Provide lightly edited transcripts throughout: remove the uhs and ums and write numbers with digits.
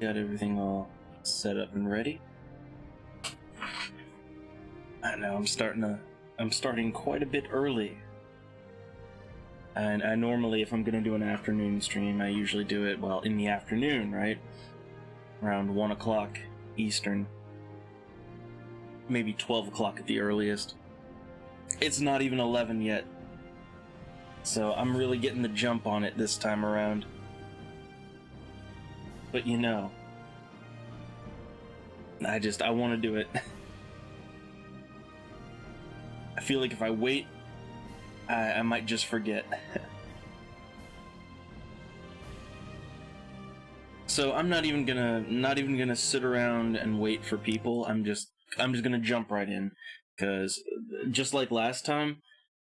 Got everything all set up and ready. I know I'm starting quite a bit early. And I normally, if I'm gonna do an afternoon stream, I usually do it, well, in the afternoon, right? Around 1 o'clock Eastern. Maybe 12 o'clock at the earliest. It's not even 11 yet. So I'm really getting the jump on it this time around. But you know, I want to do it. I feel like if I wait, I might just forget. So I'm not even gonna sit around and wait for people. I'm just gonna jump right in, because just like last time,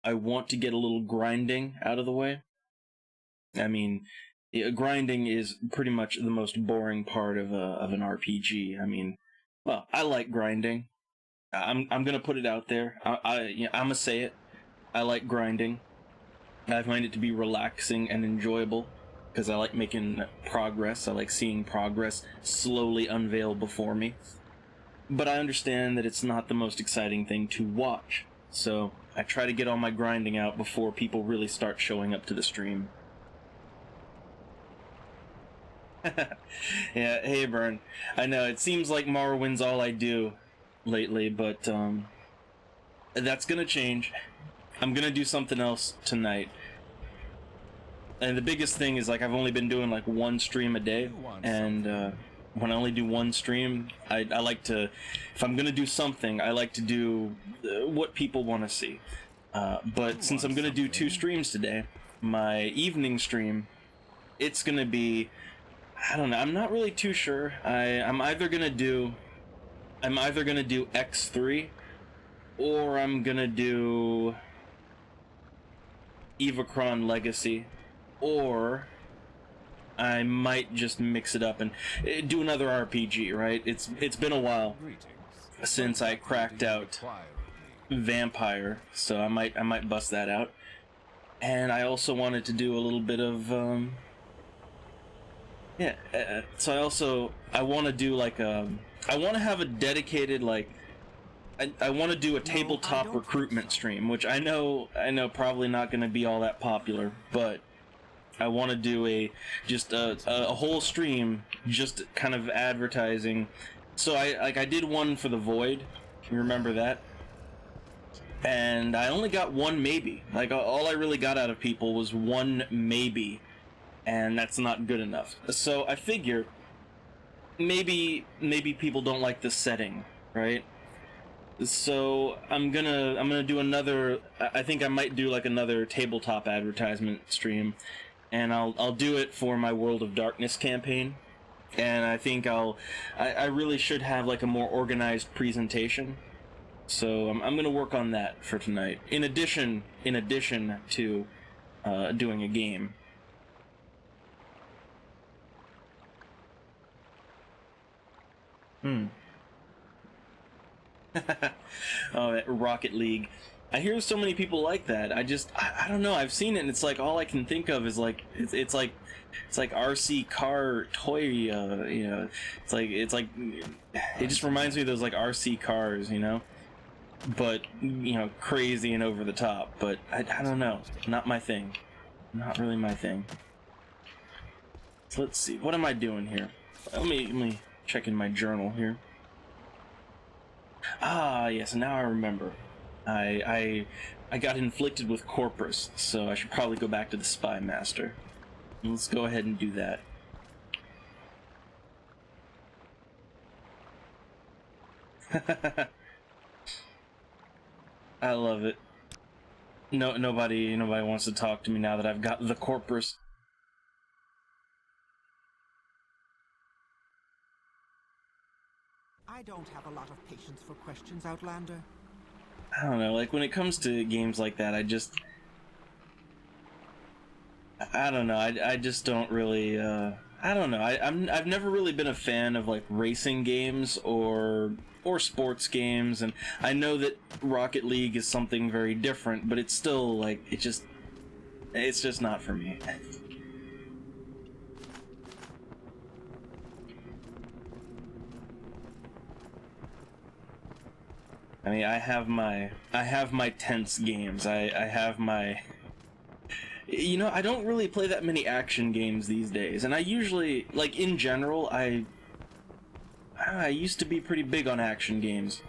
I want to get a little grinding out of the way. I mean, grinding is pretty much the most boring part of an RPG. I mean, well, I like grinding. I'm gonna put it out there. I'm gonna say it. I like grinding. I find it to be relaxing and enjoyable because I like making progress. I like seeing progress slowly unveil before me. But I understand that it's not the most exciting thing to watch, so I try to get all my grinding out before people really start showing up to the stream. Yeah, hey Burn. I know, it seems like Morrowind's all I do lately, but that's gonna change. I'm gonna do something else tonight. And the biggest thing is, like, I've only been doing like one stream a day, and when I only do one stream, I like to, if I'm gonna do something, I like to do what people want to see. But since I'm gonna do 2 streams today, my evening stream, it's gonna be, I don't know, I'm not really too sure. I'm either gonna do X3, or I'm gonna do Evacron Legacy, or I might just mix it up and do another RPG, right? It's been a while since I cracked out Vampire, so I might bust that out. And I also wanted to do a little bit of so I want to do like I want to have a dedicated, like, I want to do a tabletop recruitment stream, which I know probably not going to be all that popular, but I want to do a whole stream just kind of advertising. So I did one for the Void. You remember that? And I only got 1 maybe. Like, all I really got out of people was 1 maybe, and that's not good enough. So I figure maybe people don't like the setting, right? So I'm gonna do another. I think I might do like another tabletop advertisement stream, and I'll do it for my World of Darkness campaign. And I think I really should have like a more organized presentation. So I'm gonna work on that for tonight. In addition to doing a game. Oh, that Rocket League. I hear so many people like that. I don't know. I've seen it, and it's like all I can think of is like it's like RC car toy. You know, it's like it just reminds me of those like RC cars, you know. But you know, crazy and over the top. But I don't know. Not my thing. Not really my thing. So let's see. What am I doing here? Let me check in my journal here. Ah, yes, now I remember. I got inflicted with Corpus, so I should probably go back to the Spy Master. Let's go ahead and do that. I love it. Nobody wants to talk to me now that I've got the Corpus. I don't have a lot of patience for questions, Outlander. I don't know, like, when it comes to games like that, I don't know, I just don't really, I don't know, I've never really been a fan of, like, racing games or sports games, and I know that Rocket League is something very different, but it's still, like, it's just not for me. I mean, I have my tense games. I have my, you know, I don't really play that many action games these days, and I usually, like, in general, I used to be pretty big on action games.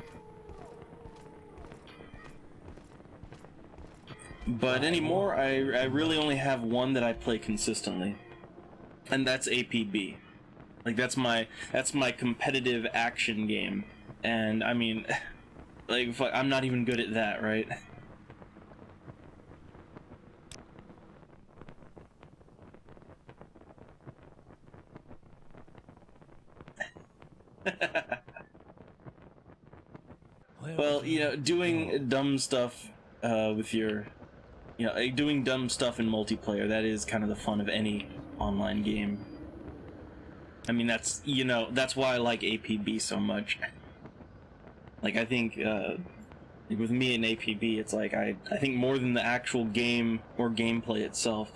But anymore, I really only have one that I play consistently, and that's APB. Like, that's my competitive action game, and I mean, like, fuck, I'm not even good at that, right? Well, you know, doing dumb stuff with your, you know, like, doing dumb stuff in multiplayer, that is kind of the fun of any online game. I mean, that's, you know, that's why I like APB so much. Like, I think, with me and APB, it's like, I think more than the actual game or gameplay itself,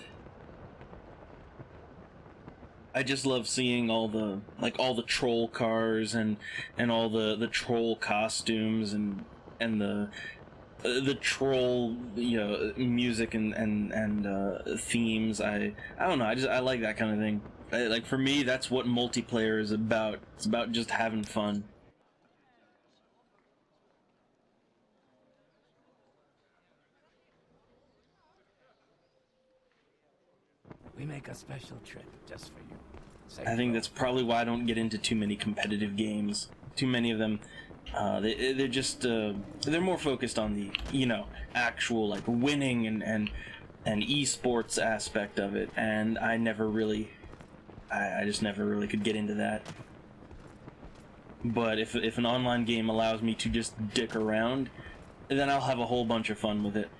I just love seeing all the, like, all the troll cars and all the troll costumes and the troll, you know, music and themes. I don't know, I like that kind of thing. Like, for me, that's what multiplayer is about. It's about just having fun. We make a special trip just for you. I think that's probably why I don't get into too many competitive games. Too many of them, they're just, they're more focused on the, you know, actual, like, winning and esports aspect of it, and I never really, I just never really could get into that. But if an online game allows me to just dick around, then I'll have a whole bunch of fun with it.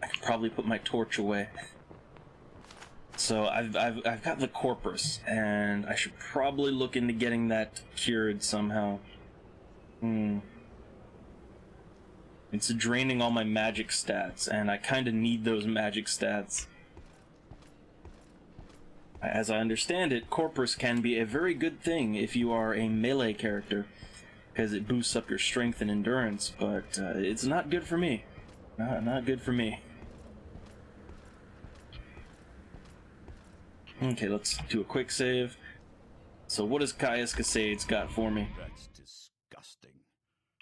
I could probably put my torch away. So I've got the Corpus, and I should probably look into getting that cured somehow. It's draining all my magic stats, and I kind of need those magic stats. As I understand it, Corpus can be a very good thing if you are a melee character, because it boosts up your strength and endurance, but it's not good for me. Not good for me. Okay, let's do a quick save. So what has Caius Casades got for me? That's disgusting.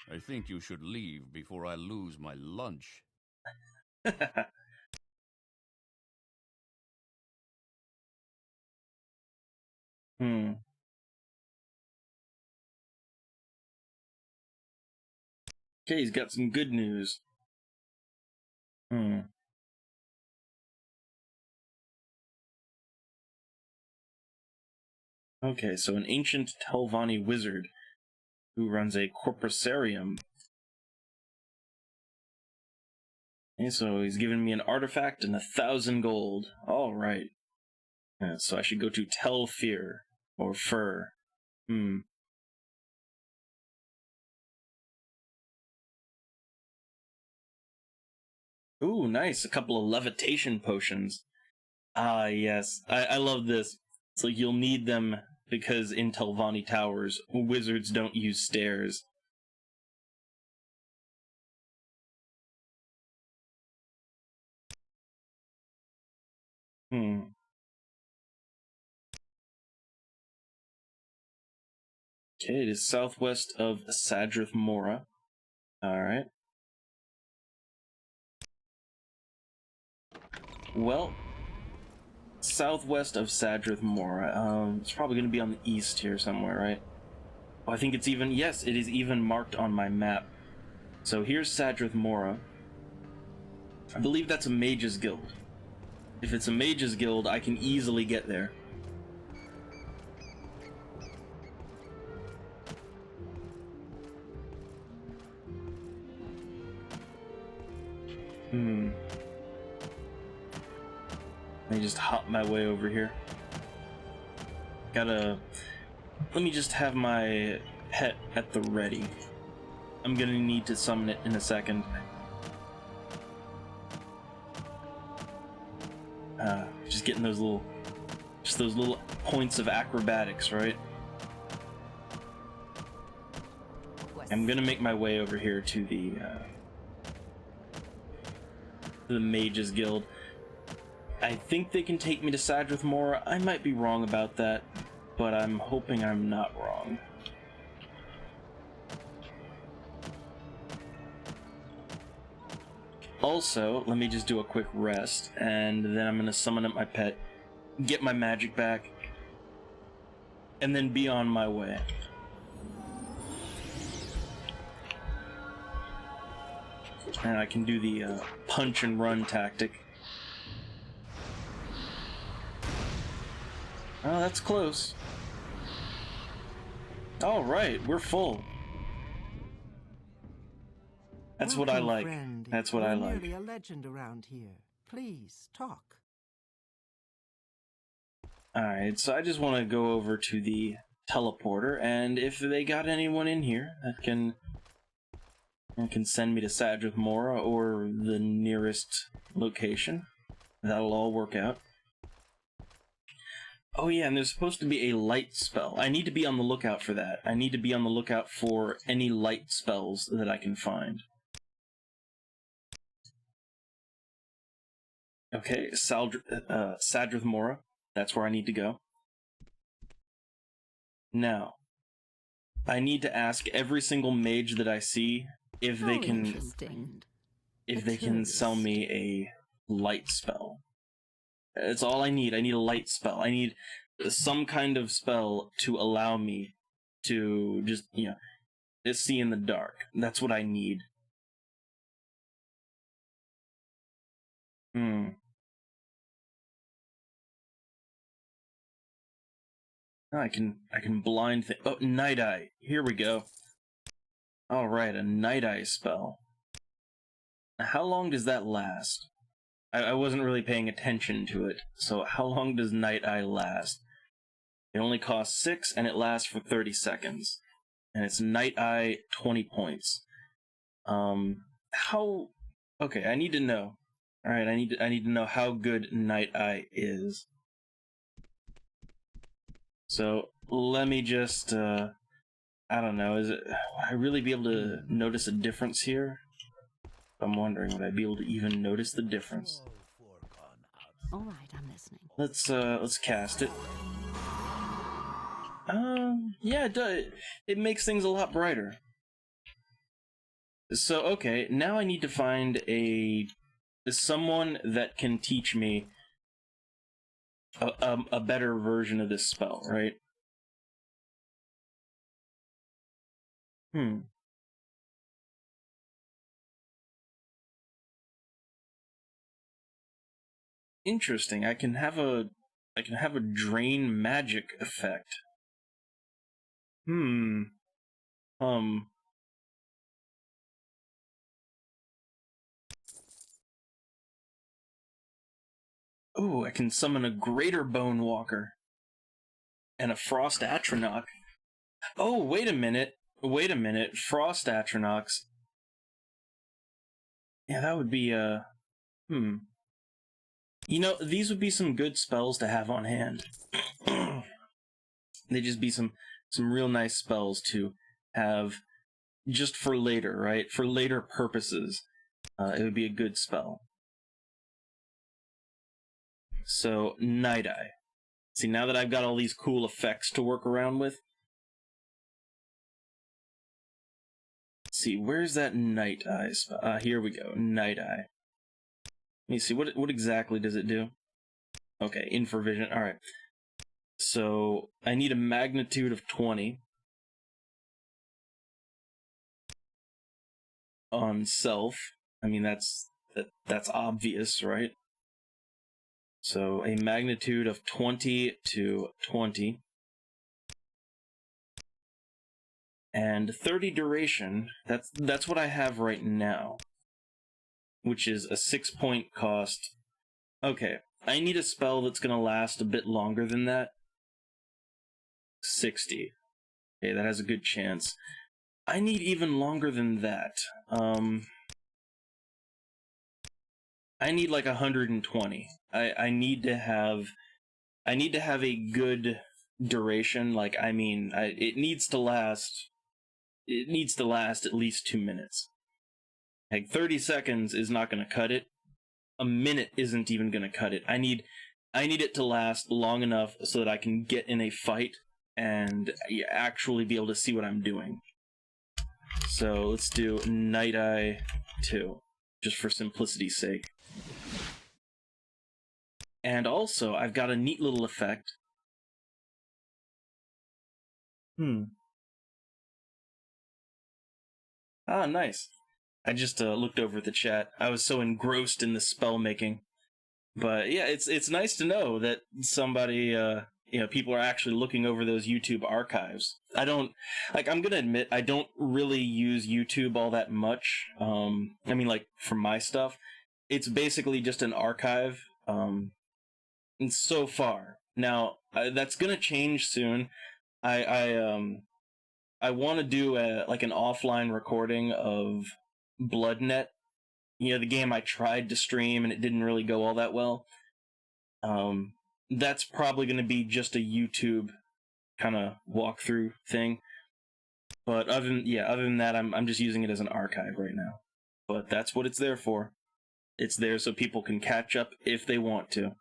I think you should leave before I lose my lunch. Okay, he's got some good news. Okay, so an ancient Telvanni wizard who runs a corpusarium. Okay, so he's giving me an artifact and 1,000 gold. Alright. Yeah, so I should go to Telfir, or Fur. Ooh, nice, a couple of levitation potions. Ah, yes, I love this. It's like you'll need them because in Telvanni Towers, wizards don't use stairs. Okay, it is southwest of Sadrith Mora. Alright. Well, southwest of Sadrith Mora. It's probably going to be on the east here somewhere, right? Oh, I think it's even... Yes, it is even marked on my map. So here's Sadrith Mora. I believe that's a Mage's Guild. If it's a Mage's Guild, I can easily get there. Let me just hop my way over here. Let me just have my pet at the ready. I'm gonna need to summon it in a second. Just getting those little points of acrobatics, right? I'm gonna make my way over here to the Mages Guild. I think they can take me to Sadrith Mora. I might be wrong about that, but I'm hoping I'm not wrong. Also, let me just do a quick rest, and then I'm gonna summon up my pet, get my magic back, and then be on my way. And I can do the punch and run tactic. Oh, that's close. Alright, we're full. That's what I Welcome, like. friend. That's what You're I like. nearly a legend around here. Please, talk. Alright, so I just want to go over to the teleporter, and if they got anyone in here that can send me to Sadrith Mora or the nearest location, that'll all work out. Oh yeah, and there's supposed to be a light spell. I need to be on the lookout for that. I need to be on the lookout for any light spells that I can find. Okay, Sadrith Mora. That's where I need to go. Now, I need to ask every single mage that I see if they can sell me a light spell. That's all I need. I need a light spell. I need some kind of spell to allow me to just, just see in the dark. That's what I need. Oh, I can blind thing. Oh, Night Eye. Here we go. Alright, a Night Eye spell. How long does that last? I wasn't really paying attention to it, so how long does Night Eye last? It only costs 6, and it lasts for 30 seconds. And it's Night Eye, 20 points. Okay, I need to know. Alright, I need to know how good Night Eye is. So, let me just, I don't know, would I really be able to notice a difference here? I'm wondering, would I be able to even notice the difference? Alright, I'm listening. Let's cast it. Yeah, it does. It makes things a lot brighter. So, okay, now I need to find someone that can teach me a better version of this spell, right? Interesting. I can have a drain magic effect. Ooh, I can summon a Greater Bone Walker. And a Frost Atronach. Oh, wait a minute. Frost Atronachs. Yeah, that would be, these would be some good spells to have on hand. They'd just be some real nice spells to have just for later, right? For later purposes. It would be a good spell. So, Night Eye. See, now that I've got all these cool effects to work around with. Let's see, where's that Night Eye spell? Here we go, Night Eye. Let me see, what exactly does it do? Okay, Infravision, alright. So, I need a magnitude of 20. On self. I mean, that's obvious, right? So, a magnitude of 20 to 20. And 30 duration, that's what I have right now. Which is a 6-point cost. Okay, I need a spell that's gonna last a bit longer than that. 60. Okay, that has a good chance. I need even longer than that. I need like 120. I need to have a good duration. Like, I mean, it needs to last it needs to last at least 2 minutes. Like 30 seconds is not going to cut it. A minute isn't even going to cut it. I need it to last long enough so that I can get in a fight and actually be able to see what I'm doing. So let's do Night Eye 2, just for simplicity's sake. And also, I've got a neat little effect. Ah, nice. I just looked over at the chat. I was so engrossed in the spell making. But yeah, it's nice to know that somebody, people are actually looking over those YouTube archives. I'm gonna admit, I don't really use YouTube all that much. For my stuff, it's basically just an archive. And so far, now that's gonna change soon. I want to do an offline recording of Bloodnet. The game I tried to stream and it didn't really go all that well. That's probably going to be just a YouTube kind of walkthrough thing. But other than that, I'm just using it as an archive right now. But that's what it's there for. It's there so people can catch up if they want to.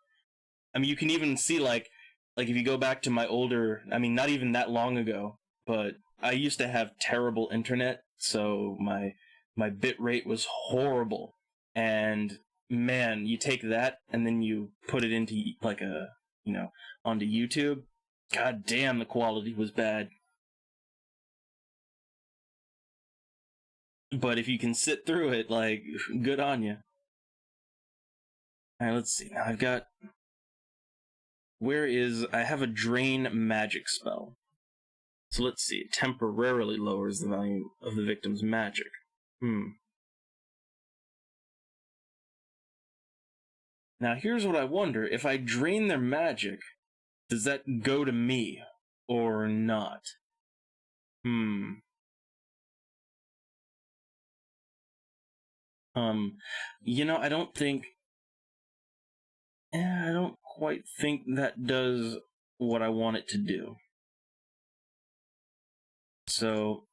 I mean, you can even see like if you go back to my older, not even that long ago, but I used to have terrible internet, so my bit rate was horrible. And man, you take that and then you put it into onto YouTube. God damn, the quality was bad. But if you can sit through it, good on you. Alright, let's see. Now I have a drain magic spell. So let's see. It temporarily lowers the value of the victim's magic. Now here's what I wonder. If I drain their magic, does that go to me or not? I don't quite think that does what I want it to do. So,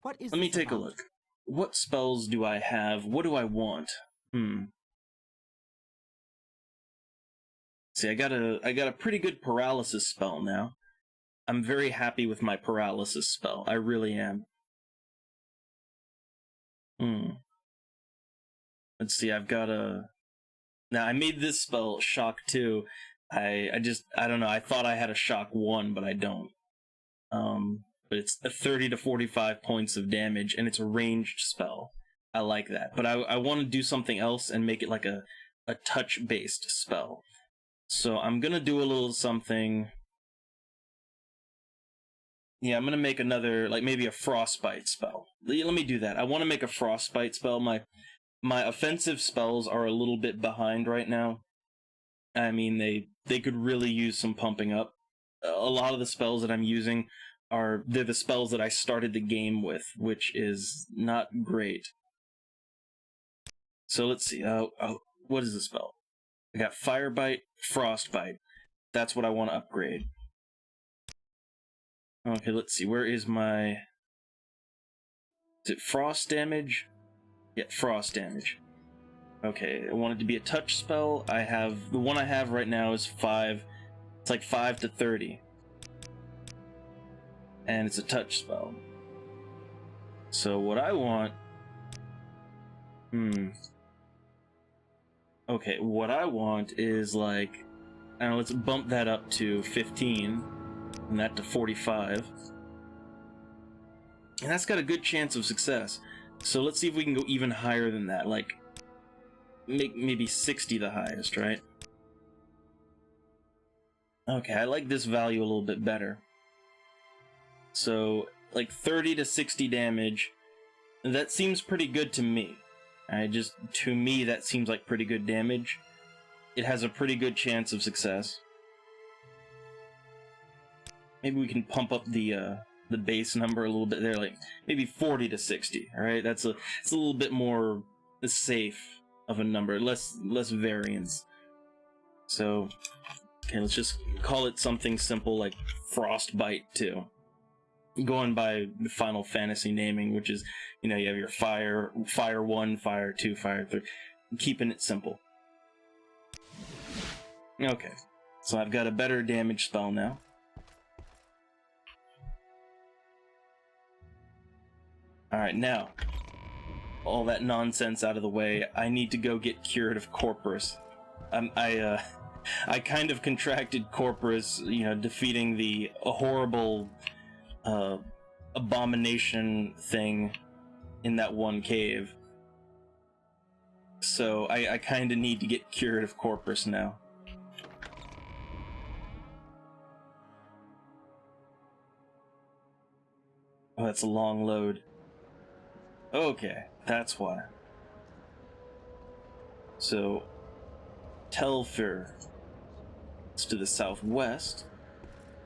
What is let me this take a about? look. What spells do I have? What do I want? See, I got a pretty good paralysis spell now. I'm very happy with my paralysis spell. I really am. Let's see, now I made this spell Shock 2. I don't know, I thought I had a Shock 1, but I don't. But it's 30 to 45 points of damage, and it's a ranged spell. I like that. But I want to do something else and make it like a touch-based spell. So I'm gonna do a little something. Yeah, I'm gonna make another, maybe a frostbite spell. Let me do that. I want to make a frostbite spell. My offensive spells are a little bit behind right now. They could really use some pumping up. A lot of the spells that I'm using they're the spells that I started the game with, which is not great. So let's see. What is the spell? I got Firebite, Frostbite. That's what I want to upgrade. Okay, let's see. Where is my... Is it frost damage? Yeah, frost damage. Okay, I want it to be a touch spell. The one I have right now is 5. It's like 5 to 30. And it's a touch spell. So what I want... Okay, what I want is let's bump that up to 15, and that to 45. And that's got a good chance of success. So let's see if we can go even higher than that, make maybe 60 the highest, right? Okay, I like this value a little bit better. So, 30 to 60 damage, that seems pretty good to me. To me, that seems like pretty good damage. It has a pretty good chance of success. Maybe we can pump up the base number a little bit there, maybe 40 to 60, alright? It's a little bit more safe of a number, less variance. So, okay, let's just call it something simple like Frostbite 2. going by the Final Fantasy naming, which is, you know, you have your fire 1, fire 2, fire 3, keeping it simple. Okay, so I've got a better damage spell now. Alright, now, all that nonsense out of the way, I need to go get cured of Corporus. I kind of contracted Corporus, you know, defeating the horrible abomination thing in that one cave. So I kind of need to get cured of Corporus now. Oh, that's a long load. Okay, that's why. So, Telfir. It's to the southwest,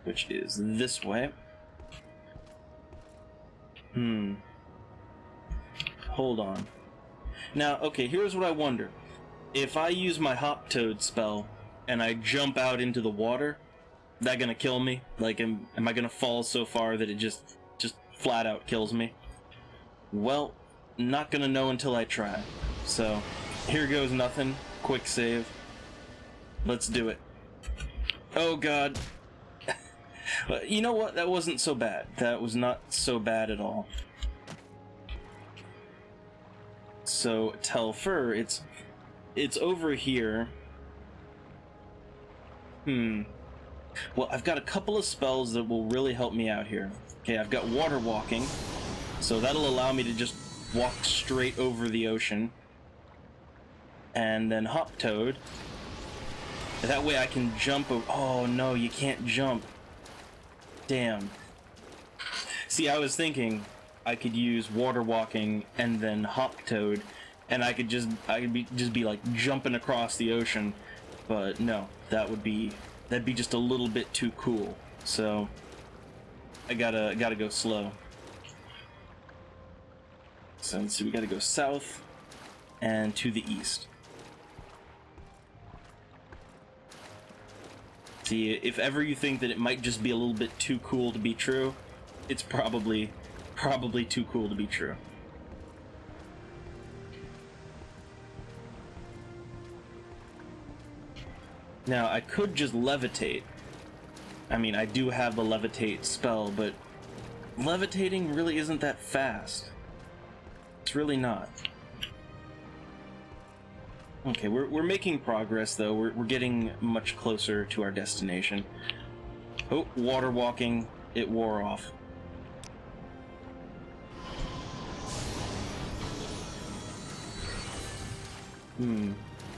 which is this way. Hold on. Now, okay, here's what I wonder. If I use my Hop Toad spell and I jump out into the water, that gonna kill me? Like, am I gonna fall so far that it just flat out kills me? Well, not gonna know until I try. So, here goes nothing. Quick save. Let's do it. Oh god. You know what? That wasn't so bad. That was not so bad at all. So, Telfir, it's over here. Well, I've got a couple of spells that will really help me out here. Okay, I've got Water Walking, so that'll allow me to just walk straight over the ocean. And then Hop Toad. That way I can jump over. Oh no, you can't jump. Damn. See, I was thinking I could use Water Walking and then Hop Toad, and I could just be like jumping across the ocean. But no, that'd be just a little bit too cool. So I gotta go slow. So let's see, we gotta go south and to the east. See, if ever you think that it might just be a little bit too cool to be true, it's probably too cool to be true. Now, I could just levitate. I mean, I do have the levitate spell, but levitating really isn't that fast. It's really not. Okay, we're making progress, though. We're getting much closer to our destination. Oh, Water Walking. It wore off.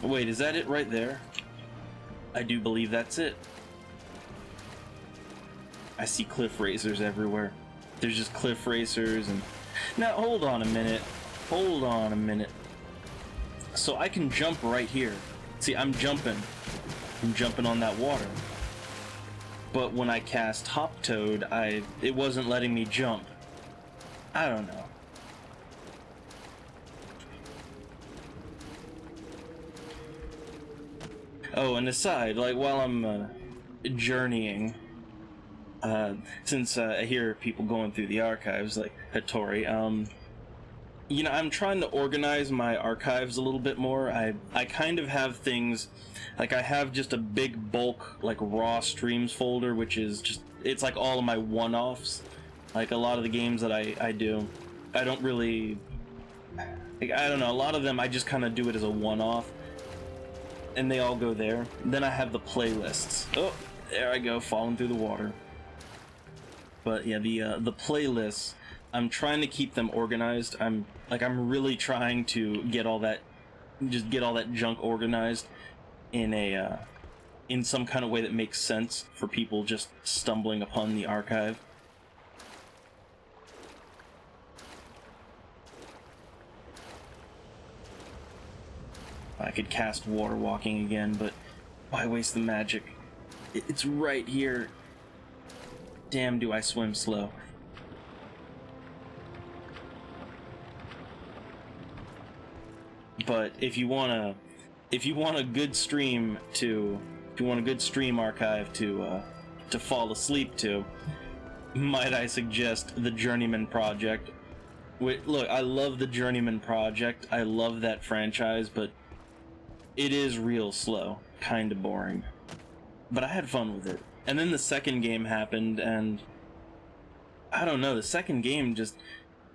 Wait, is that it right there? I do believe that's it. I see cliff racers everywhere. There's just cliff racers and... Now, hold on a minute. Hold on a minute. So I can jump right here. See, I'm jumping. I'm jumping on that water. But when I cast Hop Toad, it wasn't letting me jump. I don't know. Oh, and aside, like, while I'm journeying, since I hear people going through the archives, like Hattori, you know, I'm trying to organize my archives a little bit more. I kind of have things, like I have just a big bulk, like raw streams folder, which is just, it's like all of my one-offs. Like a lot of the games that I do, I don't really, like, I don't know, a lot of them I just kind of do it as a one-off. And they all go there. Then I have the playlists. Oh, there I go, falling through the water. But yeah, the playlists, I'm trying to keep them organized. I'm really trying to get all that junk organized in some kind of way that makes sense for people just stumbling upon the archive. I could cast Water Walking again, but why waste the magic? It's right here. Damn, do I swim slow. But if you want a good stream archive to fall asleep to, might I suggest, the Journeyman Project. Wait, look, I love the Journeyman Project. I love that franchise, but it is real slow, kind of boring. But I had fun with it. And then the second game happened, and I don't know, the second game just,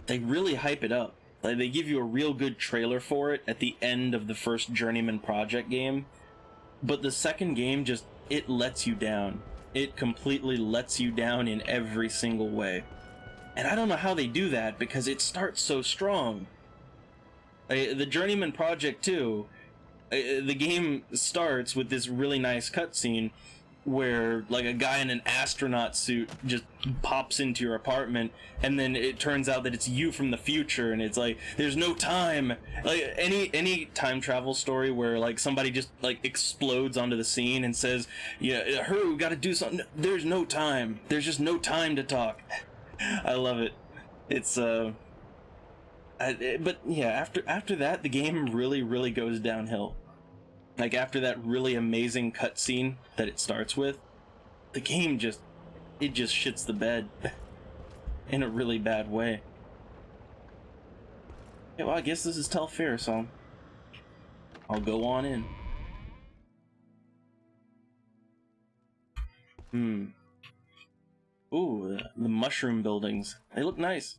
they really hype it up. Like, they give you a real good trailer for it at the end of the first Journeyman Project game, but the second game just, it lets you down. It completely lets you down in every single way. And I don't know how they do that, because it starts so strong. The Journeyman Project 2, the game starts with this really nice cutscene where, like, a guy in an astronaut suit just pops into your apartment, and then it turns out that it's you from the future, and it's like, there's no time. Like, any time travel story where, like, somebody just, like, explodes onto the scene and says, yeah, hurry, we gotta do something. There's no time. There's just no time to talk. I love it. It's, but yeah, after that, the game really goes downhill. Like, after that really amazing cutscene that it starts with, the game just shits the bed in a really bad way. Yeah, well, I guess this is Telfair, so I'll go on in. Ooh, the mushroom buildings. They look nice.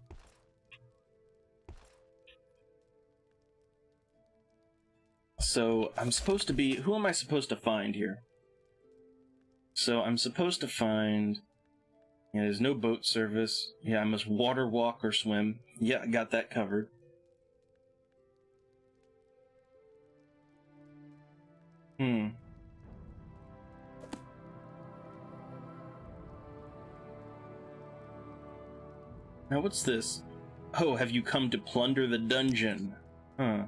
So, I'm supposed to be... Who am I supposed to find here? So, I'm supposed to find... Yeah, there's no boat service. Yeah, I must water, walk, or swim. Yeah, I got that covered. Now, what's this? Oh, have you come to plunder the dungeon? Huh.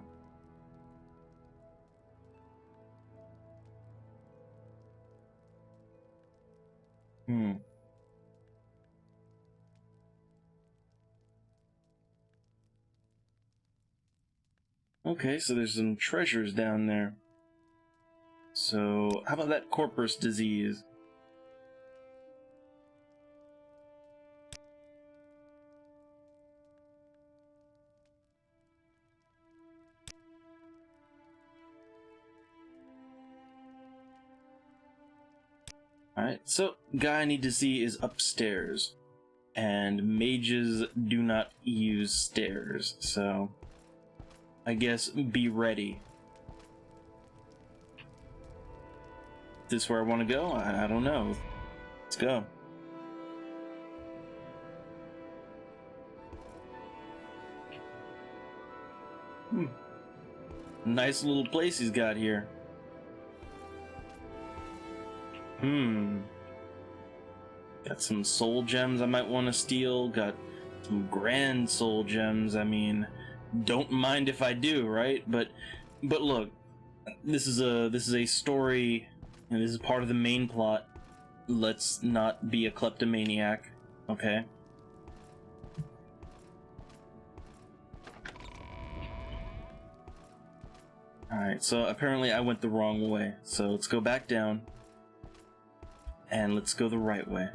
Okay, so there's some treasures down there. So, how about that corpus disease? Alright, so, guy I need to see is upstairs. And mages do not use stairs, so I guess be ready. Is this where I want to go? I don't know. Let's go. Nice little place he's got here. Got some soul gems I might want to steal. Got some grand soul gems. I mean, don't mind if I do, right? But look, this is a story, and this is part of the main plot. Let's not be a kleptomaniac, okay? Alright, so apparently I went the wrong way. So let's go back down. And let's go the right way.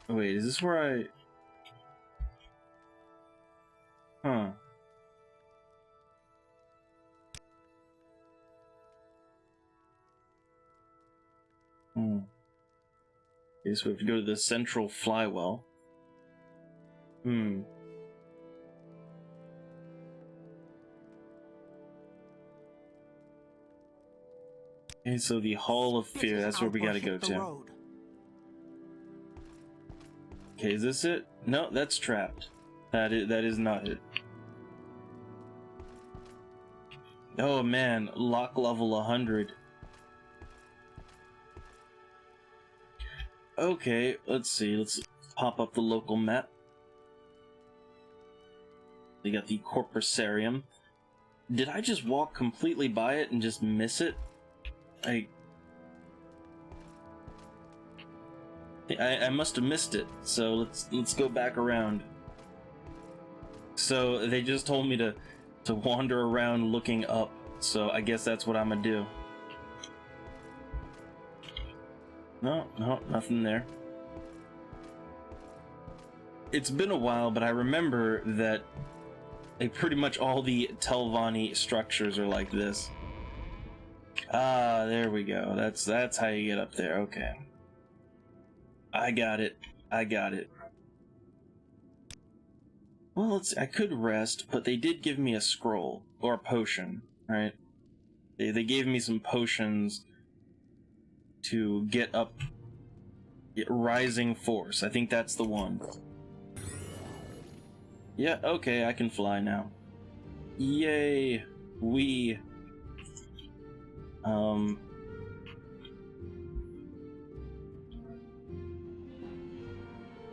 Wait, is this where I... Huh. Okay, so we have to go to the central flywell. Okay, so the Hall of Fear, that's where we gotta go to. Okay, is this it? No, that's trapped. That is not it. Oh man, lock level 100. Okay, let's see. Let's pop up the local map. We got the Corpusarium. Did I just walk completely by it and just miss it? I must have missed it, so let's go back around. So they just told me to wander around looking up. So I guess that's what I'm gonna do. No, nothing there. It's been a while, but I remember that pretty much all the Telvanni structures are like this. Ah, there we go. That's how you get up there. Okay. I got it. Well, I could rest, but they did give me a scroll or a potion, right? They gave me some potions to get up. Rising Force. I think that's the one. Yeah, okay, I can fly now. Yay!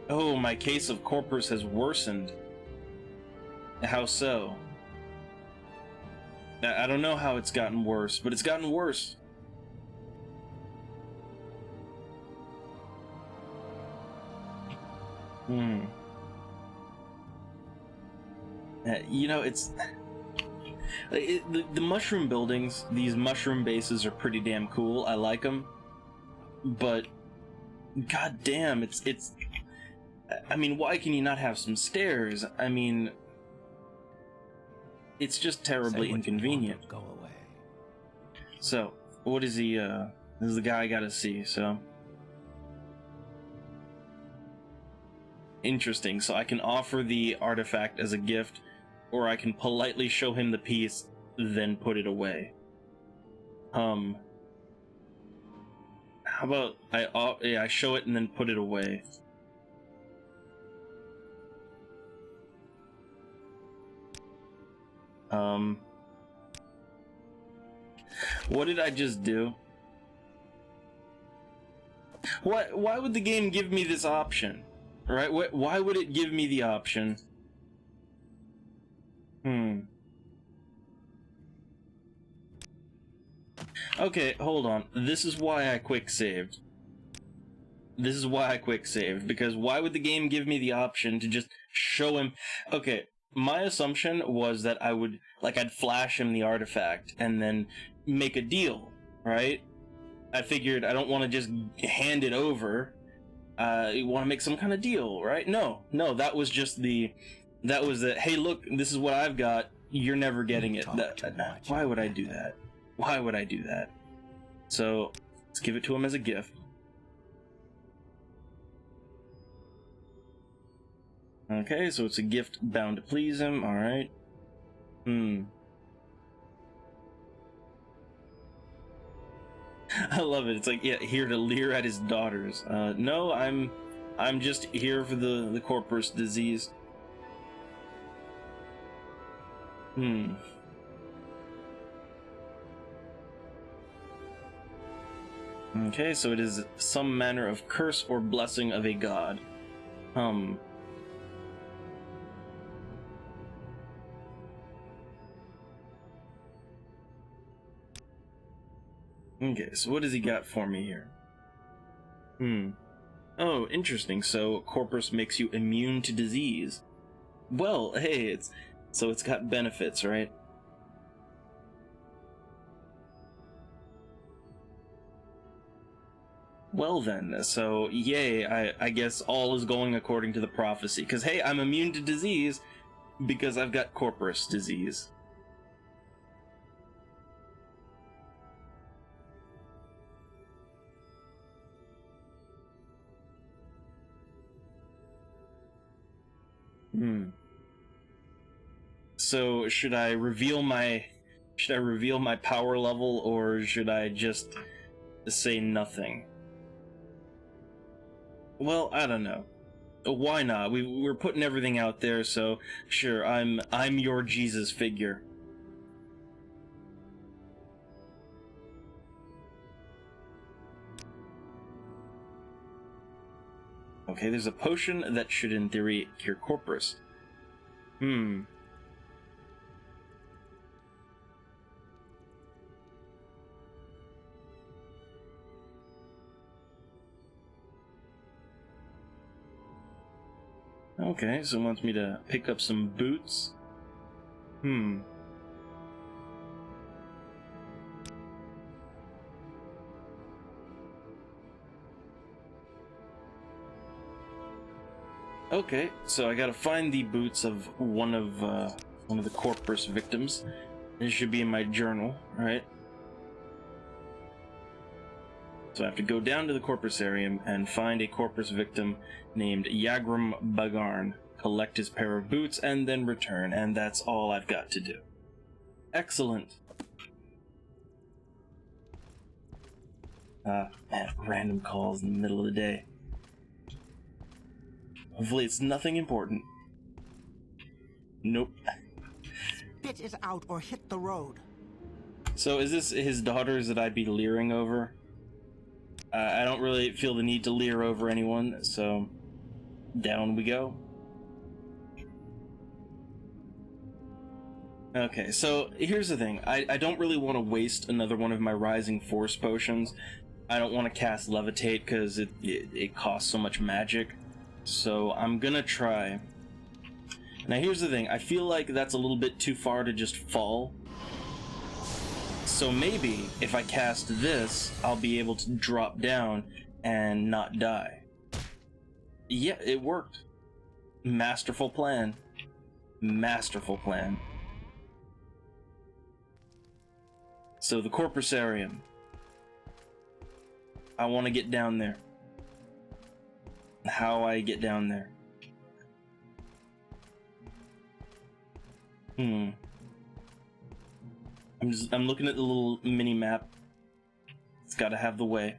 Oh, my case of Corpus has worsened. How so? I don't know how it's gotten worse, but it's gotten worse. You know, the mushroom buildings, these mushroom bases are pretty damn cool. I like them, but god damn, it's. I mean, why can you not have some stairs? I mean, it's just terribly inconvenient. Go away. So, what is he? This is the guy I gotta see. So. Interesting. So I can offer the artifact as a gift, or I can politely show him the piece, then put it away. How about I show it and then put it away. What did I just do? Why would the game give me this option? Right? Why would it give me the option? Okay, hold on. This is why I quick saved. Because why would the game give me the option to just show him? Okay, my assumption was that I'd flash him the artifact and then make a deal, right? I figured I don't want to just hand it over. You want to make some kind of deal, right? No, that was just hey, look, this is what I've got. You're never getting it. Why would I do that? So, let's give it to him as a gift. Okay, so it's a gift bound to please him, alright. I love it. It's like, yeah, here to leer at his daughters. No, I'm just here for the corpus disease. Okay, so it is some manner of curse or blessing of a god. Okay, so what has he got for me here? Oh, interesting. So Corpus makes you immune to disease. Well, hey, it's got benefits, right? Well then, so yay, I guess all is going according to the prophecy. Because hey, I'm immune to disease because I've got Corpus disease. So should I reveal my power level, or should I just say nothing? Well, I don't know. Why not? We're putting everything out there, so sure, I'm your Jesus figure. Okay, there's a potion that should, in theory, cure Corpus. Okay, so it wants me to pick up some boots. Okay, so I gotta find the boots of one of the Corpus victims. This should be in my journal, right? So I have to go down to the Corpusarium and find a Corpus victim named Yagram Bagarn, collect his pair of boots, and then return, and that's all I've got to do. Excellent. Man, random calls in the middle of the day. Hopefully it's nothing important. Nope. Spit it out or hit the road. So is this his daughters that I'd be leering over? I don't really feel the need to leer over anyone, so down we go. Okay, so here's the thing. I don't really want to waste another one of my Rising Force potions. I don't want to cast Levitate because it costs so much magic. So I'm gonna try. Now here's the thing. I feel like that's a little bit too far to just fall. So maybe if I cast this, I'll be able to drop down and not die. Yeah, it worked. Masterful plan. Masterful plan. So the Corpusarium. I want to get down there. How I get down there? I'm looking at the little mini map. It's got to have the way.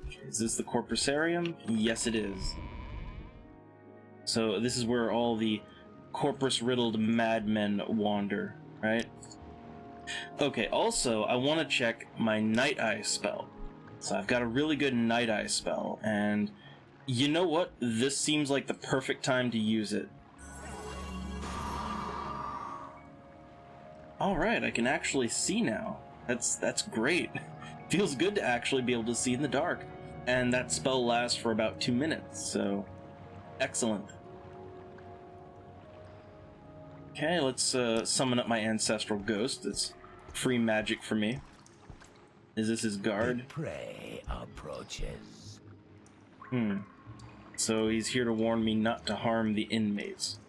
Okay, is this the Corpusarium? Yes, it is. So this is where all the corpus-riddled madmen wander, right? Okay, also, I want to check my Night Eye spell. So I've got a really good Night Eye spell, and you know what? This seems like the perfect time to use it. Alright, I can actually see now. That's great. Feels good to actually be able to see in the dark. And that spell lasts for about 2 minutes, so excellent. Okay, let's summon up my ancestral ghost. It's free magic for me. Is this his guard? The prey approaches. So he's here to warn me not to harm the inmates.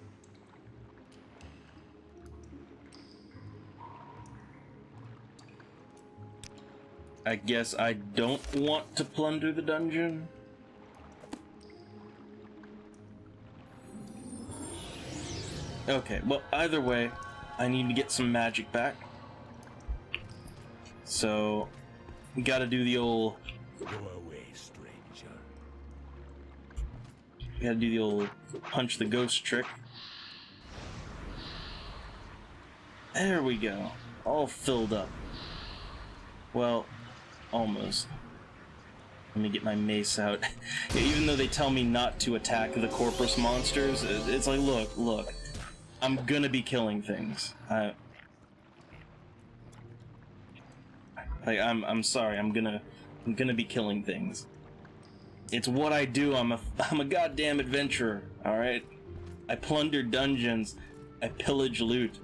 I guess I don't want to plunder the dungeon. Okay, well, either way, I need to get some magic back. So, gotta do the old... Go away, stranger. Gotta do the old punch the ghost trick. There we go. All filled up. Well, almost. Let me get my mace out. Yeah, even though they tell me not to attack the Corpus monsters, it's like, look. I'm gonna be killing things. I'm sorry. I'm gonna be killing things. It's what I do. I'm a goddamn adventurer. All right. I plunder dungeons. I pillage loot.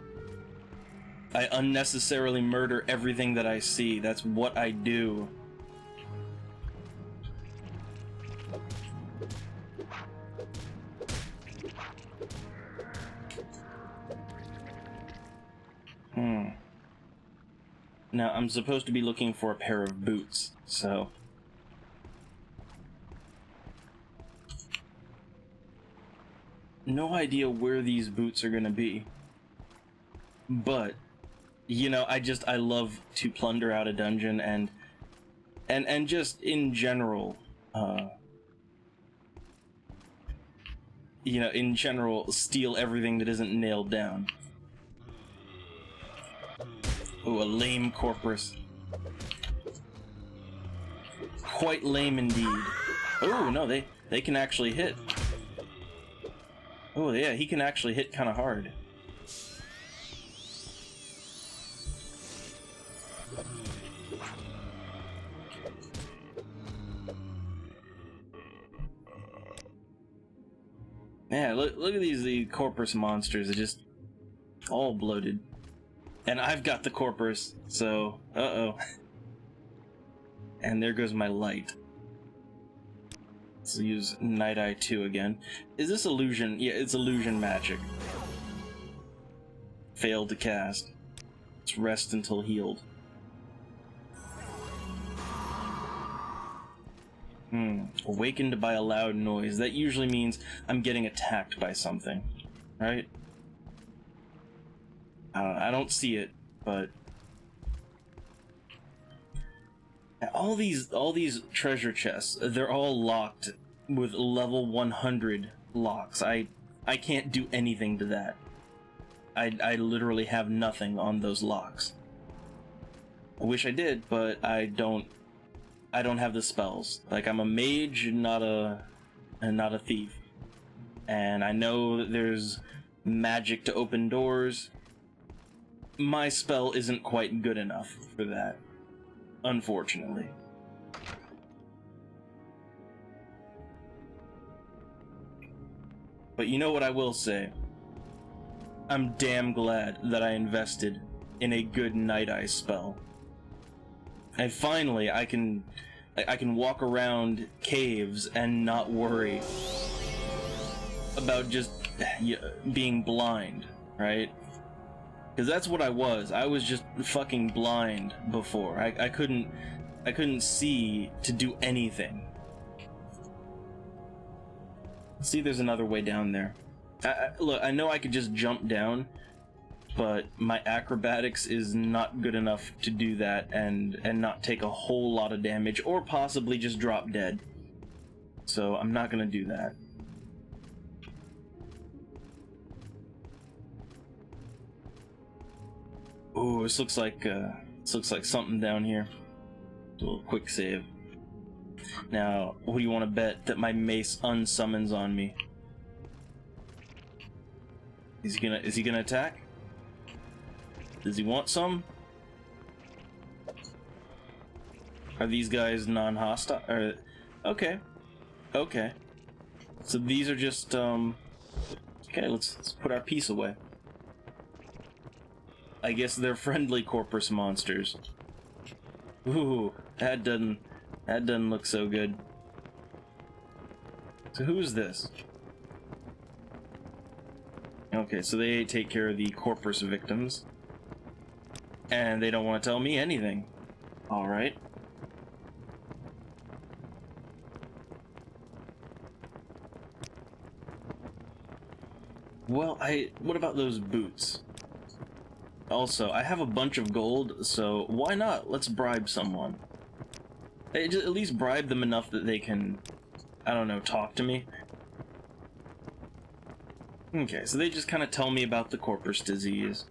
I unnecessarily murder everything that I see. That's what I do. Now, I'm supposed to be looking for a pair of boots, so... No idea where these boots are gonna be. But, you know, I love to plunder out a dungeon and just in general, you know, in general, steal everything that isn't nailed down. Ooh, a lame corpus. Quite lame indeed. Oh, no, they can actually hit. Oh, yeah, he can actually hit kind of hard. Yeah, look at the corpus monsters. They're just all bloated. And I've got the corpus, so uh-oh. And there goes my light. Let's use Night Eye 2 again. Is this illusion? Yeah, it's illusion magic. Failed to cast. Let's rest until healed. Awakened by a loud noise. That usually means I'm getting attacked by something, right? I don't see it, but all these treasure chests, they're all locked with level 100 locks. I can't do anything to that. I literally have nothing on those locks. I wish I did, but I don't have the spells. Like, I'm a mage, not a thief. And I know that there's magic to open doors. My spell isn't quite good enough for that, unfortunately. But you know what I will say? I'm damn glad that I invested in a good Night Eye spell. And finally, I can walk around caves and not worry about just being blind, right? Because that's what I was. I was just fucking blind before. I couldn't see to do anything. See, there's another way down there. Look, I know I could just jump down, but my acrobatics is not good enough to do that and not take a whole lot of damage, or possibly just drop dead. So I'm not gonna do that. Ooh, this looks like something down here. Do a little quick save. Now, what do you want to bet that my mace unsummons on me? Is he gonna attack? Does he want some? Are these guys non-hostile? Okay. Okay. So these are just okay, let's put our piece away. I guess they're friendly corpus monsters. Ooh, that doesn't look so good. So who's this? Okay, so they take care of the corpus victims. And they don't want to tell me anything. Alright. Well, what about those boots? Also, I have a bunch of gold, so why not? Let's bribe someone. At least bribe them enough that they can, I don't know, talk to me. Okay, so they just kind of tell me about the corpus disease.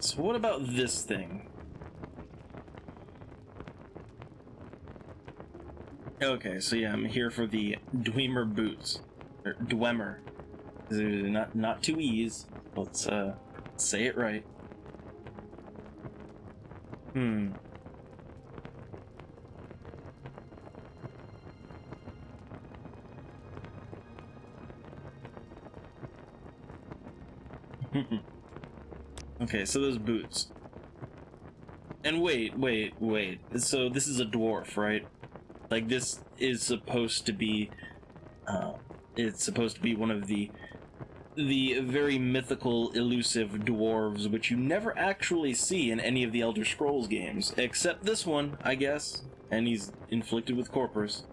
So what about this thing? Okay, so yeah, I'm here for the Dwemer boots. Or Dwemer. Not two E's. Let's say it right. Okay, so those boots. And wait. So this is a dwarf, right? Like, this is supposed to be, it's supposed to be one of the very mythical, elusive dwarves, which you never actually see in any of the Elder Scrolls games, except this one, I guess. And he's inflicted with corpus.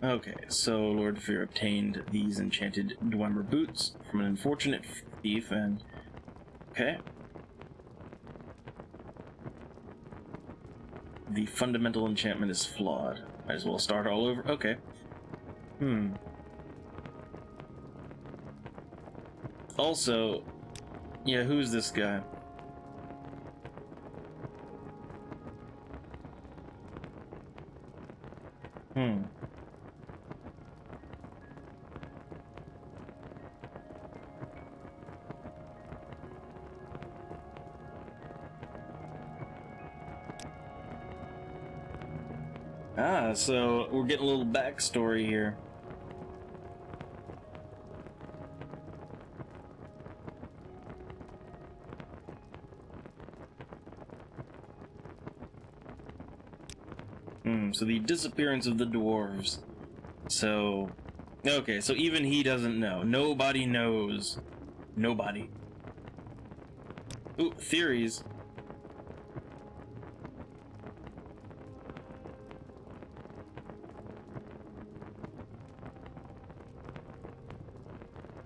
Okay, so Lord Fear obtained these enchanted Dwemer boots from an unfortunate thief, and... okay. The fundamental enchantment is flawed. Might as well start all over. Okay. Also, yeah, who's this guy? Ah, so we're getting a little backstory here. So the disappearance of the dwarves. So, okay, so even he doesn't know. Nobody knows. Nobody. Ooh, theories.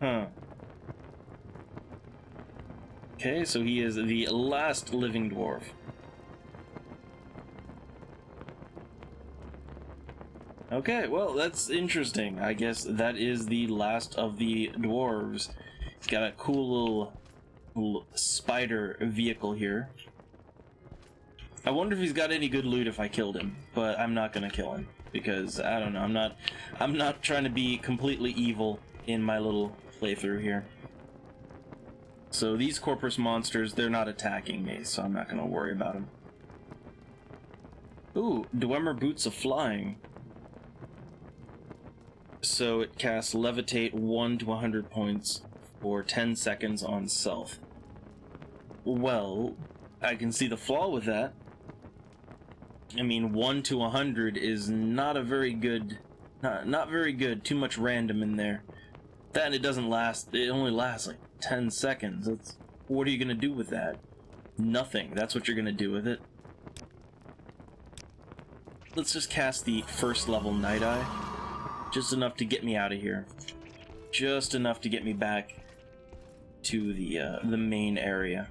Huh. Okay, so he is the last living dwarf. Okay, well, that's interesting. I guess that is the last of the dwarves. He's got a cool little spider vehicle here. I wonder if he's got any good loot if I killed him, but I'm not gonna kill him because I don't know. I'm not trying to be completely evil in my little playthrough here. So these corpus monsters, they're not attacking me, so I'm not gonna worry about them. Ooh, Dwemer Boots of Flying. So it casts Levitate 1 to 100 points for 10 seconds on self. Well, I can see the flaw with that. I mean, 1 to 100 is not a very good... Not very good. Too much random in there. That it doesn't last... It only lasts like 10 seconds. What are you gonna do with that? Nothing. That's what you're gonna do with it. Let's just cast the first level Night Eye. Just enough to get me out of here. Just enough to get me back to the main area.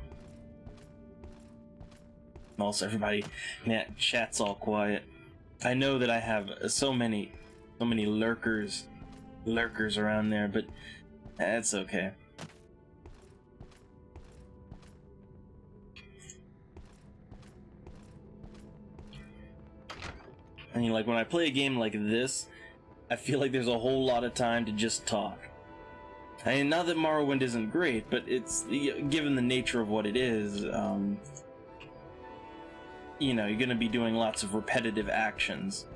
Also, everybody, man, chat's all quiet. I know that I have so many lurkers around there, but that's okay. I mean, like when I play a game like this, I feel like there's a whole lot of time to just talk. I mean, not that Morrowind isn't great, but it's, given the nature of what it is, you know, you're gonna be doing lots of repetitive actions.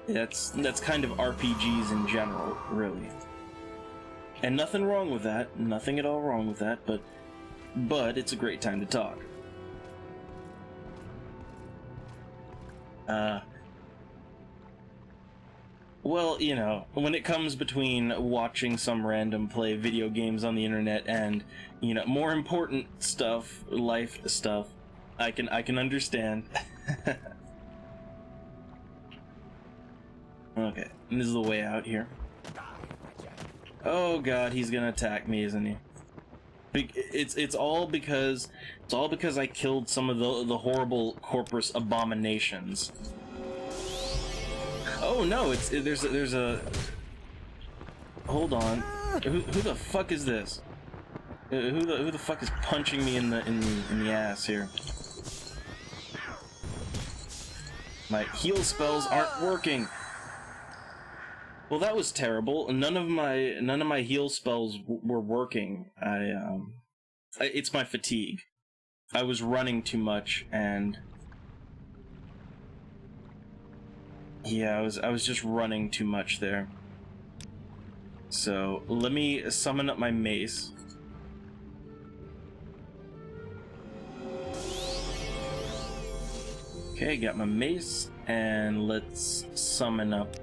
That's kind of RPGs in general, really. And nothing wrong with that, nothing at all wrong with that, but it's a great time to talk. Well, you know, when it comes between watching some random play video games on the internet and, you know, more important stuff, life stuff, I can understand. Okay, this is the way out here. Oh god, he's gonna attack me, isn't he? It's all because I killed some of the horrible corpus abominations. Oh no, there's a hold on. Who the fuck is this? Who the fuck is punching me in the ass here? My heal spells aren't working. Well, that was terrible. None of my heal spells were working. It's my fatigue. I was running too much and yeah, I was just running too much there. So let me summon up my mace. Okay, got my mace, and let's summon up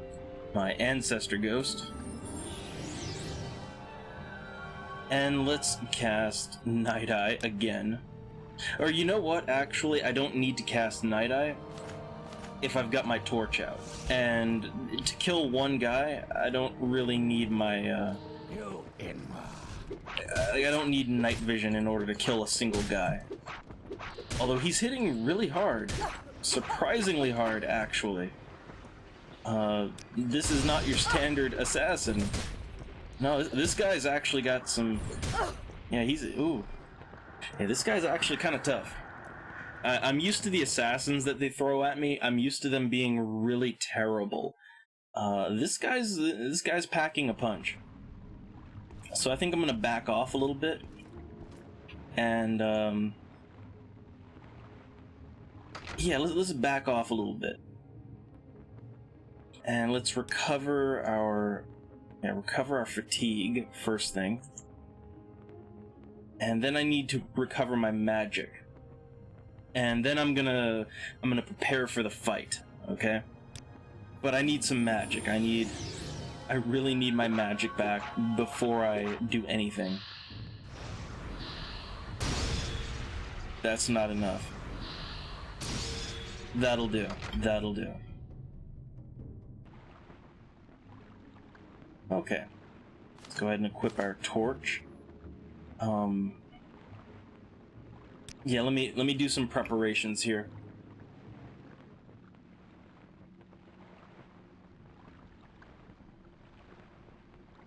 my Ancestor Ghost. And let's cast Night Eye again. Or you know what, actually, I don't need to cast Night Eye if I've got my torch out. And to kill one guy, I don't really need my, I don't need night vision in order to kill a single guy. Although he's hitting really hard. Surprisingly hard, actually. This is not your standard assassin. No, this guy's actually got some... Yeah, ooh. Yeah, this guy's actually kind of tough. I'm used to the assassins that they throw at me. I'm used to them being really terrible. This guy's packing a punch. So I think I'm gonna back off a little bit. And, yeah, let's back off a little bit. And let's recover our fatigue first thing. And then I need to recover my magic. And then I'm gonna prepare for the fight. okay? But I need some magic. I really need my magic back before I do anything. That's not enough. That'll do. That'll do. Okay. Let's go ahead and equip our torch. Yeah, let me do some preparations here.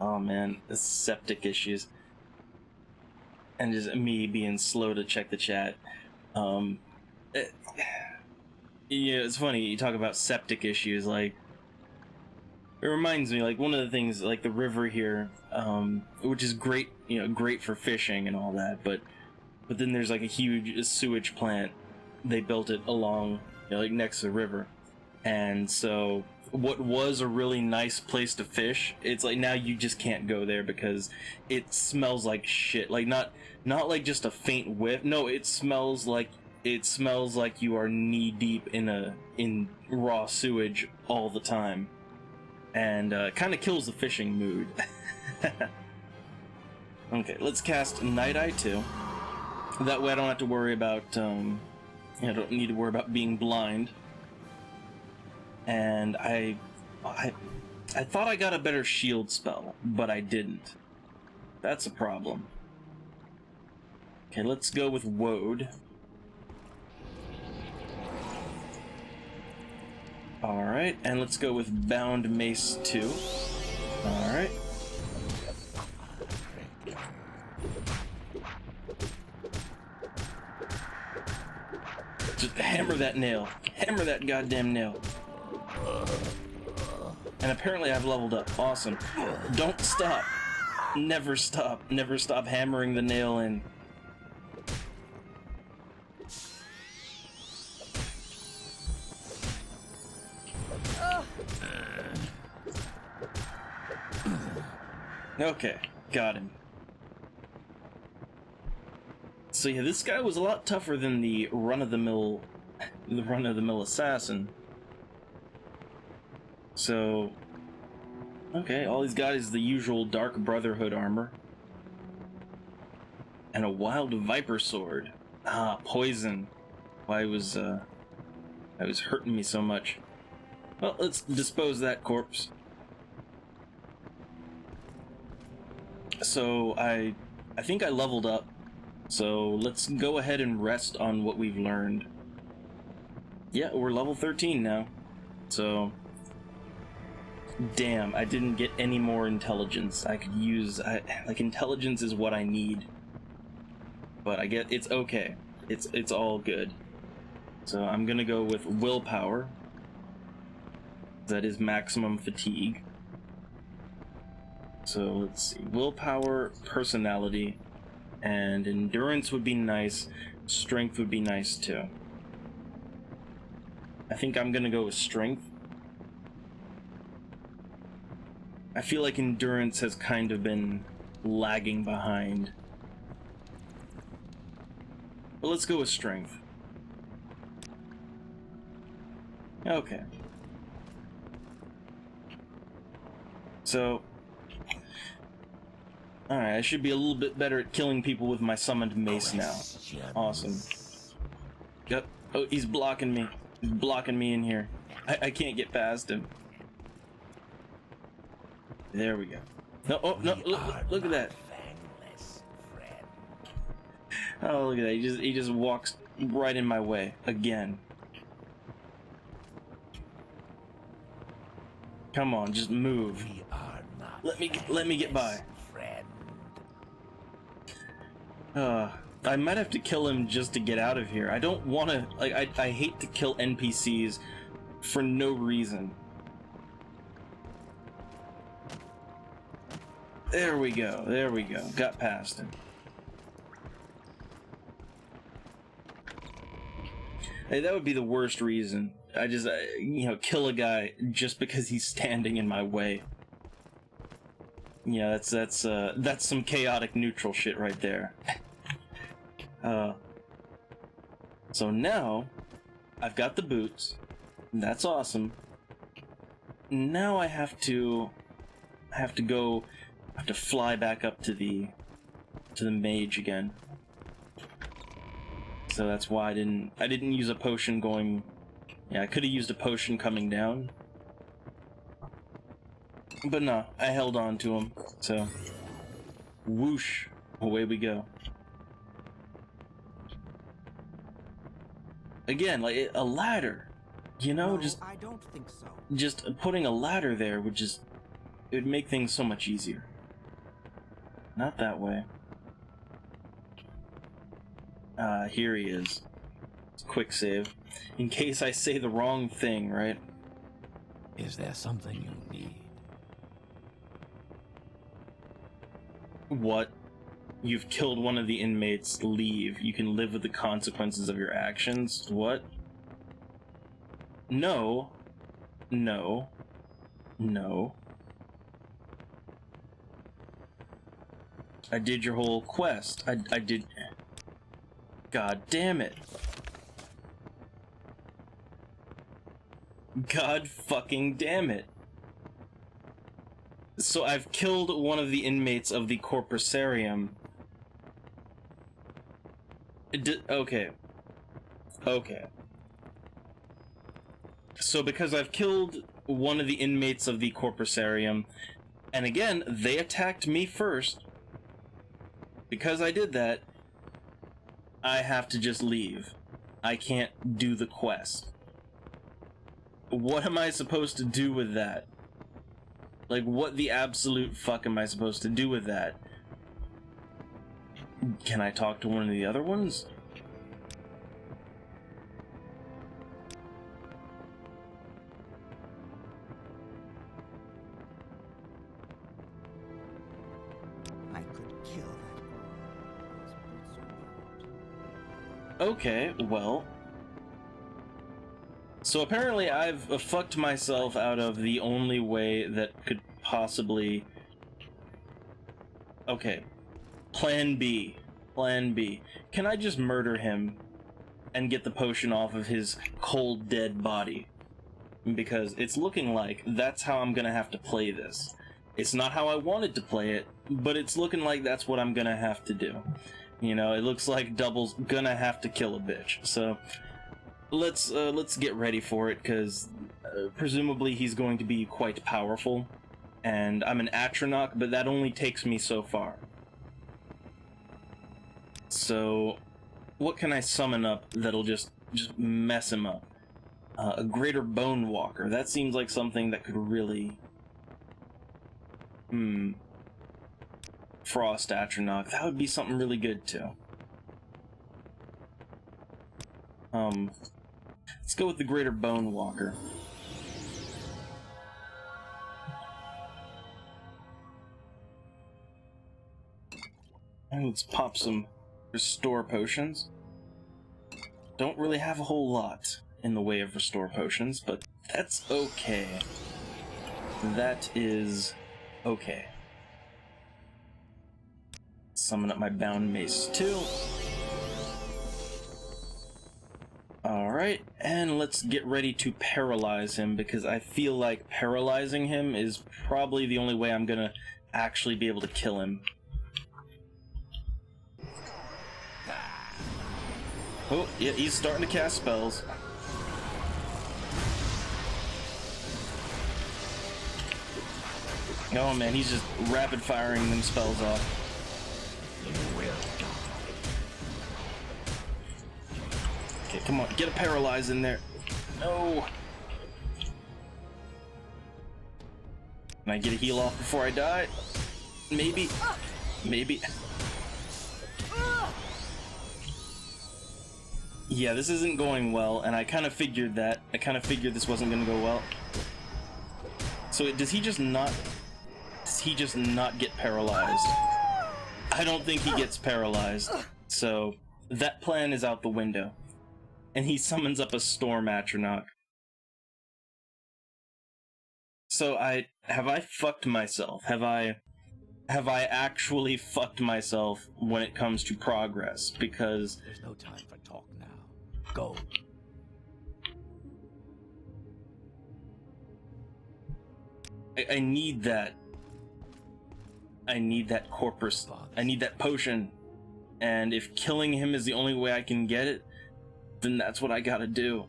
Oh man, the septic issues. And just me being slow to check the chat. Yeah, it's funny, you talk about septic issues, like, it reminds me, like, one of the things, like, the river here, which is great, you know, great for fishing and all that, but then there's, like, a huge sewage plant. They built it along, you know, like, next to the river. And so, what was a really nice place to fish, it's like, now you just can't go there because it smells like shit. Like, not like just a faint whiff. No, it smells like you are knee deep in raw sewage all the time. And kind of kills the fishing mood. Okay, let's cast Night Eye 2. That way I don't have to worry about, I don't need to worry about being blind. And I thought I got a better shield spell, but I didn't. That's a problem. Okay, let's go with Woad. Alright, and let's go with Bound Mace 2. Alright. Just hammer that nail. Hammer that goddamn nail. And apparently I've leveled up. Awesome. Don't stop. Never stop. Never stop hammering the nail in. Okay, got him. So yeah, this guy was a lot tougher than the run-of-the-mill assassin. So, okay, all he's got is the usual Dark Brotherhood armor. And a Wild Viper sword. Ah, poison. Why was hurting me so much. Well, let's dispose that corpse. So, I think I leveled up. So, let's go ahead and rest on what we've learned. Yeah, we're level 13 now. So, damn, I didn't get any more intelligence. I could use, like, intelligence is what I need. But I get, it's okay. It's all good. So I'm gonna go with willpower. That is maximum fatigue. So let's see, willpower, personality, and endurance would be nice. Strength would be nice too. I think I'm gonna go with strength. I feel like endurance has kind of been lagging behind. But let's go with strength. Okay. So, alright, I should be a little bit better at killing people with my summoned mace now. Awesome. Yep. Oh, he's blocking me. He's blocking me in here. I can't get past him. There we go. No, oh, no, look at that. Oh, look at that. He just walks right in my way again. Come on, just move. Let me get by. I might have to kill him just to get out of here. I don't want to, like, I hate to kill NPCs for no reason. There we go. There we go. Got past him. Hey, that would be the worst reason. I just, you know, kill a guy just because he's standing in my way. Yeah, that's some chaotic neutral shit right there. So now, I've got the boots. That's awesome. Now I have to fly back up to the mage again. So that's why I didn't use a potion going. Yeah, I could have used a potion coming down. But no, I held on to him. So whoosh, away we go. Again, like a ladder, you know, No, just I don't think so. just putting a ladder there would just, it would make things so much easier. Not that way. Here he is. Quick save. In case I say the wrong thing, right? Is there something you need? What? You've killed one of the inmates, leave. You can live with the consequences of your actions. What? No. No. No. I did your whole quest. I did... God damn it. God fucking damn it. So I've killed one of the inmates of the Corpusarium. Okay. Okay. So because I've killed one of the inmates of the Corpusarium, and again, they attacked me first, because I did that, I have to just leave. I can't do the quest. What am I supposed to do with that? Like, what the absolute fuck am I supposed to do with that? Can I talk to one of the other ones? I could kill that girl. Okay, well... So apparently I've fucked myself out of the only way that could possibly... Okay. Plan B. Plan B. Can I just murder him and get the potion off of his cold, dead body? Because it's looking like that's how I'm gonna have to play this. It's not how I wanted to play it, but it's looking like that's what I'm gonna have to do. You know, it looks like Double's gonna have to kill a bitch, so... Let's get ready for it, because presumably he's going to be quite powerful, and I'm an Atronach, but that only takes me so far. So, what can I summon up that'll just mess him up? A Greater Bone Walker. That seems like something that could really... Frost Atronach. That would be something really good, too. Let's go with the Greater Bone Walker. And let's pop some Restore Potions. Don't really have a whole lot in the way of Restore Potions, but that's okay. That is okay. Summon up my Bound Mace too. Alright, and let's get ready to paralyze him, because I feel like paralyzing him is probably the only way I'm gonna actually be able to kill him. Oh, yeah, he's starting to cast spells. Oh man, he's just rapid firing them spells off. Okay, come on, get a paralyze in there. No. Can I get a heal off before I die? Maybe. Maybe. Yeah, this isn't going well, and I kind of figured that. I kind of figured this wasn't going to go well. So does he just not get paralyzed? I don't think he gets paralyzed. So that plan is out the window. And he summons up a Storm Atronach. So have I fucked myself? Have I actually fucked myself when it comes to progress? Because There's no time for talk now. Go. I need that. I need that corpus. I need that potion. And if killing him is the only way I can get it, then that's what I gotta do.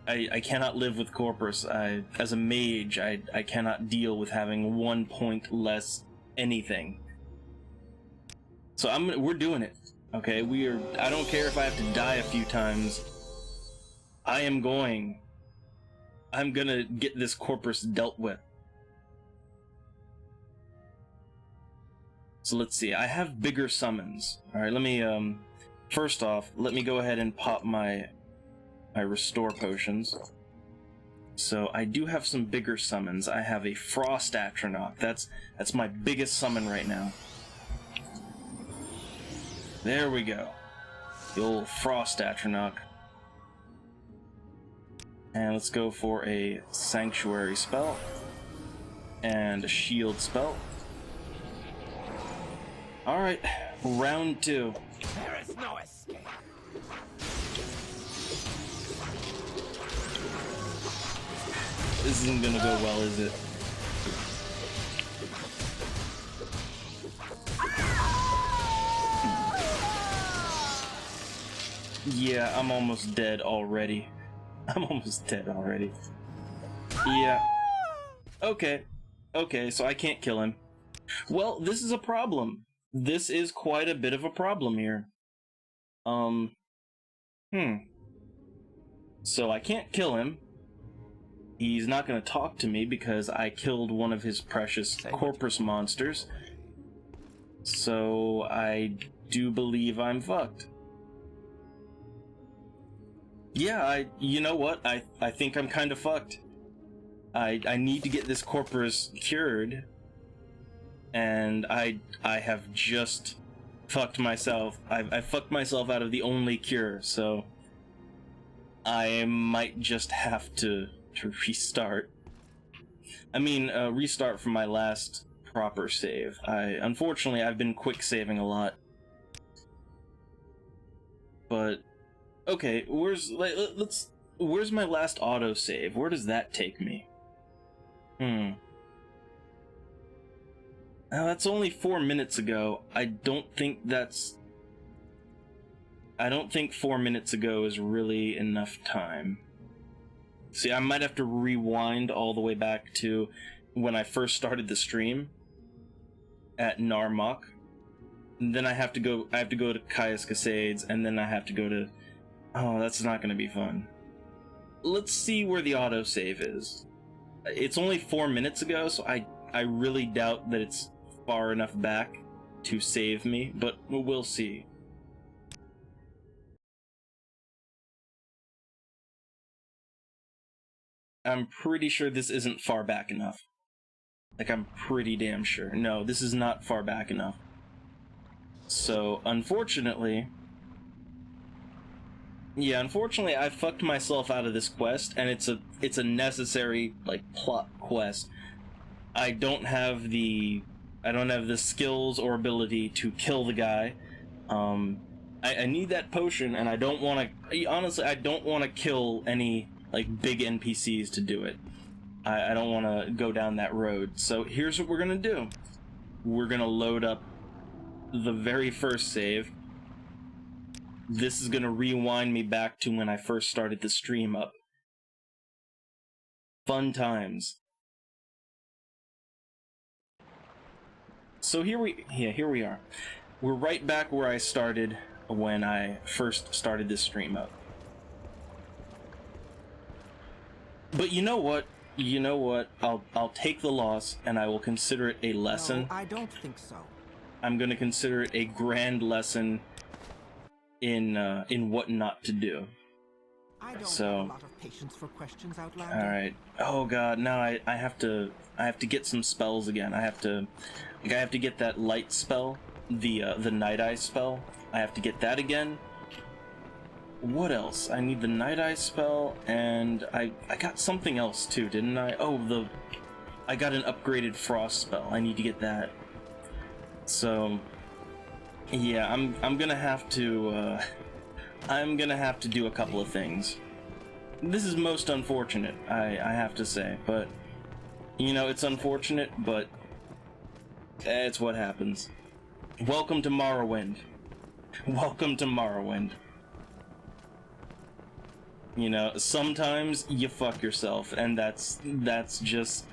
I cannot live with corpus. As a mage, I cannot deal with having 1 point less anything. So we're doing it. Okay, I don't care if I have to die a few times. I'm gonna get this corpus dealt with. So let's see, I have bigger summons. Alright, let me, first off, let me go ahead and pop my restore potions. So I do have some bigger summons. I have a Frost Atronach. That's my biggest summon right now. There we go. The old Frost Atronach. And let's go for a Sanctuary spell. And a Shield spell. Alright, round 2. There is no escape. This isn't gonna go well, is it? Yeah, I'm almost dead already. Yeah. Okay. Okay, so I can't kill him. Well, this is a problem. This is quite a bit of a problem here. So I can't kill him. He's not gonna talk to me because I killed one of his precious corpus monsters. So I do believe I'm fucked. Yeah, you know what? I think I'm kind of fucked. I need to get this corpus cured. And I have just fucked myself. I fucked myself out of the only cure, so I might just have to restart. I mean, restart from my last proper save. Unfortunately, I've been quick saving a lot. But okay, where's my last auto save? Where does that take me? Now, that's only 4 minutes ago. I don't think 4 minutes ago is really enough time. See, I might have to rewind all the way back to when I first started the stream at Narmok. And then I have to go to Caius Cascades, and then I have to go to... Oh, that's not gonna be fun. Let's see where the autosave is. It's only 4 minutes ago, so I really doubt that it's far enough back to save me, but we'll see. I'm pretty sure this isn't far back enough. Like, I'm pretty damn sure. No, this is not far back enough. So, unfortunately... Yeah, unfortunately, I fucked myself out of this quest, and it's a necessary, like, plot quest. I don't have the skills or ability to kill the guy. I need that potion, and I don't want to... Honestly, I don't want to kill any, like, big NPCs to do it. I don't want to go down that road. So here's what we're gonna do. We're gonna load up the very first save. This is gonna rewind me back to when I first started the stream up. Fun times. So here we are. We're right back where I started when I first started this stream up. But you know what? I'll take the loss, and I will consider it a lesson. No, I don't think so. I'm gonna consider it a grand lesson in what not to do. I don't So, have a lot of patience for questions out loud. all right. Oh god, now I have to get some spells again. I have to get that light spell, the Night Eye spell. I have to get that again. What else? I need the Night Eye spell, and I got something else too, didn't I? Oh, I got an upgraded Frost spell. I need to get that. So, yeah, I'm gonna have to do a couple of things. This is most unfortunate, I have to say, but You know, it's unfortunate, but it's what happens. Welcome to Morrowind. Welcome to Morrowind. You know, sometimes you fuck yourself, and that's just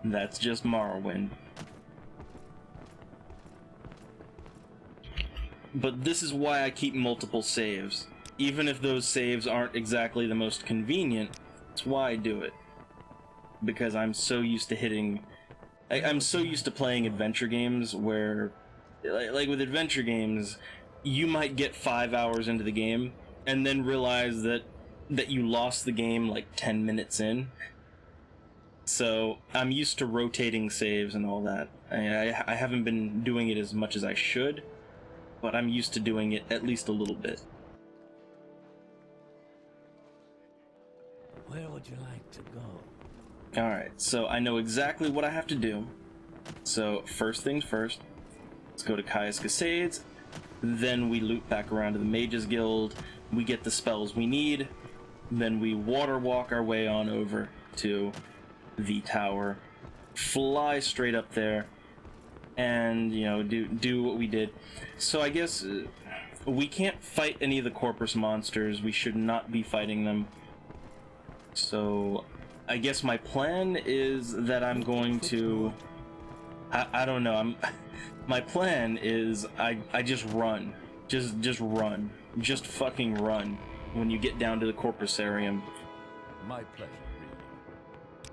Morrowind. But this is why I keep multiple saves. Even if those saves aren't exactly the most convenient, that's why I do it. Because I'm so used to hitting... I'm so used to playing adventure games where... Like with adventure games, you might get 5 hours into the game, and then realize that you lost the game like 10 minutes in. So I'm used to rotating saves and all that. I haven't been doing it as much as I should, but I'm used to doing it at least a little bit. Where would you like to go? Alright, so I know exactly what I have to do. So first things first, let's go to Caius Cascades, then we loop back around to the Mages Guild, we get the spells we need, then we water walk our way on over to the tower, fly straight up there, and, you know, do what we did. So I guess we can't fight any of the Corpus monsters. We should not be fighting them. So I guess my plan is that I'm going to... I don't know. My plan is I just run. Just run. Just fucking run when you get down to the Corpusarium. My pleasure,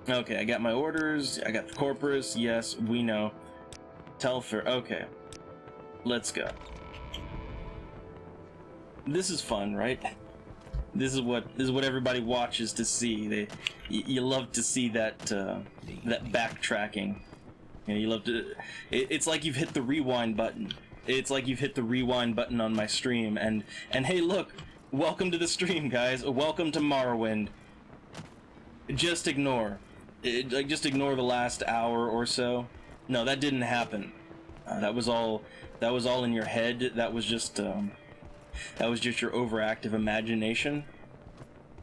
really. Okay, I got my orders. I got the Corpus. Yes, we know. Telfer. Okay. Let's go. This is fun, right? This is what everybody watches to see. You love to see that that backtracking. You know, you love to. It's like you've hit the rewind button. It's like you've hit the rewind button on my stream, and hey, look, welcome to the stream, guys. Welcome to Morrowind. Just ignore. Just ignore the last hour or so. No, that didn't happen. That was all in your head. That was just your overactive imagination.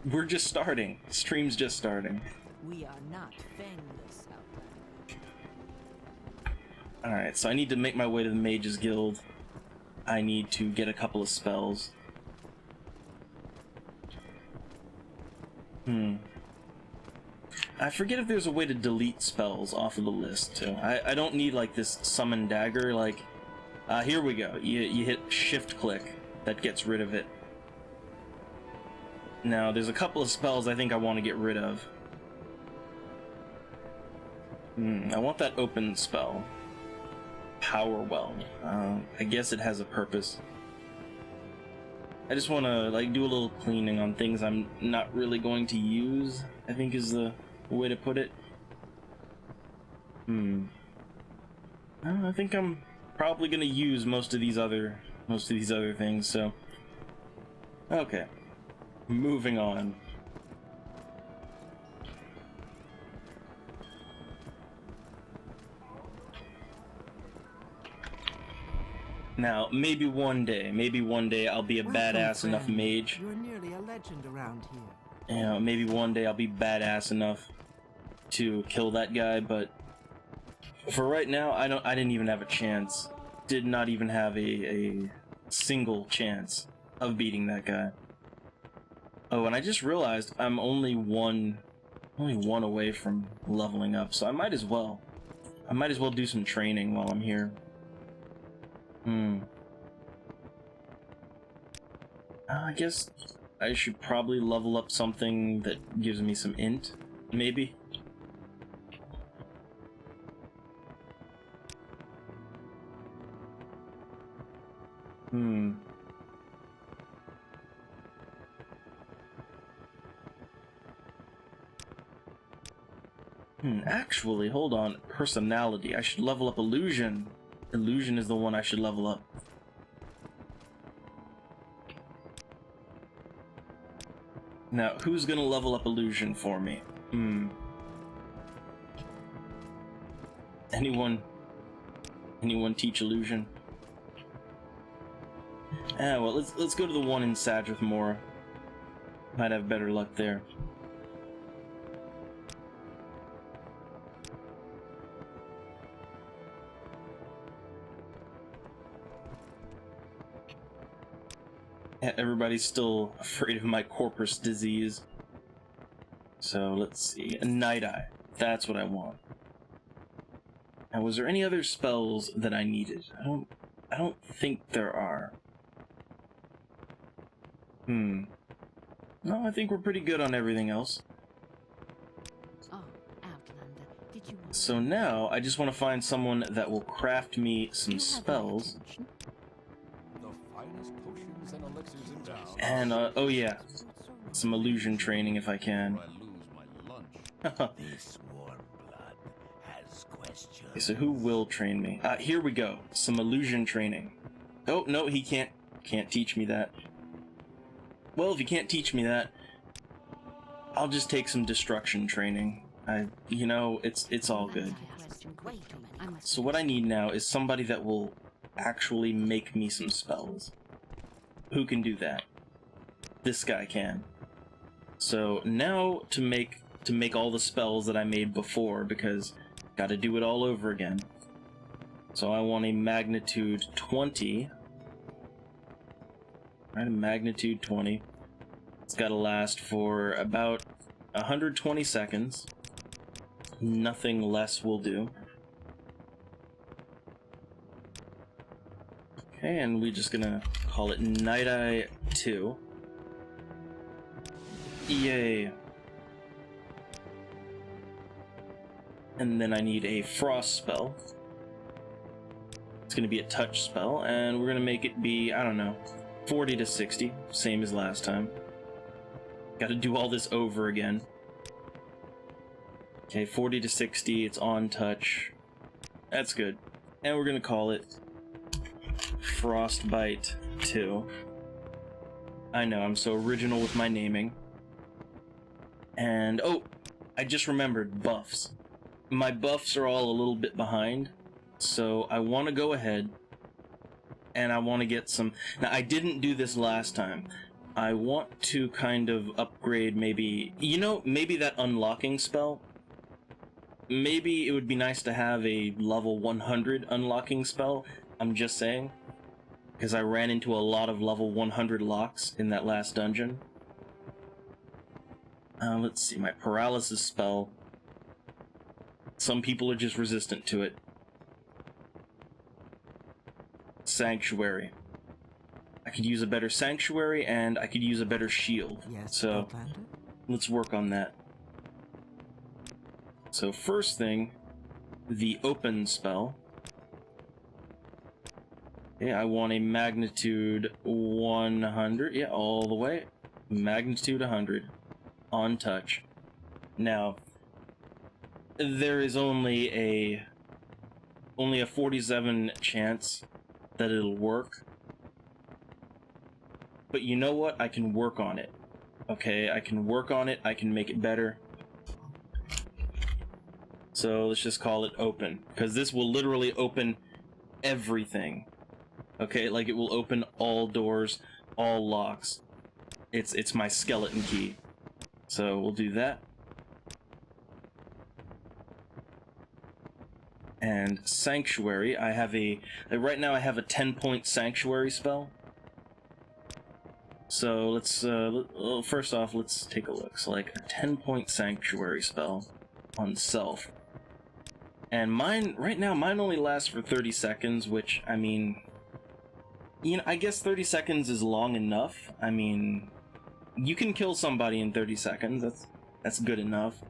We're just starting. Stream's just starting. We are not fangless, Outlander. Alright, so I need to make my way to the Mages Guild. I need to get a couple of spells. I forget if there's a way to delete spells off of the list, too. I don't need, like, this summon dagger, like... here we go. You hit shift-click. That gets rid of it. Now, there's a couple of spells I think I want to get rid of. I want that open spell. Power Well. I guess it has a purpose. I just want to, like, do a little cleaning on things I'm not really going to use, I think is the way to put it. I think I'm probably going to use most of these other things, so... Okay. Moving on. Now, maybe one day I'll be a badass enough mage. You're nearly a legend around here. You know, maybe one day I'll be badass enough to kill that guy, but for right now, I didn't even have a chance. Did not even have a single chance of beating that guy. Oh, and I just realized I'm only one away from leveling up, so I might as well do some training while I'm here. I guess I should probably level up something that gives me some int, maybe. Actually, hold on. Personality. I should level up illusion. Illusion is the one I should level up. Now, who's gonna level up illusion for me? Anyone teach illusion? Well, let's go to the one in Sadrith Mora. Might have better luck there. Everybody's still afraid of my corpus disease. So let's see. A Night Eye. That's what I want. Now, was there any other spells that I needed? I don't think there are. No, I think we're pretty good on everything else. Oh, Outlander, did you want So now, I just want to find someone that will craft me some you have my spells. attention? The finest potions and elixirs in town. And, oh yeah, some illusion training if I can. Or I lose my lunch. This warm blood has questions. Okay, so who will train me? Here we go. Some illusion training. Oh, no, he can't teach me that. Well, if you can't teach me that, I'll just take some destruction training. You know, it's all good. Wait a minute. I must So what I need now is somebody that will actually make me some spells. Who can do that? This guy can. So now to make all the spells that I made before, because gotta do it all over again. So I want a magnitude 20. Right, a magnitude 20. It's gotta last for about 120 seconds. Nothing less will do. Okay, and we're just gonna call it Night Eye 2. Yay. And then I need a Frost spell. It's gonna be a touch spell, and we're gonna make it be, I don't know, 40 to 60, same as last time. Gotta do all this over again. Okay, 40 to 60, it's on touch. That's good. And we're gonna call it Frostbite 2. I know, I'm so original with my naming. And, oh, I just remembered buffs. My buffs are all a little bit behind, so I want to go ahead and I want to get some... Now, I didn't do this last time. I want to kind of upgrade maybe... You know, maybe that unlocking spell? Maybe it would be nice to have a level 100 unlocking spell. I'm just saying. Because I ran into a lot of level 100 locks in that last dungeon. Let's see, my paralysis spell. Some people are just resistant to it. Sanctuary. I could use a better sanctuary, and I could use a better shield. Yes, So, Outlander? let's work on that. So first thing, the open spell. Yeah, I want a magnitude 100. Yeah, all the way. Magnitude 100. On touch. Now, there is only a 47 chance that it'll work. But you know what? I can work on it. Okay, I can work on it. I can make it better. So let's just call it open, because this will literally open everything. Okay, like it will open all doors, all locks. It's my skeleton key. So we'll do that. And Sanctuary, I have right now I have a 10-point Sanctuary spell. So let's, well, first off, let's take a look. So like a 10-point Sanctuary spell on self. And mine, right now, mine only lasts for 30 seconds, which, I mean, you know, I guess 30 seconds is long enough. I mean, you can kill somebody in 30 seconds, that's good enough.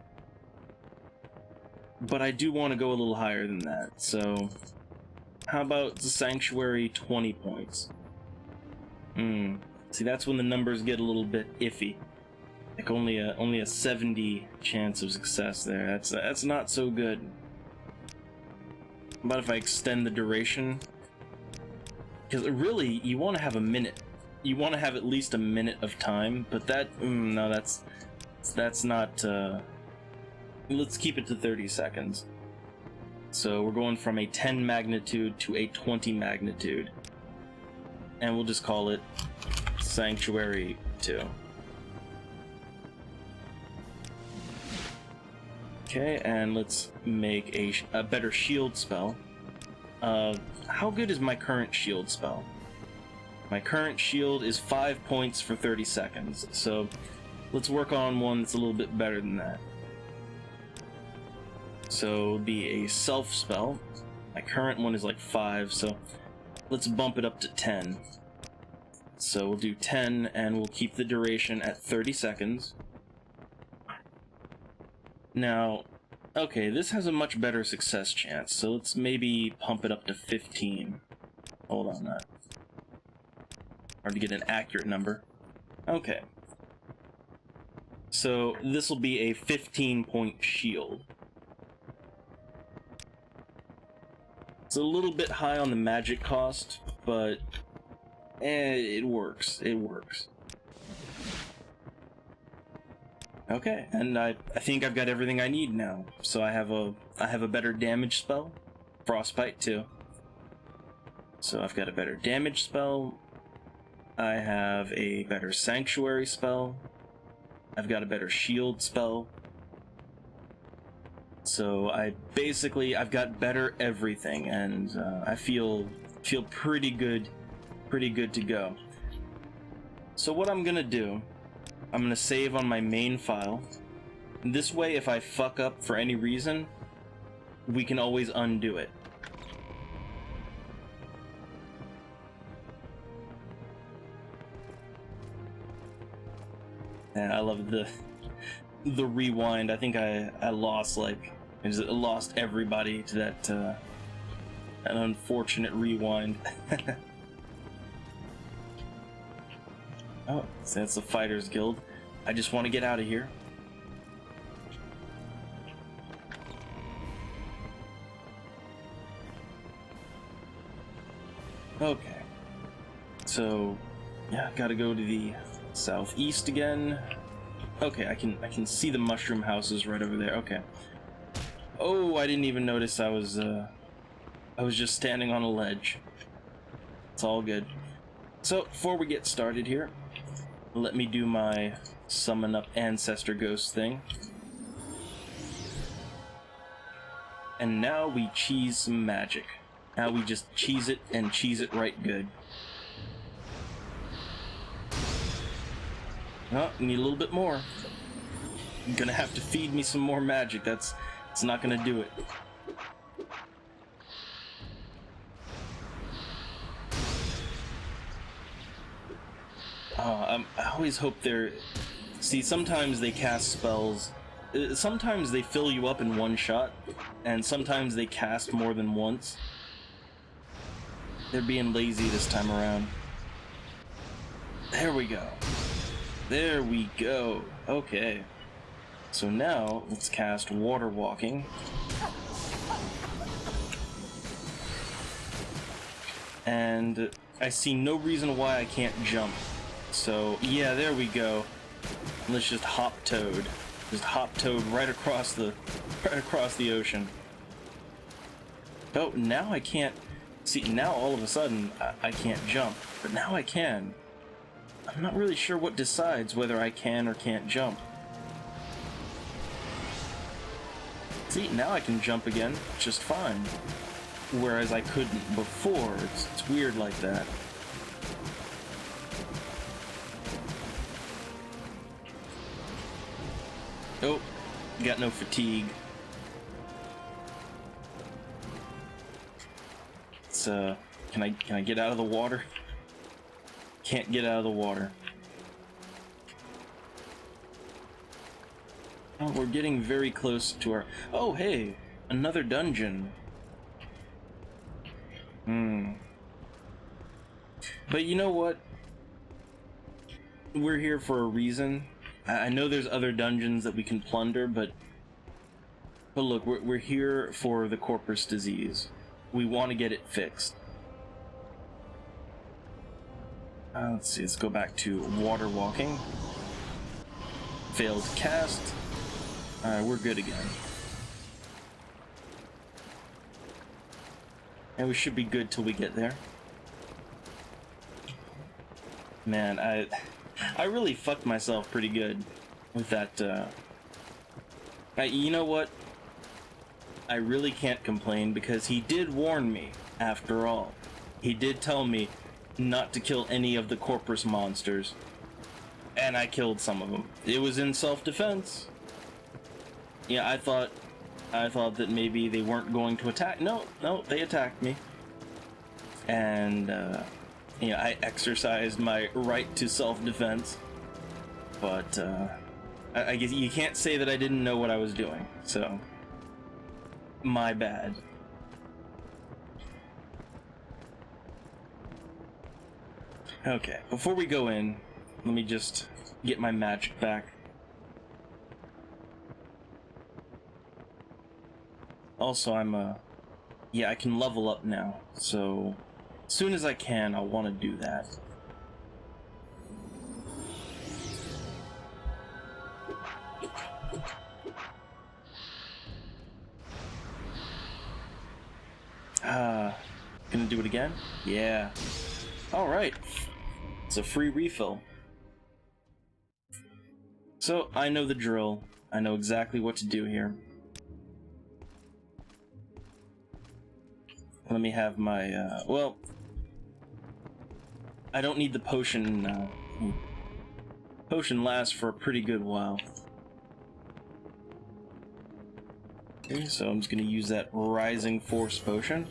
But I do want to go a little higher than that, so how about the Sanctuary 20 points? See, that's when the numbers get a little bit iffy. Like only a 70 chance of success there. That's not so good. But if I extend the duration, because really you want to have a minute. You want to have at least a minute of time, but that no, that's not. Let's keep it to 30 seconds. So we're going from a 10 magnitude to a 20 magnitude, and we'll just call it Sanctuary 2. Okay, and let's make a better shield spell. How good is my current shield spell? My current shield is 5 points for 30 seconds, so let's work on one that's a little bit better than that. So it'll be a self spell. My current one is like 5, so let's bump it up to 10. So we'll do 10, and we'll keep the duration at 30 seconds. Now, okay, this has a much better success chance, so let's maybe pump it up to 15. Hold on that. Hard to get an accurate number. Okay. So this will be a 15-point shield. It's a little bit high on the magic cost, but it works. It works. Okay, and I think I've got everything I need now. So I have a better damage spell, frostbite too. So I've got a better damage spell. I have a better sanctuary spell. I've got a better shield spell. So I've got better everything, and I feel pretty good to go. So what I'm gonna do, I'm gonna save on my main file. This way, if I fuck up for any reason, we can always undo it. And I love the rewind. I think I lost I lost everybody to that an unfortunate rewind. Oh, so that's the Fighters Guild. I just want to get out of here. Okay. So, yeah, gotta go to the southeast again. Okay, I can see the mushroom houses right over there. Okay. Oh, I didn't even notice I was just standing on a ledge. It's all good. So, before we get started here, let me do my summon up ancestor ghost thing. And now we cheese some magic. Now we just cheese it and cheese it right good. Oh, need a little bit more. You're gonna have to feed me some more magic. It's not gonna do it. I always hope they're... See, sometimes they cast spells... Sometimes they fill you up in one shot, and sometimes they cast more than once. They're being lazy this time around. There we go. There we go. Okay. So now, let's cast Water Walking. And I see no reason why I can't jump. So, yeah, there we go. Let's just hop toad. Just hop toad right across the ocean. Oh, now I can't... See, now all of a sudden, I can't jump. But now I can. I'm not really sure what decides whether I can or can't jump. See, now I can jump again, just fine. Whereas I couldn't before. It's weird like that. Oh, got no fatigue. It's, can I get out of the water? Can't get out of the water. Oh, we're getting very close to our... Oh, hey! Another dungeon. But you know what? We're here for a reason. I know there's other dungeons that we can plunder, but look, we're here for the corpus disease. We want to get it fixed. Let's see, let's go back to water walking. Failed cast. Alright, we're good again. And we should be good till we get there. Man, I really fucked myself pretty good with that, you know what? I really can't complain because he did warn me, after all. He did tell me, not to kill any of the Corpus monsters. And I killed some of them. It was in self-defense. Yeah, I thought that maybe they weren't going to attack. No, they attacked me. And, I exercised my right to self-defense. But, I guess you can't say that I didn't know what I was doing, so... My bad. Okay, before we go in, let me just get my magic back. Also, I can level up now, so as soon as I can, I'll want to do that. Gonna do it again? Yeah. Alright. It's a free refill. So, I know the drill. I know exactly what to do here. Let me have my, well... I don't need the potion, Potion lasts for a pretty good while. Okay, so I'm just gonna use that Rising Force potion.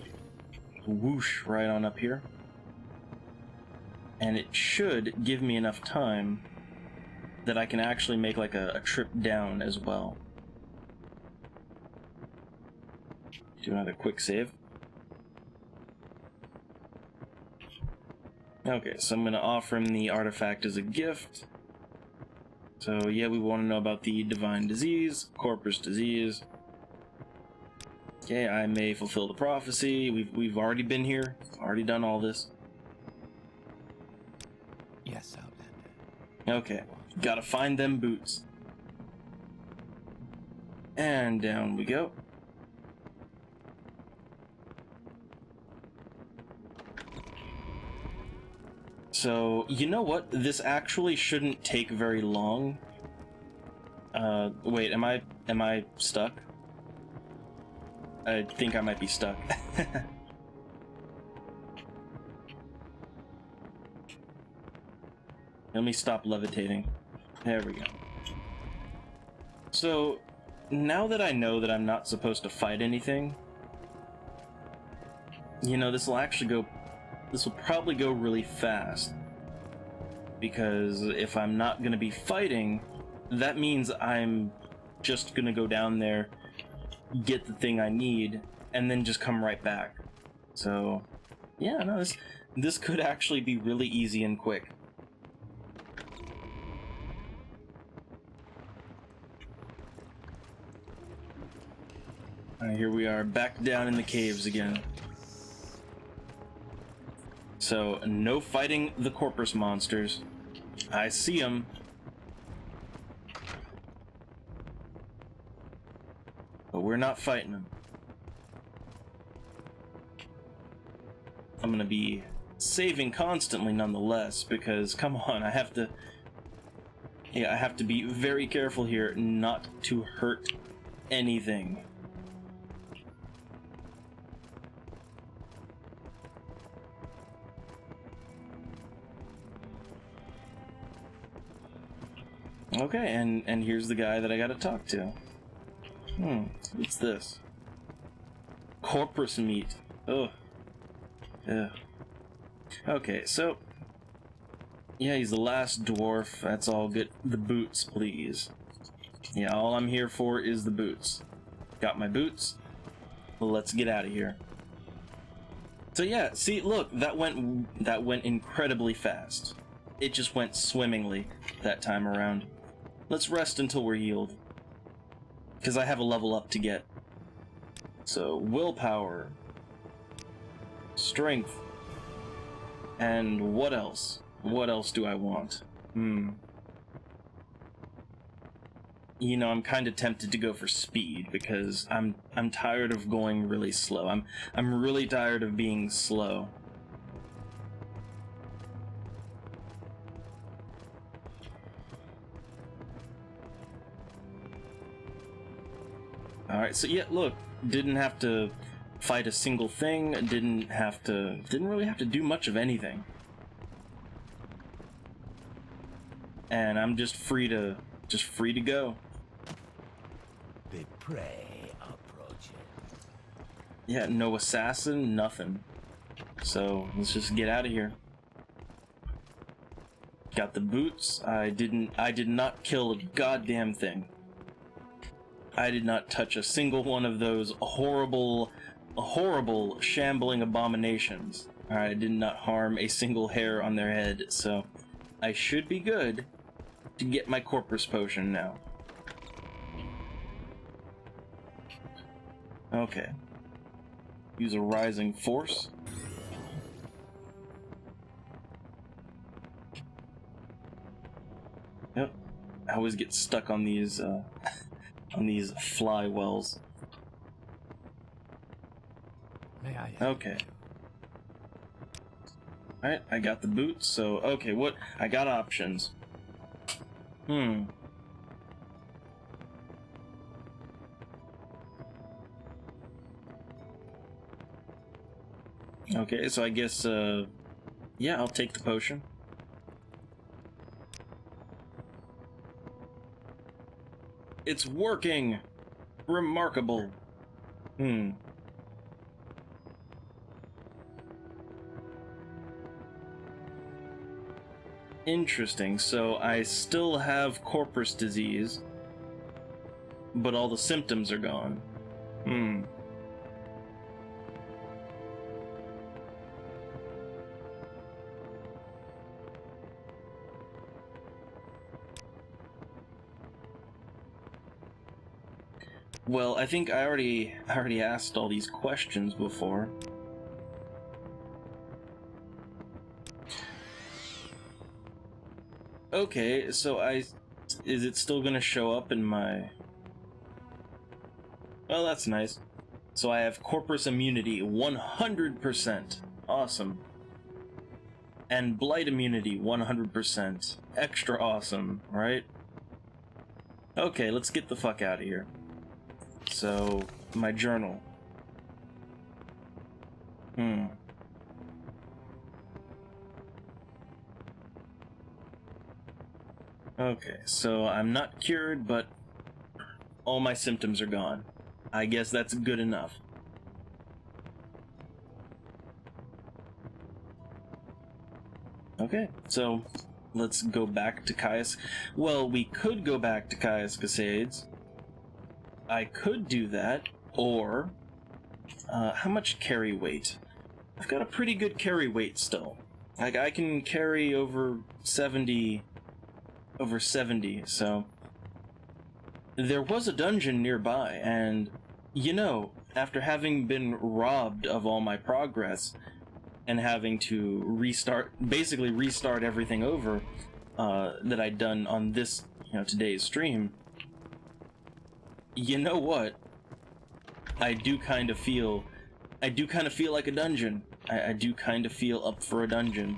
Whoosh, right on up here. And it should give me enough time that I can actually make like a trip down as well. Do another quick save. Okay, so I'm gonna offer him the artifact as a gift. So yeah, we want to know about the Divine Disease, Corpus Disease. Okay, I may fulfill the prophecy. We've already been here, already done all this. Yes, Outlander. Okay, gotta find them boots. And down we go. So, you know what? This actually shouldn't take very long. Wait, am I stuck? I think I might be stuck. Let me stop levitating. There we go. So, now that I know that I'm not supposed to fight anything, this will probably go really fast. Because if I'm not gonna be fighting, that means I'm just gonna go down there, get the thing I need, and then just come right back. So, yeah, no, this could actually be really easy and quick. Alright, here we are, back down in the caves again. So, no fighting the Corpus monsters. I see them. But we're not fighting them. I'm gonna be saving constantly nonetheless, because, come on, I have to be very careful here not to hurt anything. Okay, and here's the guy that I gotta talk to. What's this? Corpus meat. Ugh. Ugh. Okay, so... yeah, he's the last dwarf. That's all good. The boots, please. Yeah, all I'm here for is the boots. Got my boots. Well, let's get out of here. So yeah, see, look, that went incredibly fast. It just went swimmingly that time around. Let's rest until we're healed. Because I have a level up to get. So, willpower. Strength. And what else? What else do I want? I'm kind of tempted to go for speed, because I'm tired of going really slow. I'm really tired of being slow. Alright, so yeah, look, didn't have to fight a single thing, didn't really have to do much of anything. and I'm just free to go. The prey approaching. Yeah, no assassin, nothing. So let's just get out of here. Got the boots. I did not kill a goddamn thing. I did not touch a single one of those horrible shambling abominations. I did not harm a single hair on their head, so I should be good to get my Corpus Potion now. Okay. Use a Rising Force. Yep. I always get stuck on these fly wells. May I help Okay. you? Alright, I got the boots, so okay, what I got options. Okay, so I guess yeah, I'll take the potion. It's working! Remarkable. Interesting, so I still have corpus disease, but all the symptoms are gone. Well, I think I already asked all these questions before. Okay, so is it still gonna show up in my... Well, that's nice. So I have corpus immunity 100%. Awesome. And blight immunity 100%. Extra awesome, right? Okay, let's get the fuck out of here. So, my journal. Okay, so I'm not cured, but all my symptoms are gone. I guess that's good enough. Okay, so let's go back to Caius. Well, we could go back to Caius Casades. I could do that, or how much carry weight? I've got a pretty good carry weight still. Like, I can carry over 70, so there was a dungeon nearby, and you know, after having been robbed of all my progress and having to basically restart everything over that I'd done on this, today's stream, you know what? I do kind of feel like a dungeon. I do kind of feel up for a dungeon.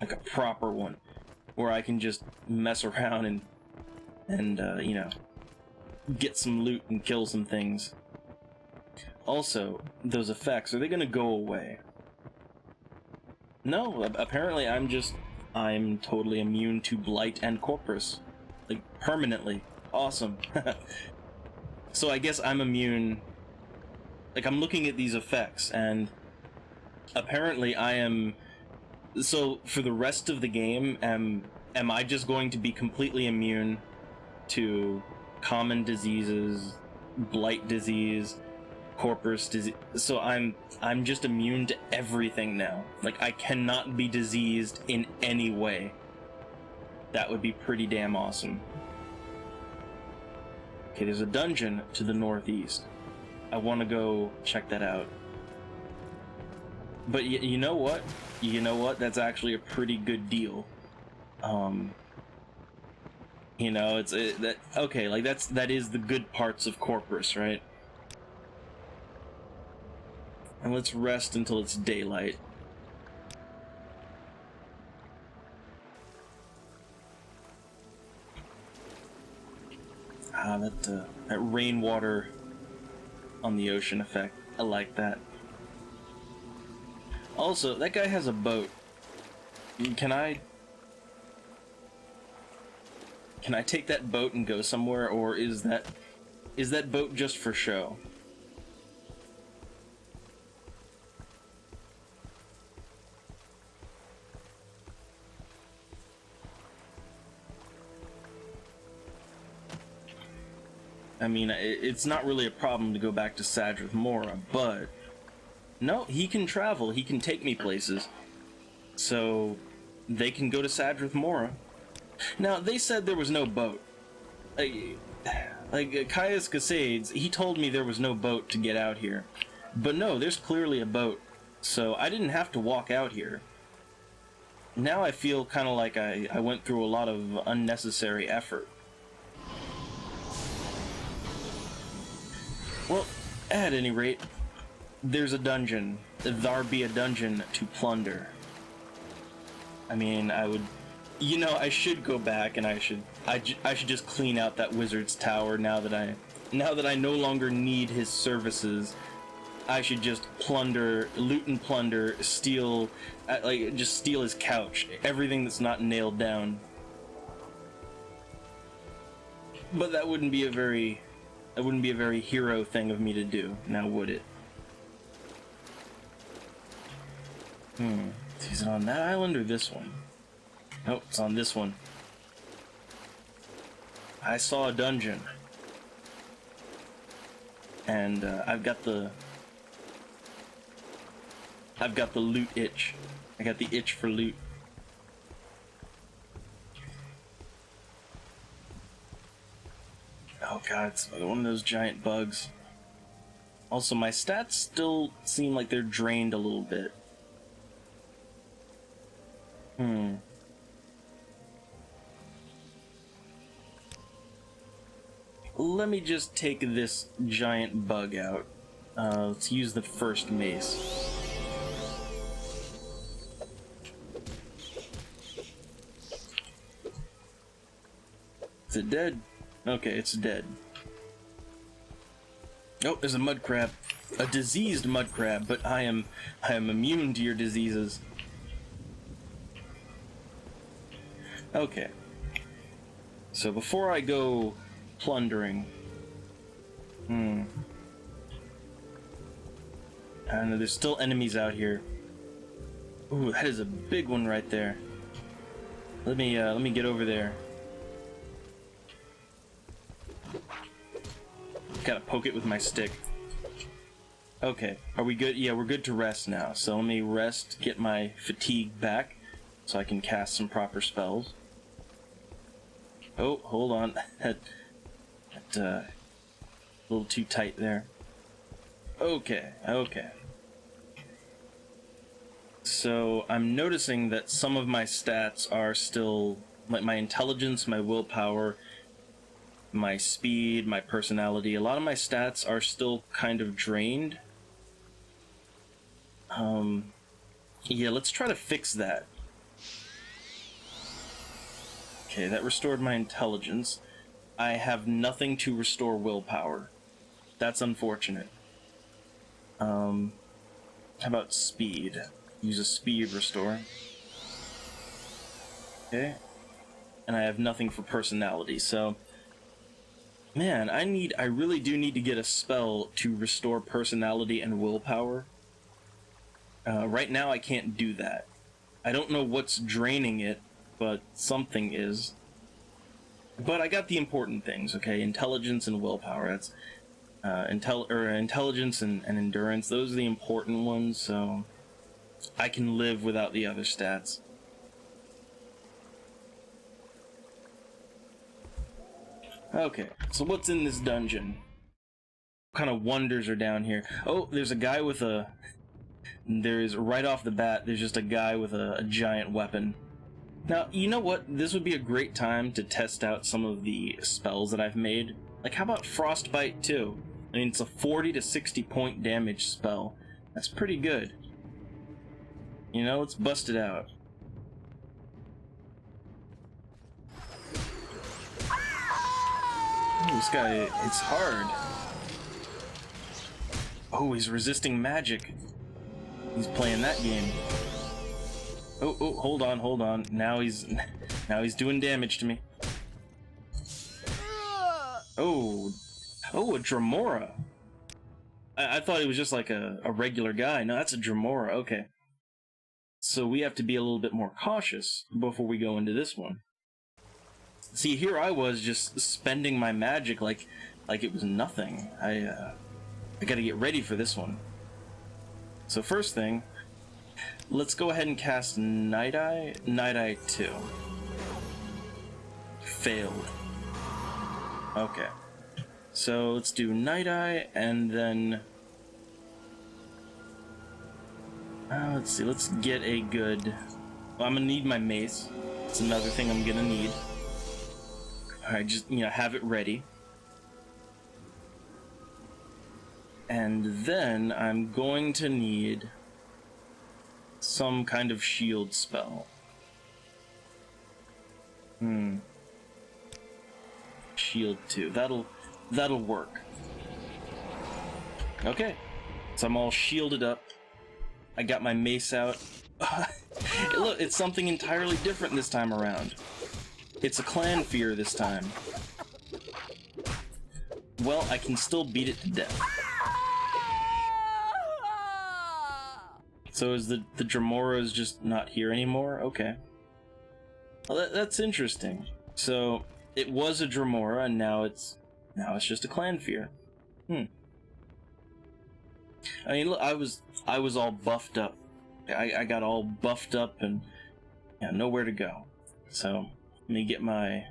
Like a proper one. Where I can just mess around and get some loot and kill some things. Also, those effects, are they gonna go away? No, apparently I'm totally immune to blight and corpus. Like, permanently. Awesome. So I guess I'm immune. Like, I'm looking at these effects, and apparently I am... So, for the rest of the game, am I just going to be completely immune to common diseases, blight disease, corpus disease? So I'm just immune to everything now. Like, I cannot be diseased in any way. That would be pretty damn awesome. Okay, there's a dungeon to the northeast. I want to go check that out. But you know what? That's actually a pretty good deal. That is the good parts of Corpus, right? And let's rest until it's daylight. That rainwater on the ocean effect. I like that. Also, that guy has a boat. Can I Can I take that boat and go somewhere, or is that boat just for show? I mean, it's not really a problem to go back to Sadrith Mora, but no, he can travel. He can take me places. So they can go to Sadrith Mora. Now, they said there was no boat. Like Caius Casades, he told me there was no boat to get out here. But no, there's clearly a boat. So I didn't have to walk out here. Now I feel kind of like I went through a lot of unnecessary effort. Well, at any rate, there's a dungeon. There be a dungeon to plunder. I mean, I would... You know, I should go back and I should just clean out that wizard's tower now that I no longer need his services. I should just plunder, loot and plunder, steal, just steal his couch, everything that's not nailed down. But that wouldn't be a very hero thing of me to do, now would it? Is it on that island or this one? Nope, it's on this one. I saw a dungeon. And I've got the loot itch. I got the itch for loot. Oh god, it's one of those giant bugs. Also, my stats still seem like they're drained a little bit. Let me just take this giant bug out. Let's use the first mace. Is it dead? Okay, it's dead. Oh, there's a mud crab. A diseased mud crab, but I am immune to your diseases. Okay. So before I go plundering... I don't know, there's still enemies out here. Ooh, that is a big one right there. Let me get over there. Gotta poke it with my stick. Okay, are we good? Yeah, we're good to rest now. So let me rest, get my fatigue back, so I can cast some proper spells. Oh, hold on. That a little too tight there. Okay. So I'm noticing that some of my stats are still, like my intelligence, my willpower, my speed, my personality, a lot of my stats are still kind of drained. Yeah, let's try to fix that. Okay, that restored my intelligence. I have nothing to restore willpower. That's unfortunate. How about speed? Use a speed restore. Okay. And I have nothing for personality, so... Man, I really do need to get a spell to restore personality and willpower. Right now I can't do that. I don't know what's draining it, but something is. But I got the important things, okay? Intelligence and willpower. That's intelligence and endurance. Those are the important ones, so I can live without the other stats. Okay, so what's in this dungeon? What kind of wonders are down here? Oh, there's a guy with a... There's, right off the bat, there's just a guy with a giant weapon. Now, you know what? This would be a great time to test out some of the spells that I've made. Like, how about Frostbite 2? I mean, it's a 40 to 60 point damage spell. That's pretty good. You know, let's bust it out. This guy, it's hard. Oh, he's resisting magic. He's playing that game. Oh, hold on. Now he's doing damage to me. Oh, oh, a Dremora. I thought he was just like a regular guy. No, that's a Dremora. Okay. So we have to be a little bit more cautious before we go into this one. See, here I was just spending my magic like it was nothing. I gotta get ready for this one. So first thing, let's go ahead and cast Night Eye. Night Eye 2. Failed. Okay. So let's do Night Eye, and then... let's see, let's get a good... Well, I'm gonna need my mace. It's another thing I'm gonna need. Alright, just, have it ready. And then I'm going to need some kind of shield spell. Shield 2. That'll work. Okay. So I'm all shielded up. I got my mace out. Look, it's something entirely different this time around. It's a clan fear this time. Well, I can still beat it to death. So is the Dremora is just not here anymore? Okay. Well, that's interesting. So it was a Dremora, and now it's just a clan fear. I mean, look, I was all buffed up. I got all buffed up and nowhere to go. So let me get my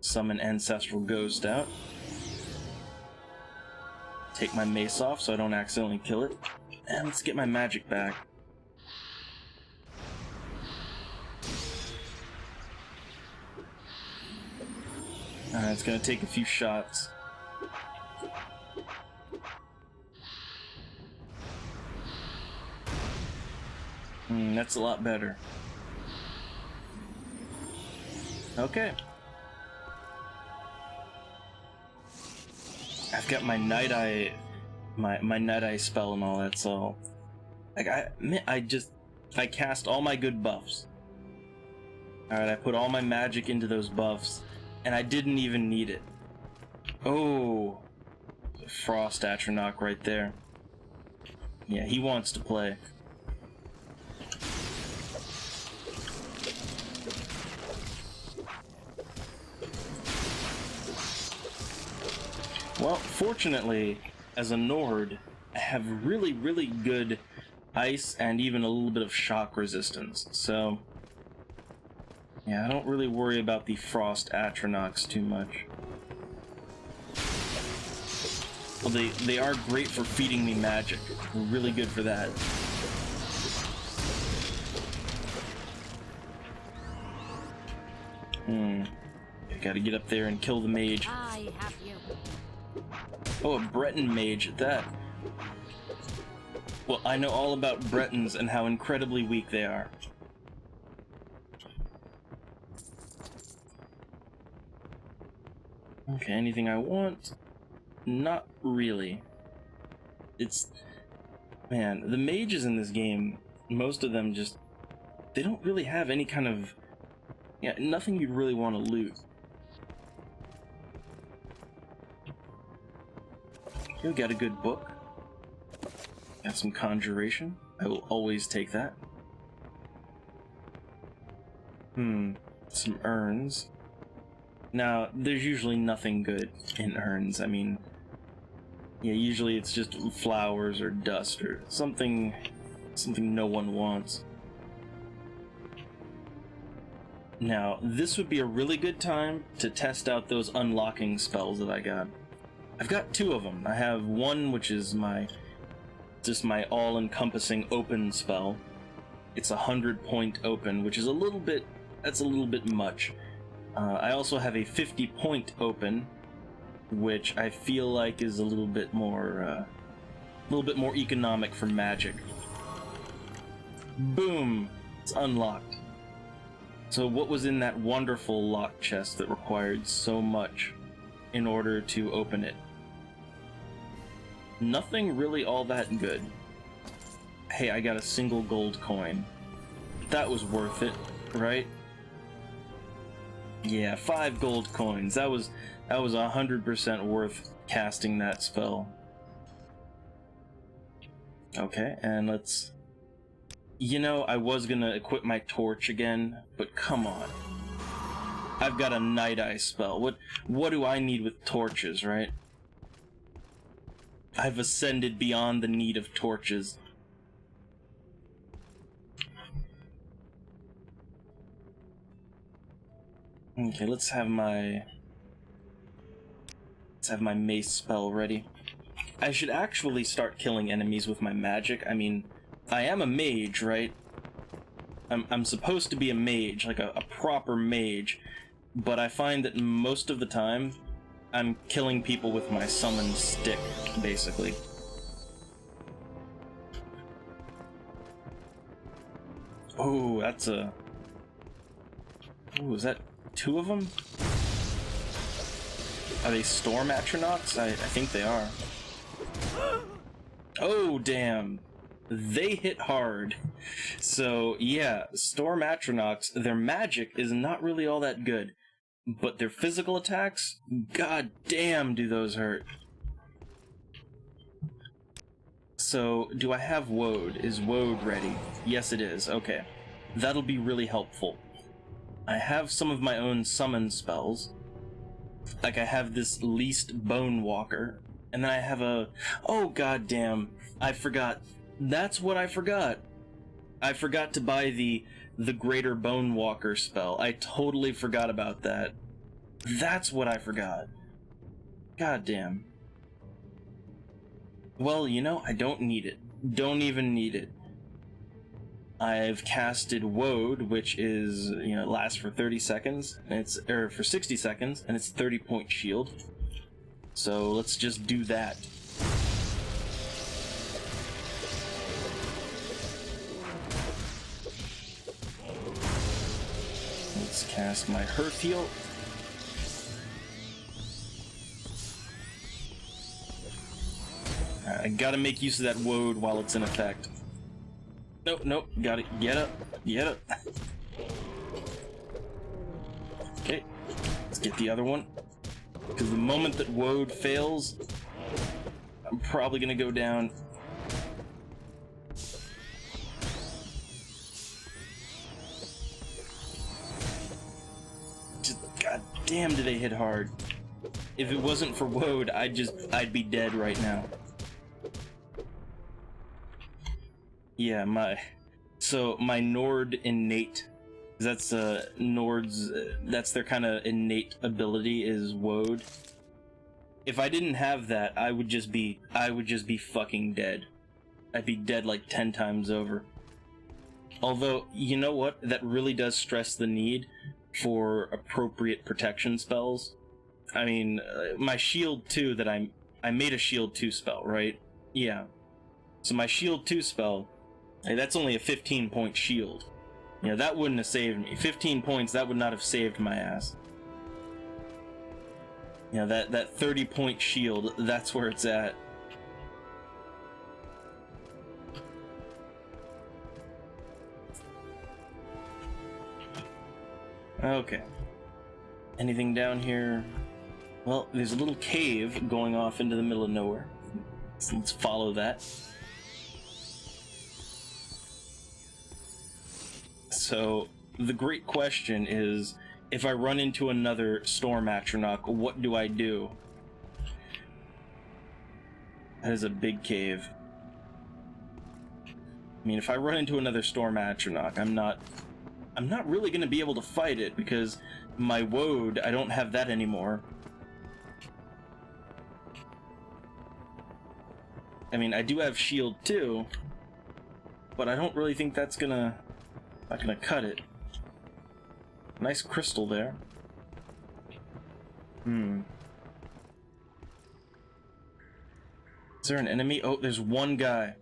summon ancestral ghost out. Take my mace off so I don't accidentally kill it. And let's get my magic back. It's gonna take a few shots. That's a lot better. Okay. I've got my Night Eye, my Night Eye spell and all that, so... Like, I cast all my good buffs. Alright, I put all my magic into those buffs, and I didn't even need it. Oh! Frost Atronach right there. Yeah, he wants to play. Well, fortunately, as a Nord, I have really, really good ice and even a little bit of shock resistance, so... Yeah, I don't really worry about the Frost Atronachs too much. Well, they are great for feeding me magic. They're really good for that. I gotta get up there and kill the mage. I have you. Oh, a Breton mage at that. Well, I know all about Bretons and how incredibly weak they are. Okay, anything I want? Not really. It's... Man, the mages in this game, most of them just... They don't really have any kind of... Yeah, nothing you'd really want to loot. Here we got a good book. Got some conjuration. I will always take that. Some urns. Now, there's usually nothing good in urns. I mean, yeah, usually it's just flowers or dust or something no one wants. Now, this would be a really good time to test out those unlocking spells that I got. I've got two of them. I have one which is just my all-encompassing open spell. It's 100-point open, which is a little bit much. I also have a 50-point open, which I feel like is a little bit more economic for magic. Boom! It's unlocked. So what was in that wonderful lock chest that required so much in order to open it? Nothing really all that good. Hey, I got a single gold coin. That was worth it, right? Yeah, 5 gold coins. That was 100% worth casting that spell. Okay, and let's... You know, I was gonna equip my torch again, but come on. I've got a Night Eye spell. What do I need with torches, right? I've ascended beyond the need of torches. Okay, let's have my mace spell ready. I should actually start killing enemies with my magic. I mean, I am a mage, right? I'm supposed to be a mage, like a proper mage, but I find that most of the time I'm killing people with my summon stick, basically. Oh, that's a... Ooh, is that 2 of them? Are they storm atronachs? I think they are. Oh, damn. They hit hard. So, yeah, storm atronachs, their magic is not really all that good. But their physical attacks, god damn do those hurt. So, do I have Woad? Is Woad ready? Yes, it is. Okay. That'll be really helpful. I have some of my own summon spells. Like, I have this Least Bone Walker. And then I have a... Oh, god damn. I forgot. That's what I forgot. I forgot to buy the Greater Bone Walker spell. I totally forgot about that. That's what I forgot. God damn. Well, you know, I don't need it. Don't even need it. I've casted Woad, which is, you know, it lasts for 30 seconds. And it's, or for 60 seconds, and it's 30-point shield. So let's just do that. Let's cast my Hearth Heal. I gotta make use of that Woad while it's in effect. Nope, nope, gotta get up, get up. Okay, let's get the other one. Because the moment that Woad fails, I'm probably gonna go down. Just, god damn, do they hit hard. If it wasn't for Woad, I'd be dead right now. Yeah, my Nord innate, that's Nord's, that's their kind of innate ability is Woad. If I didn't have that, I would just be fucking dead. I'd be dead like 10 times over. Although, you know what? That really does stress the need for appropriate protection spells. I mean, my Shield 2 that I made a Shield 2 spell, right? Yeah. So my Shield 2 spell, hey, that's only a 15-point shield. You know, that wouldn't have saved me. 15 points, that would not have saved my ass. You know, that 30-point shield, that's where it's at. Okay. Anything down here? Well, there's a little cave going off into the middle of nowhere. So let's follow that. So, the great question is, if I run into another Storm Atronach, what do I do? That is a big cave. I mean, if I run into another Storm Atronach, I'm not really going to be able to fight it, because my Woad, I don't have that anymore. I mean, I do have Shield 2, but I don't really think that's not gonna cut it. Nice crystal there. Is there an enemy? Oh, there's one guy.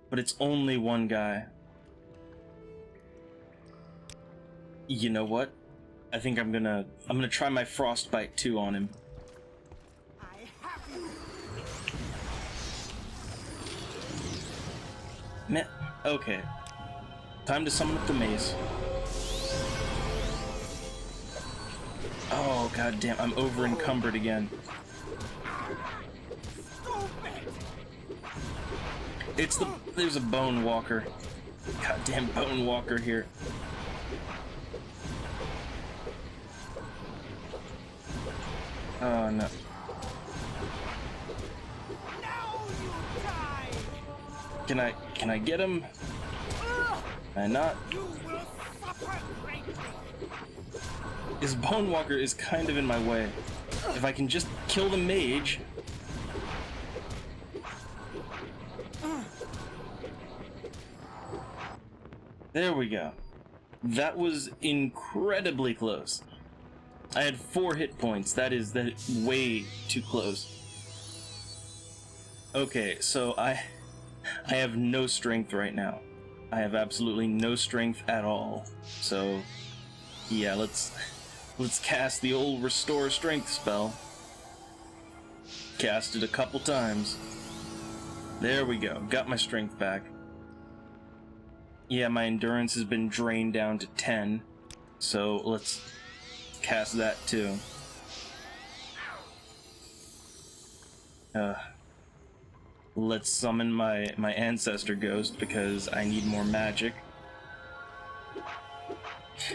But it's only one guy. You know what? I think I'm gonna try my Frostbite 2 on him. Meh. Okay. Time to summon up the mace. Oh, god damn, I'm over encumbered again. There's a bone walker. Goddamn bone walker here. Oh no. Can I get him? Can I not? His bone walker is kind of in my way. If I can just kill the mage. There we go. That was incredibly close. I had 4 hit points. That is way too close. Okay, so I have no strength right now. I have absolutely no strength at all. So yeah, let's cast the old restore strength spell. Cast it a couple times. There we go. Got my strength back. Yeah, my endurance has been drained down to 10. So let's cast that too. Let's summon my ancestor ghost because I need more magic.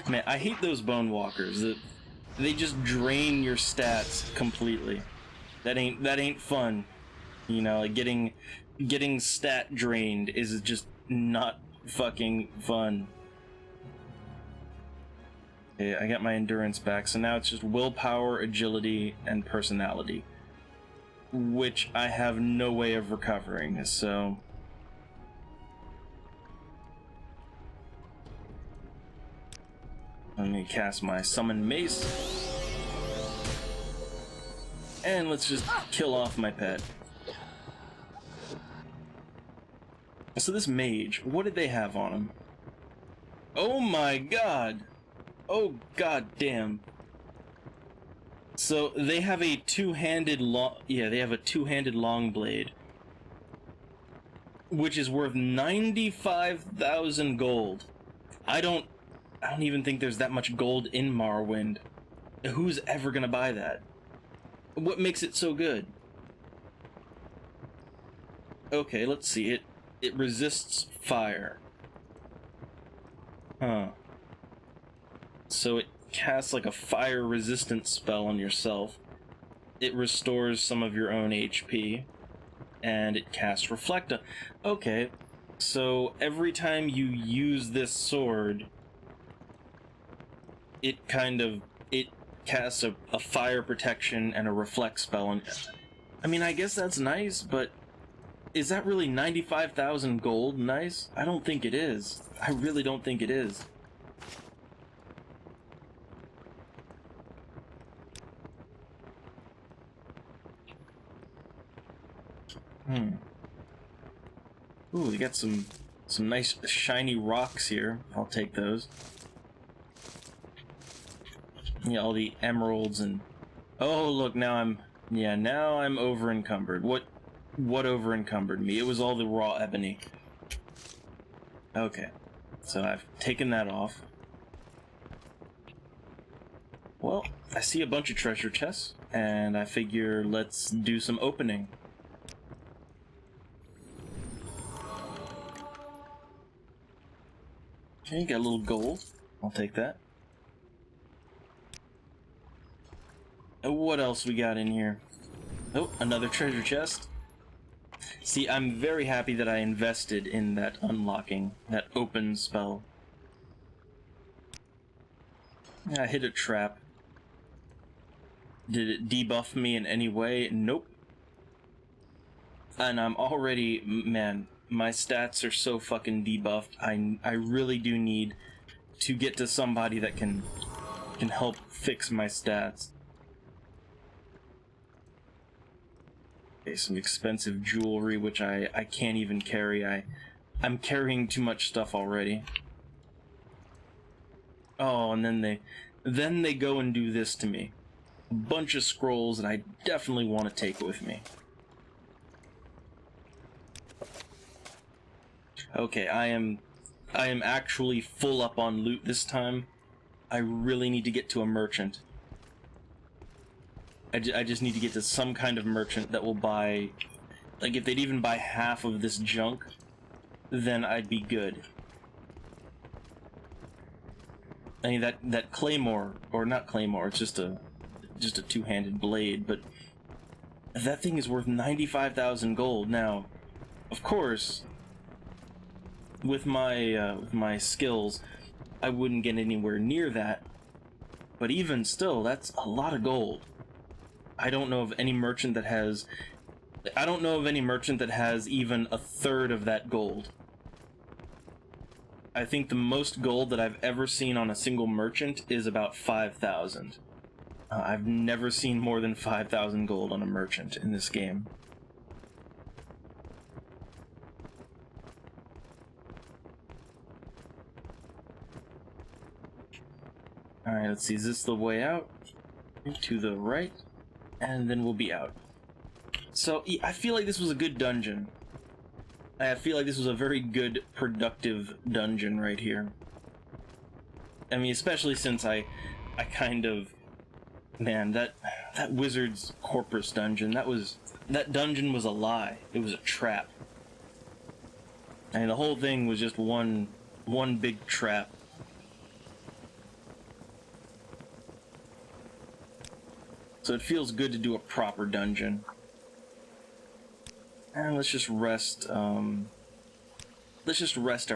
Man, I hate those bone walkers. They just drain your stats completely. That ain't fun. You know, like getting stat drained is just not fucking fun. Okay, I got my endurance back, so now it's just willpower, agility, and personality, which I have no way of recovering, so let me cast my summon mace, and let's just kill off my pet. So this mage, what did they have on him? Oh my god! Oh god damn. So they have a two-handed long blade, which is worth 95,000 gold. I don't even think there's that much gold in Morrowind. Who's ever gonna buy that? What makes it so good? Okay, let's see. It resists fire. Huh. So it casts like a fire resistant spell on yourself. It restores some of your own HP. And it casts Reflecta. Okay, so every time you use this sword, it casts a fire protection and a reflect spell on. I mean, I guess that's nice, but is that really 95,000 gold nice? I don't think it is. I really don't think it is. Ooh, we got some nice shiny rocks here. I'll take those. Yeah, all the emeralds and... Oh, look, now I'm over encumbered. What over encumbered me? It was all the raw ebony. Okay, so I've taken that off. Well, I see a bunch of treasure chests, and I figure let's do some opening. Okay, got a little gold. I'll take that. What else we got in here? Oh, another treasure chest. See, I'm very happy that I invested in that unlocking, that open spell. I hit a trap. Did it debuff me in any way? Nope. And I'm already, man, my stats are so fucking debuffed. I really do need to get to somebody that can help fix my stats. Okay, some expensive jewelry, which I can't even carry. I'm carrying too much stuff already. Oh, and then they go and do this to me. A bunch of scrolls that I definitely want to take with me. Okay, I am actually full up on loot this time. I really need to get to a merchant. I just need to get to some kind of merchant that will buy, like, if they'd even buy half of this junk, then I'd be good. I mean, that claymore, or not claymore, it's just a two-handed blade, but that thing is worth 95,000 gold. Now, of course, with my skills, I wouldn't get anywhere near that, but even still, that's a lot of gold. I don't know of any merchant that has even a third of that gold. I think the most gold that I've ever seen on a single merchant is about 5,000. I've never seen more than 5,000 gold on a merchant in this game. Alright, let's see, is this the way out? To the right, and then we'll be out. So, I feel like this was a good dungeon. I feel like this was a very good, productive dungeon right here. I mean, especially since I kind of... Man, that Wizard's Corpus dungeon, that dungeon was a lie. It was a trap. I mean, the whole thing was just one big trap. So it feels good to do a proper dungeon. And let's just rest our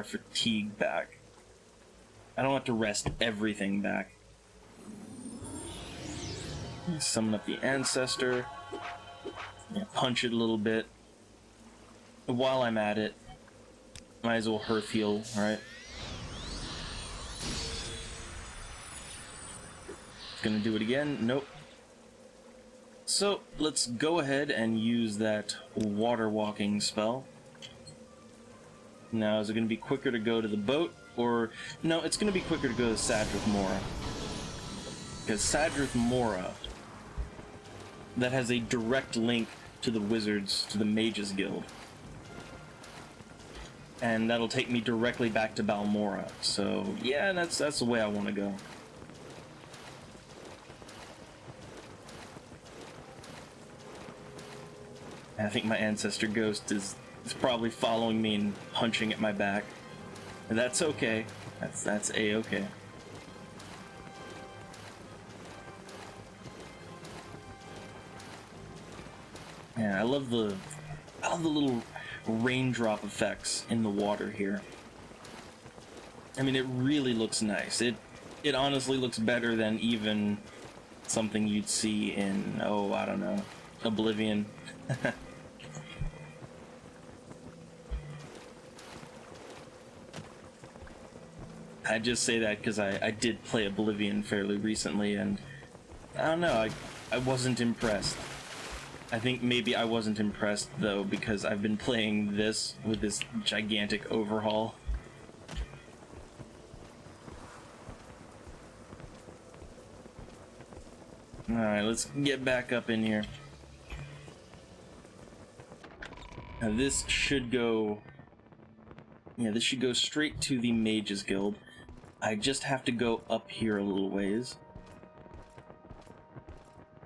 fatigue back. I don't have to rest everything back. Summon up the Ancestor. Yeah, punch it a little bit. While I'm at it, might as well hearth heal, right? Gonna do it again? Nope. So, let's go ahead and use that water walking spell. Now, is it going to be quicker to go to the boat? Or, no, it's going to be quicker to go to Sadrith Mora. Because Sadrith Mora, that has a direct link to the Wizards, to the Mages Guild. And that'll take me directly back to Balmora. So, yeah, that's the way I want to go. I think my Ancestor Ghost is probably following me and punching at my back. And that's okay. That's A-okay. Yeah, I love the little raindrop effects in the water here. I mean, it really looks nice. It honestly looks better than even something you'd see in, oh, I don't know, Oblivion. I just say that because I did play Oblivion fairly recently, and I don't know, I wasn't impressed. I think maybe I wasn't impressed, though, because I've been playing this with this gigantic overhaul. Alright, let's get back up in here. Now this should go... Yeah, this should go straight to the Mages Guild. I just have to go up here a little ways.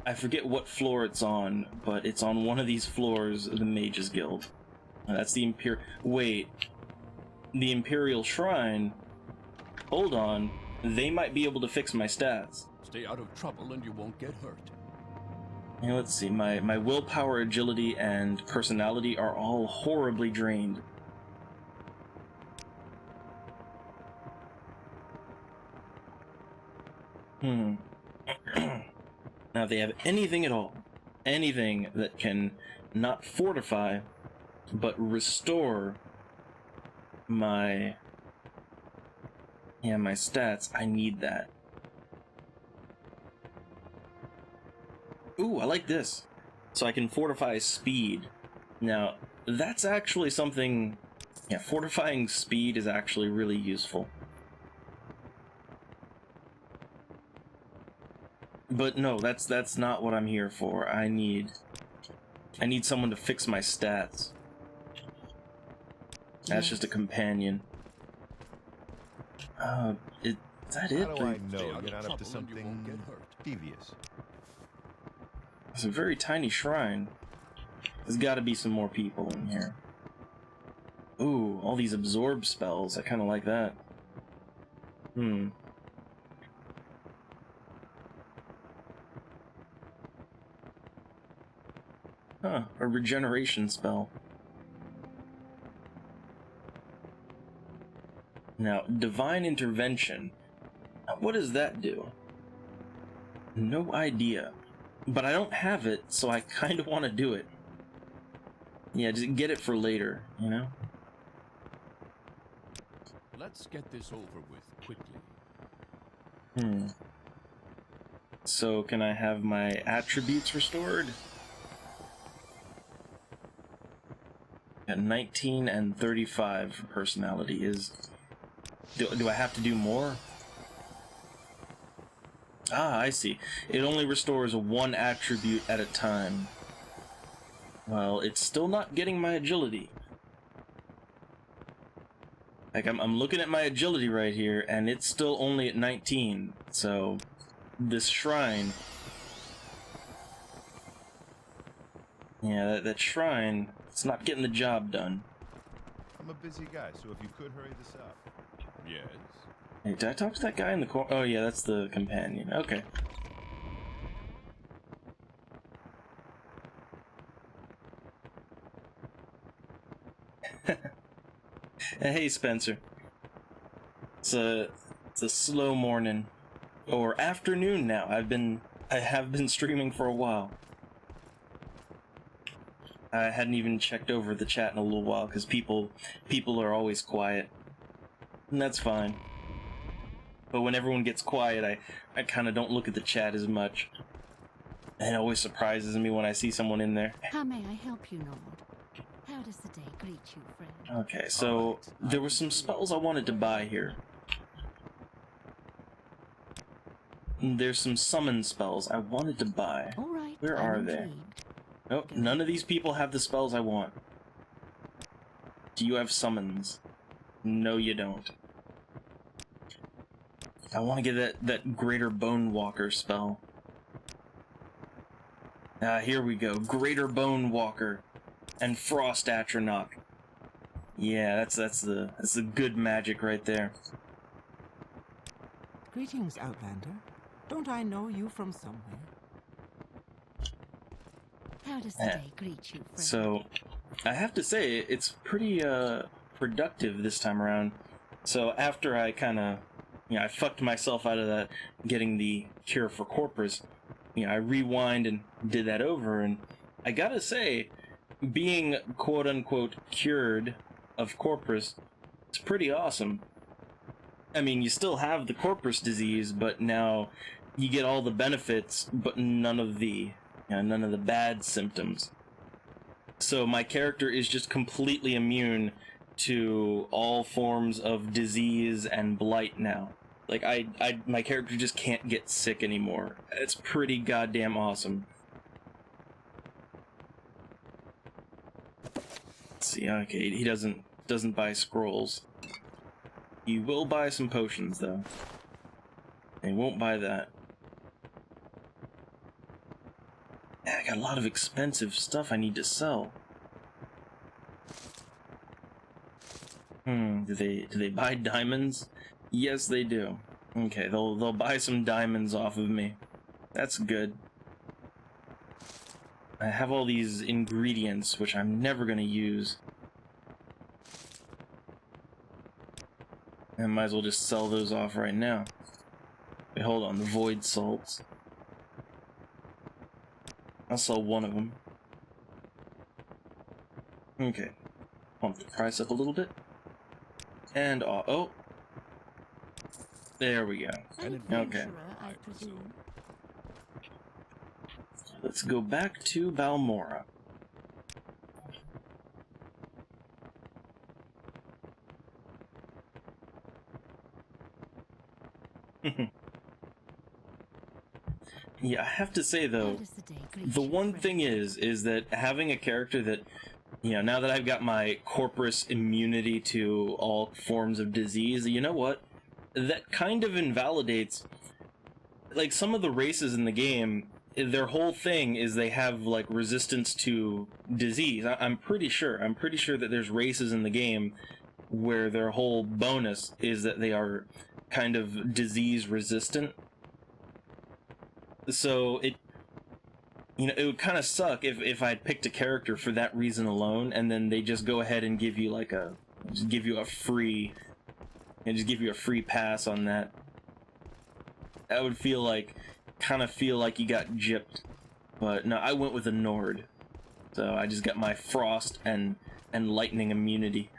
I forget what floor it's on, but it's on one of these floors of the Mages Guild. That's the Wait. The Imperial Shrine? Hold on. They might be able to fix my stats. Stay out of trouble and you won't get hurt. Yeah, let's see. My willpower, agility, and personality are all horribly drained. Now, if they have anything at all, anything that can not fortify, but restore my stats, I need that. Ooh, I like this. So I can fortify speed. Now, that's actually something... Yeah, fortifying speed is actually really useful. But no, that's not what I'm here for. I need someone to fix my stats. That's just a companion. Is that it? How do I know you're not up to something devious? It's a very tiny shrine. There's got to be some more people in here. Ooh, all these absorb spells. I kind of like that. Huh, a regeneration spell. Now, Divine Intervention. Now, what does that do? No idea. But I don't have it, so I kind of want to do it. Yeah, just get it for later, you know? Let's get this over with quickly. So, can I have my attributes restored? At 19 and 35 for personality is... Do I have to do more? Ah, I see. It only restores one attribute at a time. Well, it's still not getting my agility. Like, I'm looking at my agility right here, and it's still only at 19, so... This shrine... Yeah, that shrine, it's not getting the job done. I'm a busy guy, so if you could hurry this up. Yes? Hey, did I talk to that guy in the corner? Oh yeah, that's the companion. Okay. Hey, Spencer. It's a slow morning. Or afternoon now. I have been streaming for a while. I hadn't even checked over the chat in a little while because people are always quiet. And that's fine. But when everyone gets quiet, I kind of don't look at the chat as much. And it always surprises me when I see someone in there. How may I help you, Lord? How does the day greet you, friend? Okay, so there were some spells I wanted to buy here. There's some summon spells I wanted to buy. All right. Where are they? Nope, none of these people have the spells I want. Do you have summons? No, you don't. I want to get that Greater Bone Walker spell. Ah, here we go. Greater Bone Walker and Frost Atronach. Yeah, that's the good magic right there. Greetings, Outlander. Don't I know you from somewhere? How does the day greet you, friend? So, I have to say, it's pretty productive this time around. So after I kind of, I fucked myself out of that, getting the cure for Corpus, I rewind and did that over, and I gotta say, being quote-unquote cured of Corpus, it's pretty awesome. I mean, you still have the Corpus disease, but now you get all the benefits, but none of the bad symptoms. So my character is just completely immune to all forms of disease and blight now. Like, my character just can't get sick anymore. It's pretty goddamn awesome. Let's see, okay, he doesn't buy scrolls. He will buy some potions, though. He won't buy that. I got a lot of expensive stuff I need to sell. Do they buy diamonds? Yes, they do. Okay, they'll buy some diamonds off of me. That's good. I have all these ingredients, which I'm never gonna use. I might as well just sell those off right now. Wait, hold on, the void salts. I'll sell one of them. Okay. Pump the price up a little bit. And, oh. There we go. An Okay. adventurer, I presume. Let's go back to Balmora. Yeah, I have to say though, How does the day greet the you, one friend? thing is that having a character that, now that I've got my Corpus immunity to all forms of disease, you know what? That kind of invalidates, like, some of the races in the game, their whole thing is they have like resistance to disease. I'm pretty sure that there's races in the game where their whole bonus is that they are kind of disease resistant. So it would kind of suck if I'd picked a character for that reason alone, and then they just go ahead and give you like just give you a free pass on that. That would kind of feel like you got gypped. But no, I went with a Nord. So I just got my frost and lightning immunity,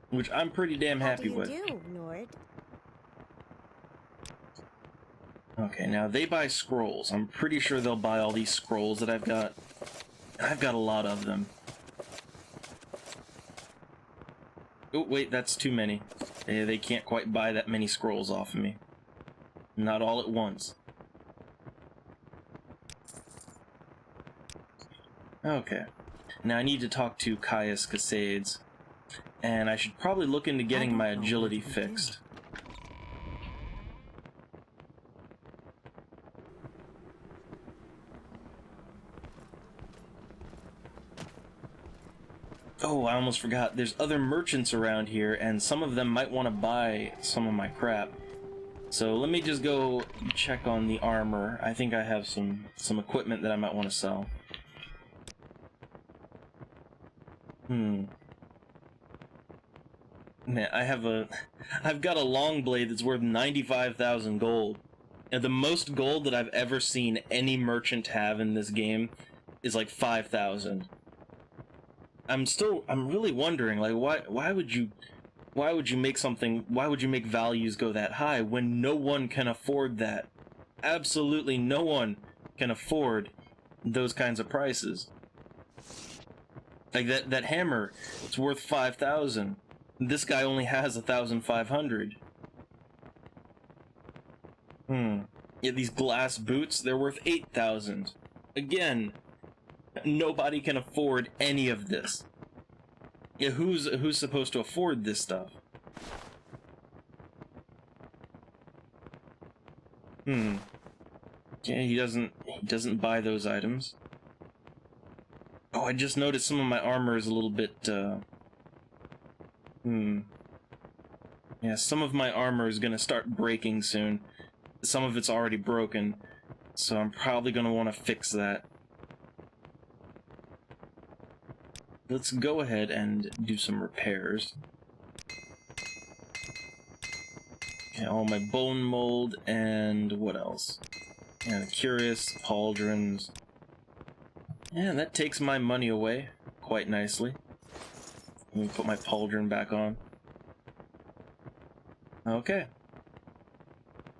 which I'm pretty damn happy with. How do you do, Nord? Okay, now they buy scrolls. I'm pretty sure they'll buy all these scrolls that I've got. I've got a lot of them. Oh, wait, that's too many. They can't quite buy that many scrolls off of me. Not all at once. Okay. Now I need to talk to Caius Casades. And I should probably look into getting my agility fixed. Oh, I almost forgot. There's other merchants around here, and some of them might want to buy some of my crap. So let me just go check on the armor. I think I have some equipment that I might want to sell. Man, I've got a long blade that's worth 95,000 gold. And the most gold that I've ever seen any merchant have in this game is like 5,000. I'm really wondering, like, why would you make values go that high when no one can afford that? Absolutely no one can afford those kinds of prices. Like that hammer, it's worth 5,000. This guy only has 1,500. Yeah, these glass boots, they're worth 8,000. Again, nobody can afford any of this. Yeah, who's supposed to afford this stuff? Yeah, he doesn't buy those items. Oh, I just noticed some of my armor is a little bit, yeah, some of my armor is gonna start breaking soon. Some of it's already broken, so I'm probably gonna want to fix that. Let's go ahead and do some repairs. Okay, all my bone mold, and what else? Yeah, the curious, pauldrons. Yeah, that takes my money away quite nicely. Let me put my pauldron back on. Okay.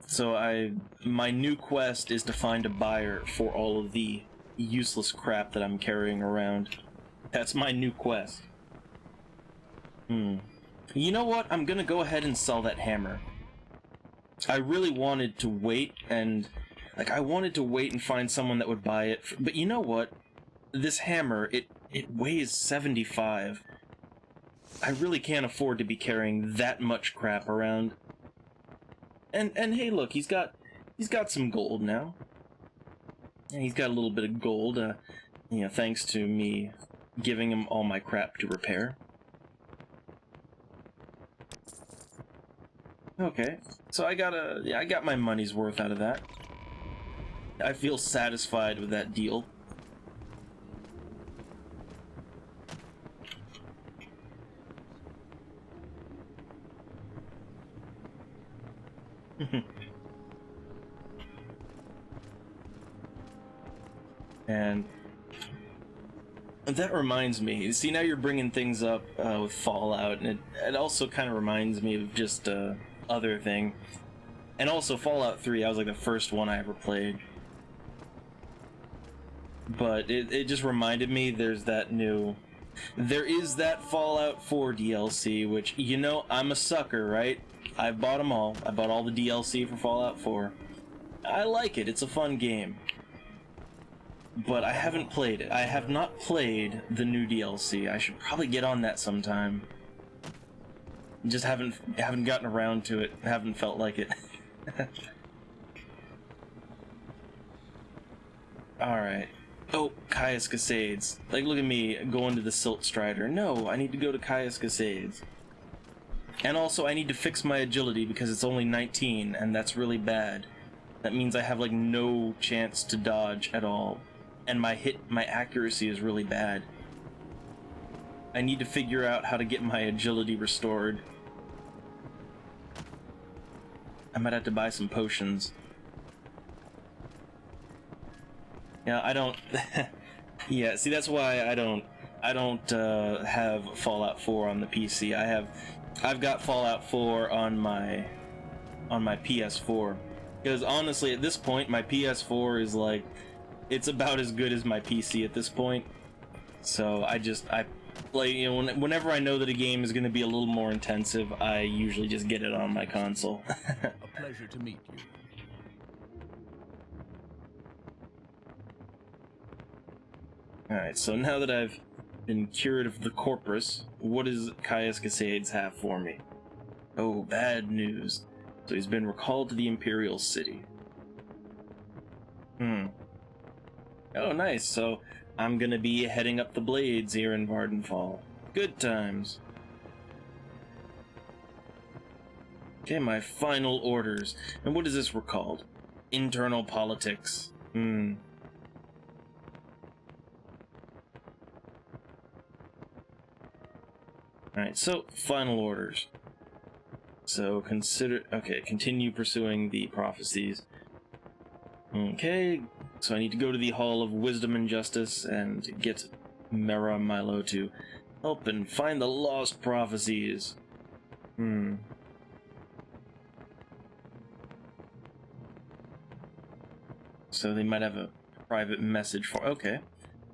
So my new quest is to find a buyer for all of the useless crap that I'm carrying around. That's my new quest. You know what? I'm gonna go ahead and sell that hammer. I really wanted to wait and find someone that would buy it. But you know what? This hammer, it weighs 75. I really can't afford to be carrying that much crap around. And hey, look, he's got some gold now. Yeah, he's got a little bit of gold, thanks to me giving him all my crap to repair. Okay, so I got my money's worth out of that. I feel satisfied with that deal. And that reminds me, see, now you're bringing things up with Fallout, and it also kind of reminds me of just other thing. And also Fallout 3, I was like the first one I ever played. But it just reminded me there is that Fallout 4 DLC, which, I'm a sucker, right? I bought them all. I bought all the DLC for Fallout 4. I like it. It's a fun game. But I haven't played it. I have not played the new DLC. I should probably get on that sometime. Just haven't gotten around to it. Haven't felt like it. Alright. Oh, Caius Cascades. Like, look at me going to the Silt Strider. No, I need to go to Caius Cascades. And also, I need to fix my agility because it's only 19, and that's really bad. That means I have, like, no chance to dodge at all. And my accuracy is really bad. I need to figure out how to get my agility restored. I might have to buy some potions. Yeah, I don't... yeah, see, that's why I don't have Fallout 4 on the PC. I've got Fallout 4 on my PS4. Because honestly, at this point, my PS4 is like... It's about as good as my PC at this point. So I like, you know, whenever I know that a game is going to be a little more intensive, I usually just get it on my console. A pleasure to meet you. Alright, so now that I've been cured of the Corpus, what does Caius Cascades have for me? Oh, bad news. So he's been recalled to the Imperial City. Oh, nice. So I'm gonna be heading up the Blades here in Vardenfall. Good times. Okay, my final orders. And what is this recalled? Internal politics. Alright, so final orders. So continue pursuing the prophecies. Okay, so I need to go to the Hall of Wisdom and Justice and get Mera Milo to help and find the lost prophecies. So they might have a private message for... Okay.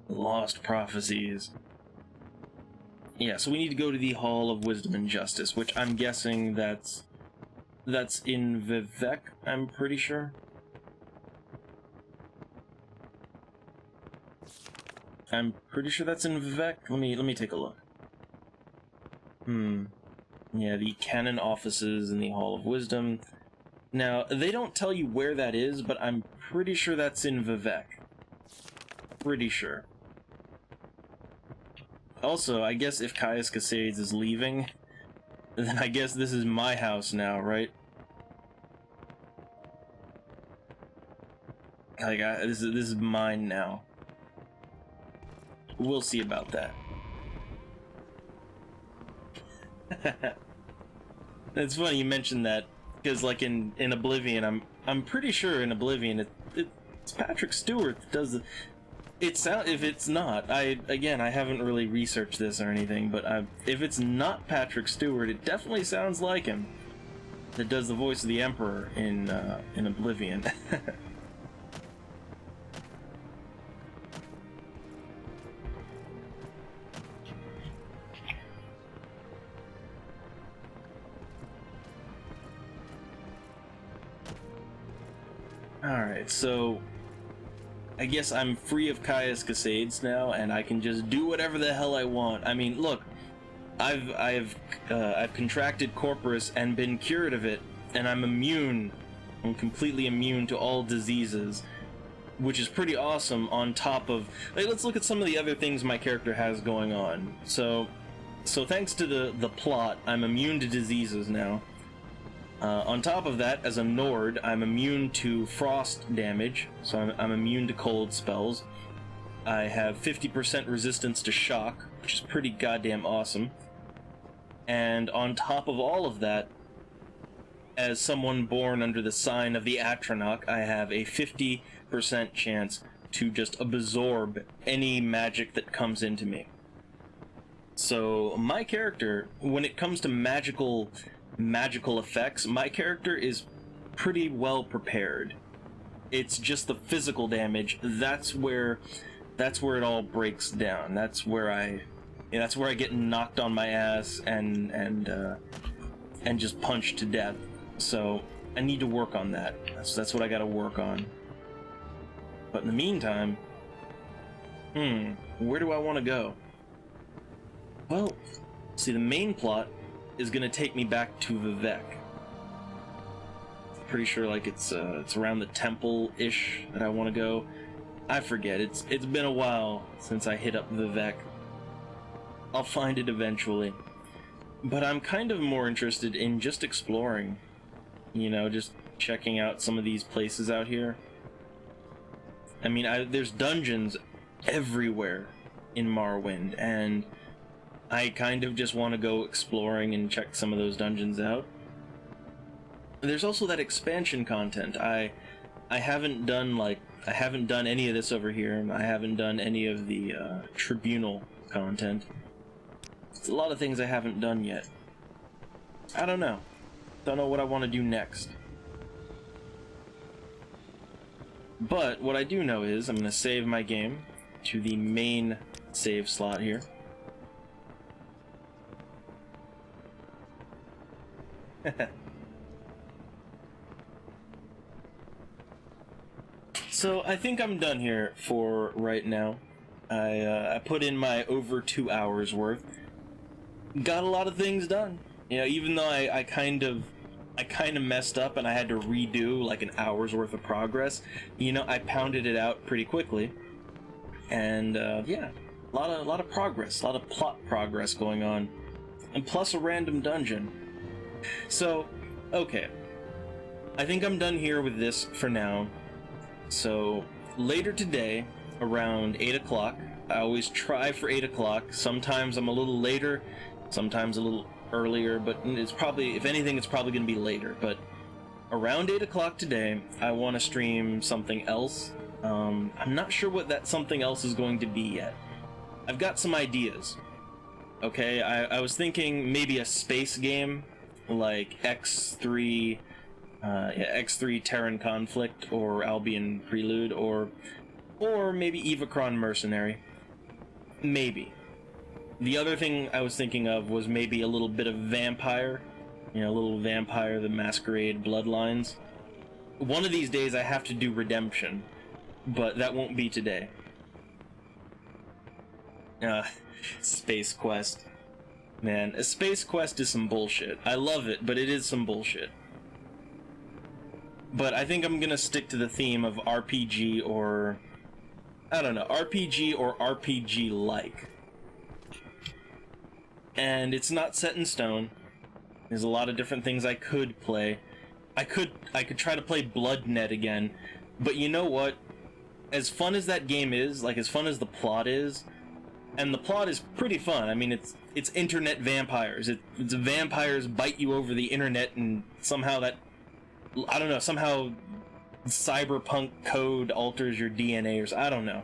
Lost prophecies. Yeah, so we need to go to the Hall of Wisdom and Justice, which I'm guessing that's in Vivec, I'm pretty sure. I'm pretty sure that's in Vivec. Let me take a look. Yeah, the canon offices in the Hall of Wisdom. Now, they don't tell you where that is, but I'm pretty sure that's in Vivec. Pretty sure. Also, I guess if Caius Cascades is leaving, then I guess this is my house now, right? Like, this is mine now. We'll see about that. It's funny you mentioned that, because like in Oblivion, I'm pretty sure in Oblivion it's Patrick Stewart that does the... if it's not, I haven't really researched this or anything, but if it's not Patrick Stewart, it definitely sounds like him. That does the voice of the Emperor in Oblivion. Alright, so I guess I'm free of Caius Cascades now, and I can just do whatever the hell I want. I mean, look, I've contracted Corporus and been cured of it, and I'm immune. I'm completely immune to all diseases, which is pretty awesome. On top of, like, let's look at some of the other things my character has going on. So thanks to the plot, I'm immune to diseases now. On top of that, as a Nord, I'm immune to frost damage, so I'm immune to cold spells. I have 50% resistance to shock, which is pretty goddamn awesome. And on top of all of that, as someone born under the sign of the Atronach, I have a 50% chance to just absorb any magic that comes into me. So my character, when it comes to magical effects, my character is pretty well prepared. It's just the physical damage that's where it all breaks down. That's where I get knocked on my ass and just punched to death. So I need to work on that. That's what I got to work on. But in the meantime, where do I want to go? Well, see, the main plot is gonna take me back to Vivec. Pretty sure like it's around the temple-ish that I want to go. I forget. It's been a while since I hit up Vivek. I'll find it eventually. But I'm kind of more interested in just exploring. You know, just checking out some of these places out here. I mean, there's dungeons everywhere in Morrowind, and I kind of just want to go exploring and check some of those dungeons out. There's also that expansion content. I haven't done any of this over here. I haven't done any of the tribunal content. It's a lot of things I haven't done yet. I don't know. Don't know what I want to do next. But what I do know is I'm going to save my game to the main save slot here. So I think I'm done here for right now. I put in my over 2 hours worth. Got a lot of things done. You know, even though I kind of messed up and I had to redo like an hour's worth of progress, you know, I pounded it out pretty quickly. And yeah, a lot of progress, a lot of plot progress going on, and plus a random dungeon. So, okay, I think I'm done here with this for now. So later today, around 8 o'clock, I always try for 8 o'clock. Sometimes I'm a little later, sometimes a little earlier, but it's probably, if anything, it's probably going to be later. But around 8 o'clock today, I want to stream something else. I'm not sure what that something else is going to be yet. I've got some ideas. Okay, I was thinking maybe a space game, like X3 Terran Conflict, or Albion Prelude, or maybe Evacron Mercenary. Maybe. The other thing I was thinking of was maybe a little bit of Vampire. You know, a little Vampire the Masquerade Bloodlines. One of these days I have to do Redemption, but that won't be today. Space Quest. Man, a Space Quest is some bullshit. I love it, but it is some bullshit. But I think I'm gonna stick to the theme of RPG, or I don't know, RPG or RPG-like. And it's not set in stone. There's a lot of different things I could play. I could try to play BloodNet again, but you know what? As fun as that game is, like as fun as the plot is, and the plot is pretty fun. I mean, it's internet vampires. It's vampires bite you over the internet, and somehow that, I don't know, somehow cyberpunk code alters your DNA, or I don't know.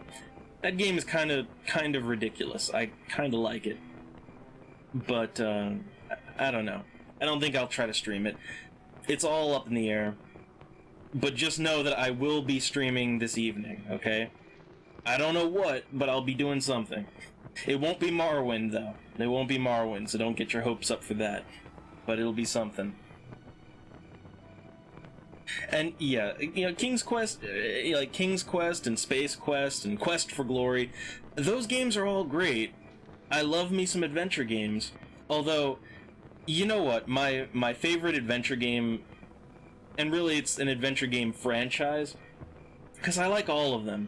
That game is kind of ridiculous. I kind of like it, but I don't know. I don't think I'll try to stream it. It's all up in the air. But just know that I will be streaming this evening, okay? I don't know what, but I'll be doing something. It won't be Morrowind, though. It won't be Morrowind, so don't get your hopes up for that. But it'll be something. And yeah, you know, King's Quest, like King's Quest and Space Quest and Quest for Glory, those games are all great. I love me some adventure games. Although, you know what, my favorite adventure game, and really it's an adventure game franchise, because I like all of them,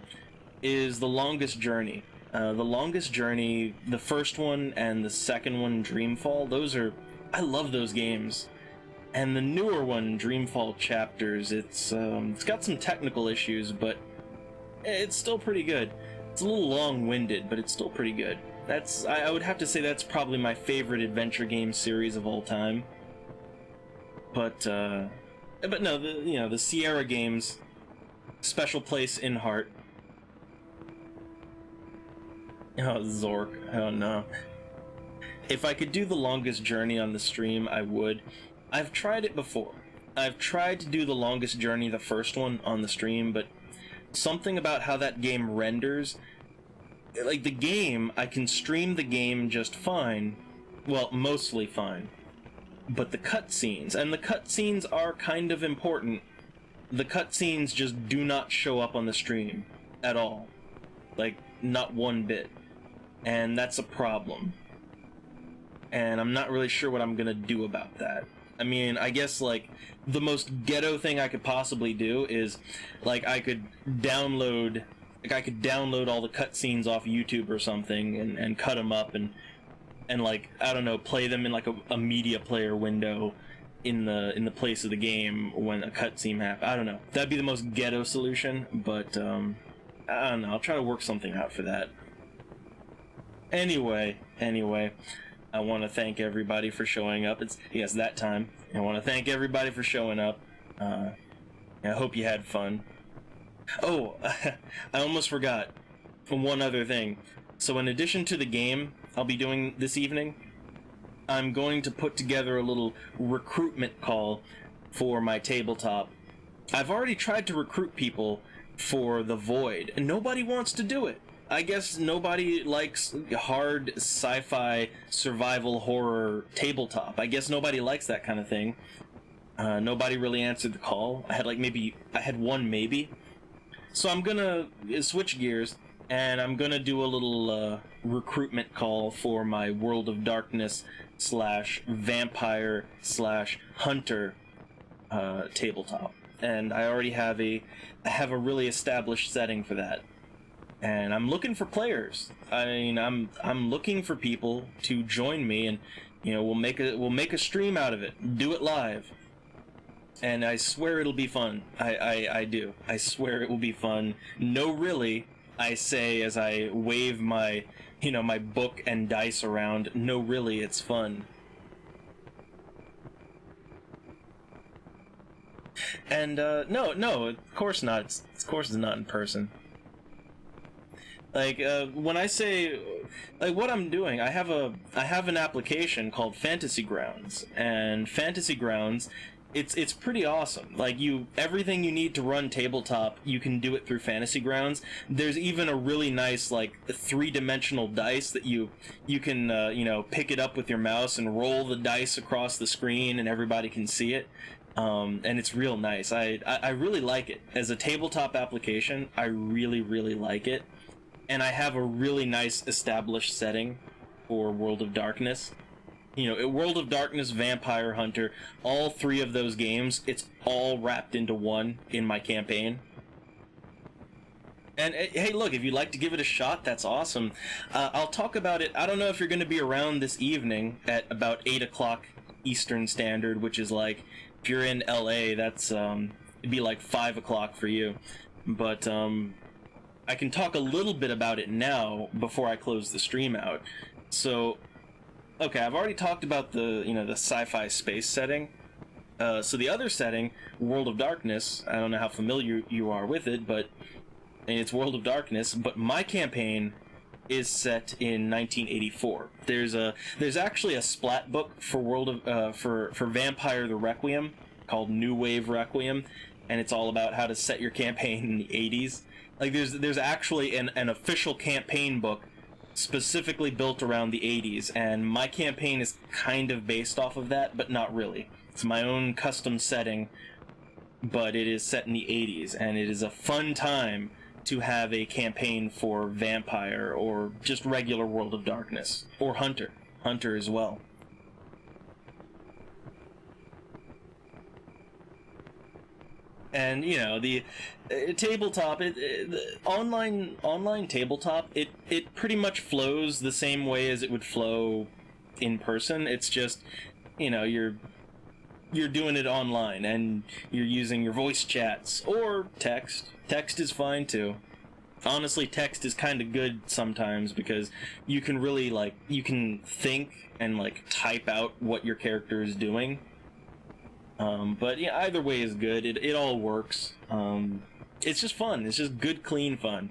is The Longest Journey. The Longest Journey, the first one and the second one, Dreamfall, I love those games. And the newer one, Dreamfall Chapters, it's got some technical issues, but it's still pretty good. It's a little long-winded, but it's still pretty good. I would have to say that's probably my favorite adventure game series of all time. But no, the Sierra games, special place in heart. Oh, Zork. Oh no. If I could do The Longest Journey on the stream, I would. I've tried it before. I've tried to do The Longest Journey, the first one, on the stream, but something about how that game renders, like the game, I can stream the game just fine, well, mostly fine, but the cutscenes, and the cutscenes are kind of important, the cutscenes just do not show up on the stream at all, like, not one bit, and that's a problem, and I'm not really sure what I'm gonna do about that. I mean, I guess, like, the most ghetto thing I could possibly do is, like, I could download Like, I could download all the cutscenes off YouTube or something and cut them up and like, I don't know, play them in like a media player window in the place of the game when a cutscene happens. I don't know. That'd be the most ghetto solution, but I don't know. I'll try to work something out for that. Anyway, I want to thank everybody for showing up. It's that time. I want to thank everybody for showing up. I hope you had fun. Oh, I almost forgot one other thing. So in addition to the game I'll be doing this evening, I'm going to put together a little recruitment call for my tabletop. I've already tried to recruit people for the Void, and nobody wants to do it. I guess nobody likes hard sci-fi survival horror tabletop. I guess nobody likes that kind of thing. Nobody really answered the call. I had one maybe. So I'm gonna switch gears, and I'm gonna do a little recruitment call for my World of Darkness / vampire / hunter tabletop. And I already have a really established setting for that. And I'm looking for players. I mean, I'm looking for people to join me, and we'll make a stream out of it. Do it live. And I swear it'll be fun. I do. I swear it will be fun. No, really, I say as I wave my, my book and dice around. No, really, it's fun. And, no, of course not. Of course it's not in person. Like, when I say, like, what I'm doing, I have an application called Fantasy Grounds, and Fantasy Grounds, it's pretty awesome. Like, everything you need to run tabletop, you can do it through Fantasy Grounds. There's even a really nice, like, 3-dimensional dice that you can, pick it up with your mouse and roll the dice across the screen, and everybody can see it. And it's real nice. I really like it. As a tabletop application, I really, really like it. And I have a really nice established setting for World of Darkness. World of Darkness, Vampire Hunter, all 3 of those games, it's all wrapped into one in my campaign. And hey, look, if you'd like to give it a shot, that's awesome. I'll talk about it. I don't know if you're going to be around this evening at about 8 o'clock Eastern Standard, which is like, if you're in LA, that's it'd be like 5 o'clock for you. But I can talk a little bit about it now before I close the stream out. So, okay, I've already talked about the sci-fi space setting. So the other setting, World of Darkness, I don't know how familiar you are with it, but it's World of Darkness. But my campaign is set in 1984. There's actually a splat book for for Vampire the Requiem called New Wave Requiem, and it's all about how to set your campaign in the 80s. Like, there's actually an official campaign book specifically built around the 80s, and my campaign is kind of based off of that, but not really. It's my own custom setting, but it is set in the 80s, and it is a fun time to have a campaign for Vampire, or just regular World of Darkness, or Hunter as well. And the tabletop, the online tabletop, it pretty much flows the same way as it would flow in person. It's just, you're doing it online, and you're using your voice chats or text. Text is fine too. Honestly, text is kind of good sometimes, because you can really, you can think and type out what your character is doing. But yeah, either way is good. It all works. It's just fun. It's just good, clean fun.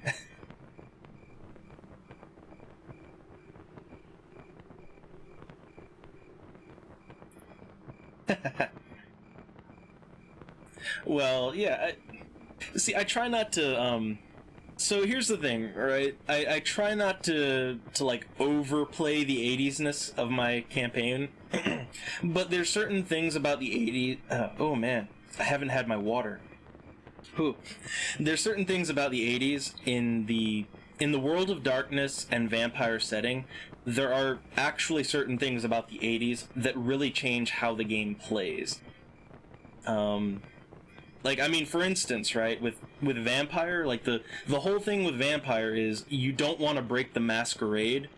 Well, yeah. I try not to. So here's the thing, right? I try not to overplay the 80s-ness of my campaign. But there's certain things about the 80s. Oh man, I haven't had my water. Ooh. There's certain things about the 80s in the World of Darkness and Vampire setting. There are actually certain things about the 80s that really change how the game plays. Like, I mean, for instance, right, with Vampire, like, the whole thing with Vampire is you don't want to break the masquerade,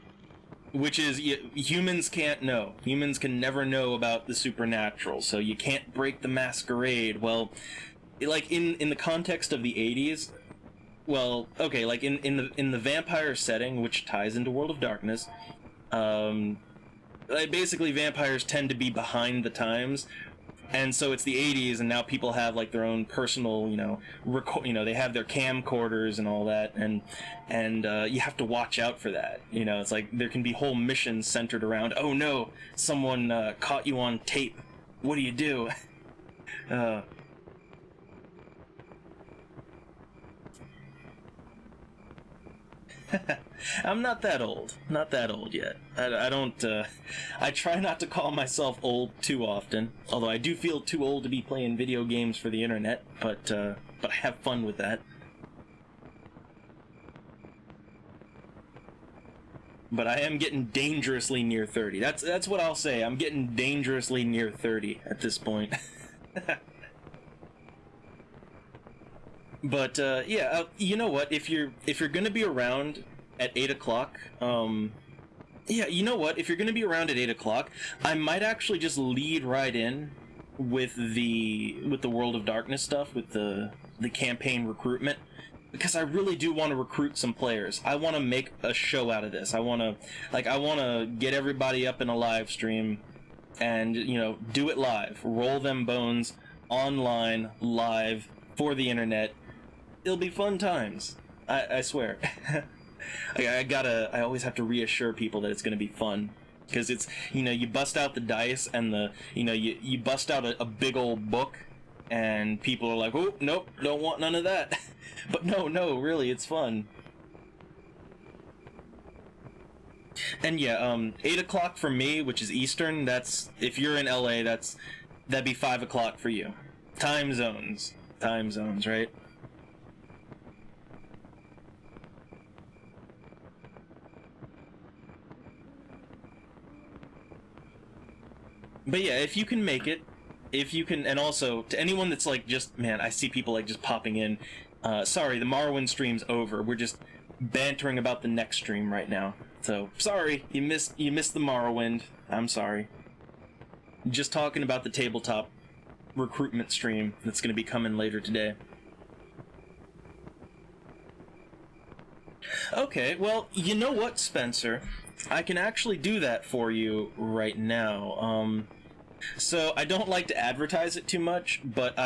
which is, humans can't know. Humans can never know about the supernatural, so you can't break the masquerade. Well, like, in the context of the 80s, well, okay, like, in the vampire setting, which ties into World of Darkness, like, basically vampires tend to be behind the times, and so it's the 80s, and now people have, like, their own personal, they have their camcorders and all that, and you have to watch out for that. It's like there can be whole missions centered around, oh no, someone caught you on tape. What do you do? I'm not that old. Not that old yet. I don't, I try not to call myself old too often, although I do feel too old to be playing video games for the internet, but I have fun with that. But I am getting dangerously near 30. That's what I'll say. I'm getting dangerously near 30 at this point. But yeah, you know what? If you're gonna be around at 8 o'clock, yeah, you know what? If you're gonna be around at 8 o'clock, I might actually just lead right in with the World of Darkness stuff, with the campaign recruitment, because I really do want to recruit some players. I want to make a show out of this. I want to get everybody up in a live stream, and do it live, roll them bones online, live for the internet. It'll be fun times. I swear. I always have to reassure people that it's gonna be fun. Because it's, you bust out the dice and you bust out a big old book and people are like, oh, nope, don't want none of that. But no, really, it's fun. And yeah, 8 o'clock for me, which is Eastern, if you're in LA, that'd be 5 o'clock for you. Time zones, right? But yeah, if you can make it, and also, to anyone that's like man, I see people like just popping in, sorry, the Morrowind stream's over, we're just bantering about the next stream right now. So, sorry, you missed the Morrowind, I'm sorry. Just talking about the tabletop recruitment stream that's gonna be coming later today. Okay, well, you know what, Spencer? I can actually do that for you right now. So I don't like to advertise it too much, but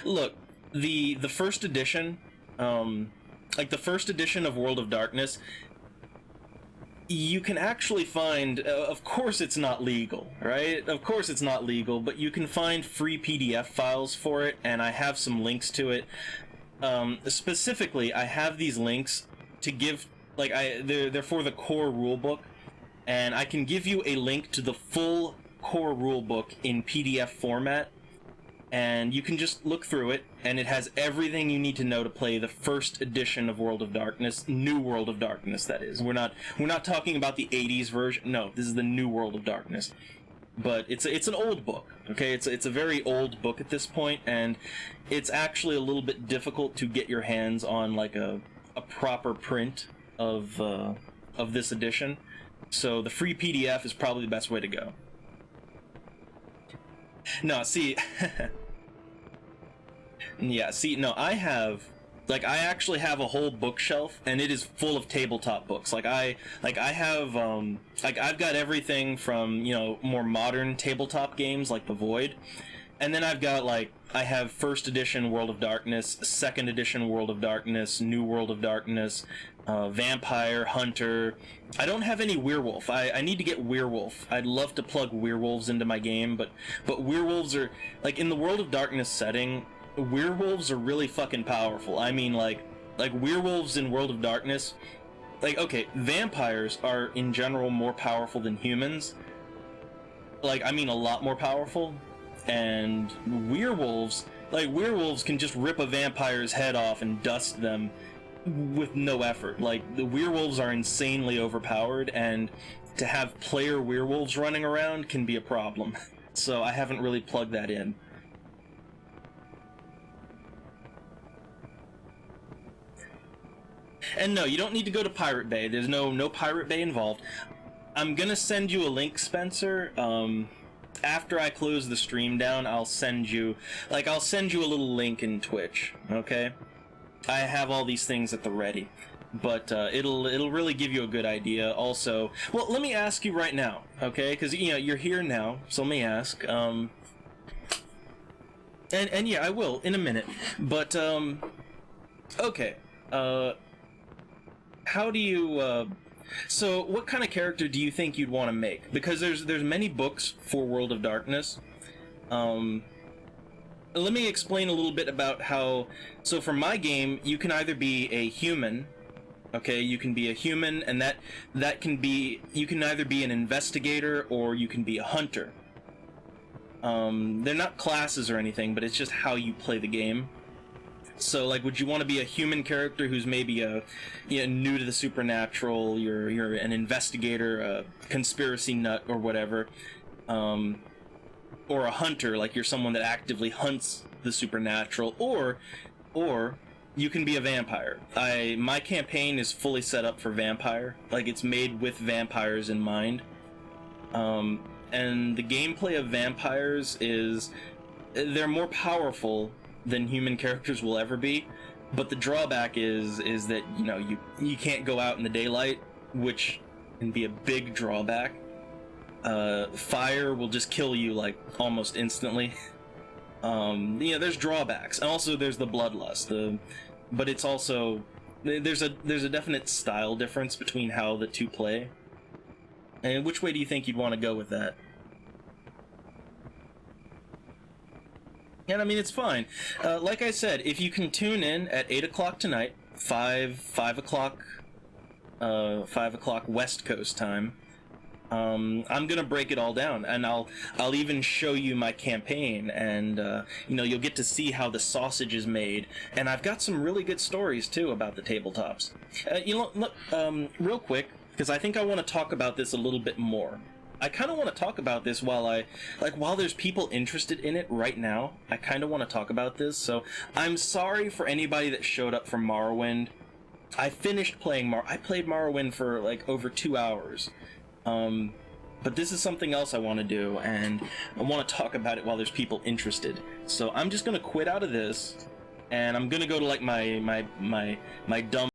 look, the first edition, like the first edition of World of Darkness, you can actually find, of course it's not legal, right? Of course it's not legal, but you can find free PDF files for it, and I have some links to it. Specifically, I have these links to give, like, they're for the core rulebook, and I can give you a link to the full core rulebook in PDF format, and you can just look through it, and it has everything you need to know to play the first edition of World of Darkness, New World of Darkness, that is. We're not talking about the 80s version. No, this is the New World of Darkness. But it's an old book, okay? It's a very old book at this point, and it's actually a little bit difficult to get your hands on like a proper print of this edition. So the free PDF is probably the best way to go. No, see, yeah, see, no, I actually have a whole bookshelf, and it is full of tabletop books. I've got everything from, more modern tabletop games like The Void, and then I've got, I have first edition World of Darkness, second edition World of Darkness, New World of Darkness, Vampire, Hunter. I don't have any Werewolf. I need to get Werewolf. I'd love to plug Werewolves into my game, but Werewolves are, in the World of Darkness setting, Werewolves are really fucking powerful. I mean, like Werewolves in World of Darkness, okay, vampires are in general more powerful than humans. I mean a lot more powerful. And werewolves can just rip a vampire's head off and dust them with no effort. The werewolves are insanely overpowered, and to have player werewolves running around can be a problem. So I haven't really plugged that in. And no, you don't need to go to Pirate Bay. There's no Pirate Bay involved. I'm gonna send you a link, Spencer. After I close the stream down, I'll send you a little link in Twitch, okay? I have all these things at the ready, but it'll really give you a good idea. Also, well, let me ask you right now, okay? Because you're here now, so let me ask. And yeah, I will in a minute. But okay. How do you? So, what kind of character do you think you'd want to make? Because there's many books for World of Darkness. Let me explain a little bit about how... So for my game, you can either be a human, okay? You can be a human, and that can be... You can either be an investigator, or you can be a hunter. They're not classes or anything, but it's just how you play the game. So, like, would you want to be a human character who's maybe new to the supernatural, you're an investigator, a conspiracy nut, or whatever, or a hunter, like you're someone that actively hunts the supernatural, or you can be a vampire. My campaign is fully set up for vampire, like it's made with vampires in mind, and the gameplay of vampires is they're more powerful than human characters will ever be, but the drawback is that you can't go out in the daylight, which can be a big drawback. Fire will just kill you like almost instantly. There's drawbacks, and also there's the bloodlust. But it's also there's a definite style difference between how the two play. And which way do you think you'd want to go with that? And I mean, it's fine. Like I said, if you can tune in at 8 o'clock tonight, 5 o'clock West Coast time, I'm gonna break it all down, and I'll even show you my campaign, and you'll get to see how the sausage is made, and I've got some really good stories too about the tabletops. Look, real quick, because I think I want to talk about this a little bit more. I kind of want to talk about this while there's people interested in it right now. I kind of want to talk about this, so I'm sorry for anybody that showed up from Morrowind. I finished playing I played Morrowind for like over 2 hours. But this is something else I want to do, and I want to talk about it while there's people interested. So I'm just gonna quit out of this, and I'm gonna go to like my dumb